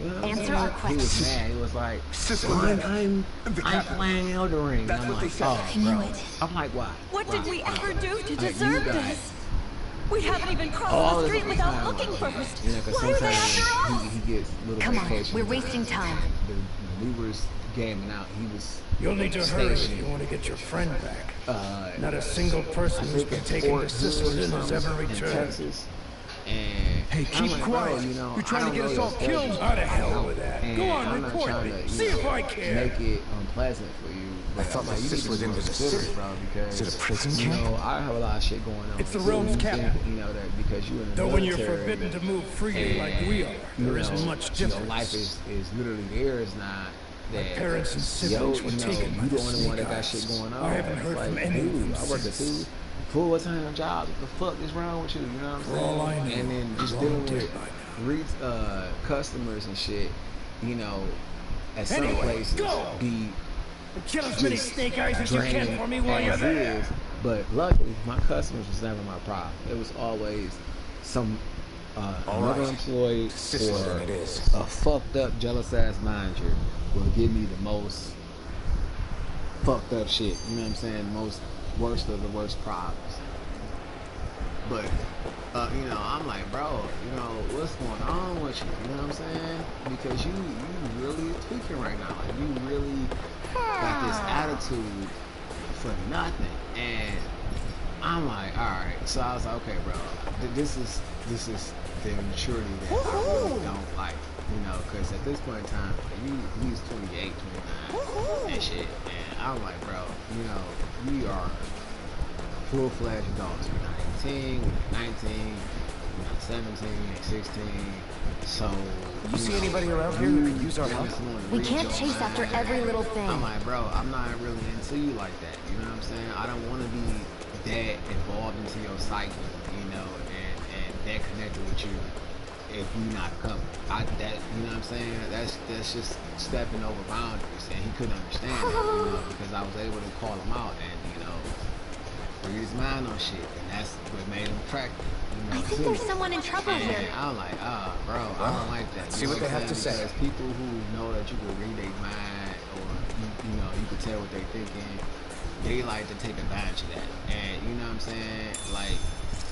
Speaker 1: You know what I'm
Speaker 5: Answer
Speaker 1: saying?
Speaker 5: our
Speaker 1: He was
Speaker 5: question.
Speaker 1: mad. He was like,
Speaker 2: Sicily.
Speaker 1: I'm
Speaker 2: captain.
Speaker 1: playing Elden Ring.
Speaker 2: That's
Speaker 1: I'm
Speaker 2: what
Speaker 1: like,
Speaker 2: they said.
Speaker 1: oh,
Speaker 3: I knew
Speaker 1: bro.
Speaker 3: it.
Speaker 1: I'm like, why?
Speaker 7: What did we ever do to
Speaker 1: you
Speaker 7: deserve
Speaker 1: guys-
Speaker 7: this? We haven't even crossed
Speaker 1: All
Speaker 7: the
Speaker 1: this
Speaker 7: street without
Speaker 1: time,
Speaker 7: looking first.
Speaker 1: You know, 'cause
Speaker 7: Why are they
Speaker 1: sometimes
Speaker 7: after us?
Speaker 1: he gets little
Speaker 5: Come on,
Speaker 1: vacations.
Speaker 5: we're wasting time.
Speaker 1: We were gaming out. He was.
Speaker 8: You'll need to hurry if
Speaker 1: stationed,
Speaker 8: you want to get your friend back. Not a
Speaker 1: I
Speaker 8: single person who's
Speaker 1: think
Speaker 8: been
Speaker 1: at
Speaker 8: taken
Speaker 1: Fort
Speaker 8: to Sicily has ever
Speaker 1: in
Speaker 8: returned.
Speaker 1: Texas. And
Speaker 2: Hey,
Speaker 1: I'm
Speaker 2: keep
Speaker 1: like,
Speaker 2: quiet.
Speaker 1: bro, you know,
Speaker 2: You're trying
Speaker 1: I
Speaker 2: to get
Speaker 1: don't
Speaker 2: us
Speaker 1: know
Speaker 2: all
Speaker 1: your
Speaker 2: killed.
Speaker 1: schedule.
Speaker 8: How the hell with that?
Speaker 1: And
Speaker 8: Go on,
Speaker 1: I'm not
Speaker 8: report
Speaker 1: trying
Speaker 8: me.
Speaker 1: to,
Speaker 8: See if I care.
Speaker 1: Make it unpleasant for you. But
Speaker 6: thought
Speaker 1: I'm
Speaker 6: my
Speaker 1: like, you
Speaker 6: sis
Speaker 1: need to
Speaker 6: was
Speaker 1: be
Speaker 6: in
Speaker 1: more
Speaker 6: the
Speaker 1: considerate,
Speaker 6: city.
Speaker 1: bro, because
Speaker 6: Is it a prison
Speaker 1: you
Speaker 6: camp?
Speaker 1: know, I have a lot of shit going on.
Speaker 8: It's the
Speaker 1: So
Speaker 8: realm's
Speaker 1: you think,
Speaker 8: capital.
Speaker 1: you know, that because you're in the
Speaker 8: Though when you're
Speaker 1: military,
Speaker 8: forbidden to move freely like we are,
Speaker 1: you
Speaker 8: there
Speaker 1: know,
Speaker 8: isn't much
Speaker 1: Your
Speaker 8: difference.
Speaker 1: life is literally theirs, not that.
Speaker 8: parents and siblings were
Speaker 1: you know,
Speaker 8: taken by
Speaker 1: you the
Speaker 8: the
Speaker 1: only one that
Speaker 8: Snake
Speaker 1: got shit
Speaker 8: Eyes.
Speaker 1: going on.
Speaker 8: I haven't heard
Speaker 1: It's
Speaker 8: from
Speaker 1: like,
Speaker 8: any of
Speaker 1: dude,
Speaker 8: them
Speaker 1: I work a
Speaker 8: since.
Speaker 1: full-time job. What the fuck is wrong with you? You know what I'm
Speaker 8: For
Speaker 1: saying?
Speaker 8: all I know,
Speaker 1: and then just
Speaker 8: you're
Speaker 1: dealing
Speaker 8: all dead
Speaker 1: with
Speaker 8: by now.
Speaker 1: customers and shit. You know, at some
Speaker 8: Anyway,
Speaker 1: places
Speaker 8: go!
Speaker 1: be
Speaker 8: Kill as many
Speaker 1: just
Speaker 8: Snake Eyes as you
Speaker 1: draining
Speaker 8: can for me while you're
Speaker 1: as
Speaker 8: there.
Speaker 1: is. But luckily, my customers was never my problem. It was always some another
Speaker 6: right.
Speaker 1: employee
Speaker 6: Sicily
Speaker 1: or
Speaker 6: it is.
Speaker 1: a fucked up, jealous ass manager will give me the most fucked up shit. You know what I'm saying? Most worst of the worst problems. But you know, I'm like, bro, you know, what's going on with you? You know what I'm saying? Because you really tweaking right now. Like you really got this attitude for nothing. And I'm like, all right. So I was like, okay, bro, this is the maturity that I really don't like. You know, because at this point in time, he's 28, 29, and shit. And I'm like, bro, you know, we are full-fledged adults. We're not 18, we're not 19, we're not 17, 16. So
Speaker 4: You see anybody around here who could use our help?
Speaker 5: We can't chase after every little thing.
Speaker 1: I'm like, bro, I'm not really into you like that. You know what I'm saying? I don't want to be that involved into your psyche, you know, and that connected with you if you're not a couple. You know what I'm saying? That's just stepping over boundaries, and he couldn't understand that, you know, because I was able to call him out and, you know, read his mind on shit, and that's what made him attractive. You know,
Speaker 3: I think there's someone in trouble
Speaker 1: and
Speaker 3: here.
Speaker 1: I'm like, bro, I don't like that.
Speaker 4: See what they have to say.
Speaker 1: Because people who know that you can read their mind, or you know, you can tell what they're thinking, they like to take advantage of that. And you know what I'm saying? Like,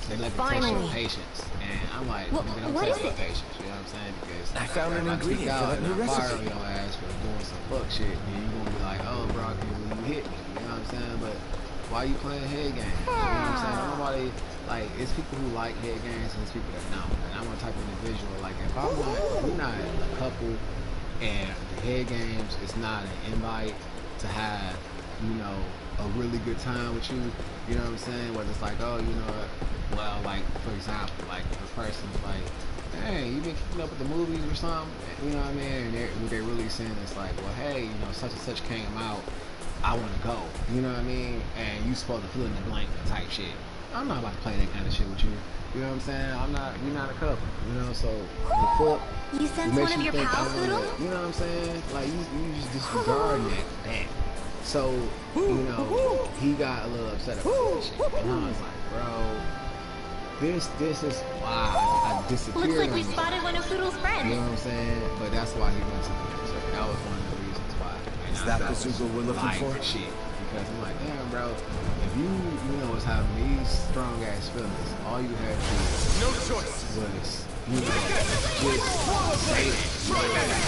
Speaker 1: they like to test your patience. And I'm like,
Speaker 3: Well,
Speaker 1: nigga, don't
Speaker 3: what
Speaker 1: test
Speaker 3: is
Speaker 1: my
Speaker 3: it?
Speaker 1: patience. You know what I'm saying? Because
Speaker 4: I found an ingredient for that new
Speaker 1: fire
Speaker 4: recipe.
Speaker 1: on your ass for doing some fuck shit, then you gonna be like, oh, bro, I can't believe you hit me. You know what I'm saying? But why you playing head games? You know what I'm saying? Nobody, like, it's people who like head games and it's people that don't. And I'm a type of individual, like, if we're not a couple and the head games is not an invite to have, you know, a really good time with you, you know what I'm saying? Whether it's like, oh, you know, well, like, for example, like, if a person's like, hey, you been keeping up with the movies or something? You know what I mean? And what they're really saying is like, well, hey, you know, such and such came out, I want to go. You know what I mean? And you supposed to fill in the blank type shit. I'm not about to play that kind of shit with you. You know what I'm saying? We're not a couple. You know, so the fuck.
Speaker 3: You sense one of your pals, Poodle?
Speaker 1: You know what I'm saying? Like, you just disregarding that. So, you know, he got a little upset about that shit. And I was like, bro, this is why I disappeared.
Speaker 3: Looks like we spotted one of Poodle's friends.
Speaker 1: You know what I'm saying? But that's why he went to the concert. That was one of the reasons why. And
Speaker 4: Is that the Zuko we're looking for?
Speaker 1: Shit. Because I'm like, damn, bro, if you know, was having these strong ass feelings, all you had to do
Speaker 2: No choice.
Speaker 1: was, you know, just say it. You know what I'm saying?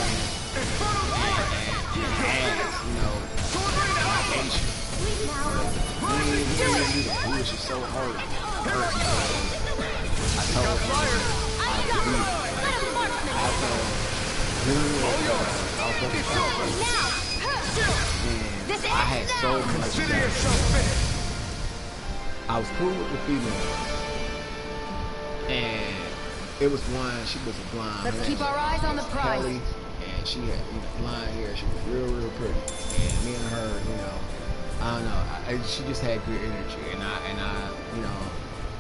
Speaker 1: And you know, patience. We didn't do the bullshit so hard. I told him I believe I had so much. I was cool with the female, and it was one. She was a blonde.
Speaker 5: Let's keep our eyes on the prize.
Speaker 1: Kelly, and she had blonde hair. She was real pretty. And me and her, you know, I don't know. She just had good energy, and I, you know.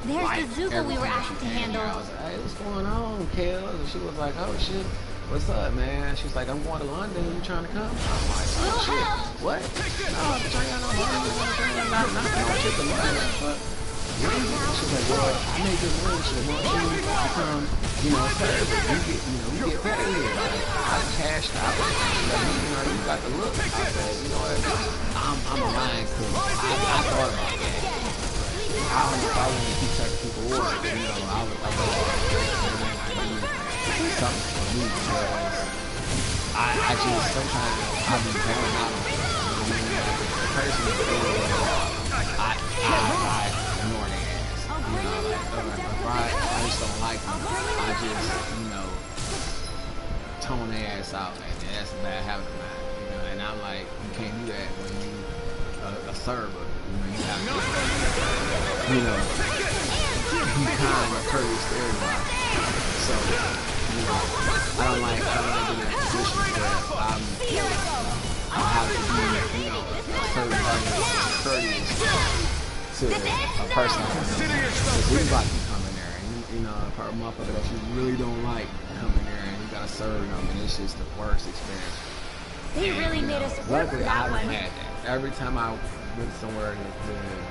Speaker 3: There's the Zuko we were asked to handle.
Speaker 1: I was like, hey, what's going on, Kel? And she was like, oh shit, what's up, man? She's like, I'm going to London. You trying to come? I'm like, oh shit, what? No, I'm trying to go to London. Not shit to London, but she's like, well, I made good money. She said, well, you come, you know, you get paid here. I cashed out. You know, you got the look. I said, you know what? I'm a lion cook. I thought about that. I don't know if I want to keep certain people orders, you know, I need something for me because I just sometimes I be going out on it. The person I ignore their ass. You know, like, if I just don't like them, I just, you know, tone their ass out, and that's a bad habit of mine. You know, and I'm like, you can't do that when you a server. You know, you have to, you know, be kind and courteous to everybody. So, you know, I don't like being in positions where I have to be, you know, a certain courteous to a person. Because anybody can come in there, and you know, a motherfucker that you really don't like come in there, and you gotta serve them, and it's just the worst experience.
Speaker 3: They really made us work for
Speaker 1: luckily,
Speaker 3: that
Speaker 1: I haven't
Speaker 3: one.
Speaker 1: had that. Every time I went somewhere to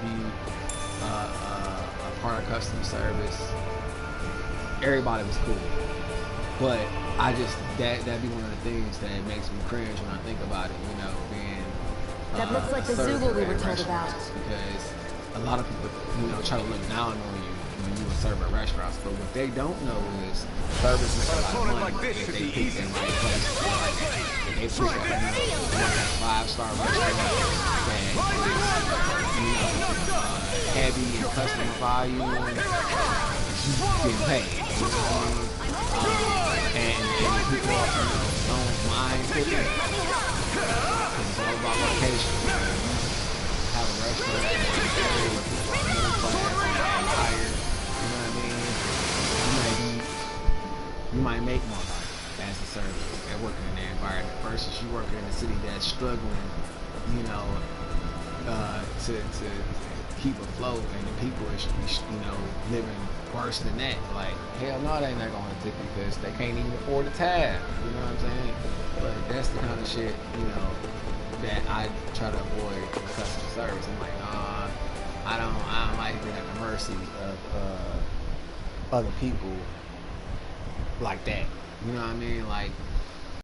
Speaker 1: be a part of customer service, everybody was cool. But I just that'd be one of the things that makes me cringe when I think about it. You know, being
Speaker 5: That looks like the Zoogle we were told about.
Speaker 1: Because a lot of people, you know, try to look down on you when you a server at restaurants. But what they don't know is service makes a lot of money if they pick the right place. If they pick up a 5-star restaurant that is, you know, heavy in customer value, you get paid. You know what I mean? And people, you know, don't mind picking because it's all about location. Have a restaurant and people are you might make more money as a server and working in that environment versus you working in a city that's struggling, you know, to keep afloat, and the people are, you know, living worse than that. Like, hell no, they not going to tip you because they can't even afford a tab. You know what I'm saying? But that's the kind of shit, you know, that I try to avoid in customer service. I'm like, I don't like being at the mercy of other people like that. You know what I mean? Like,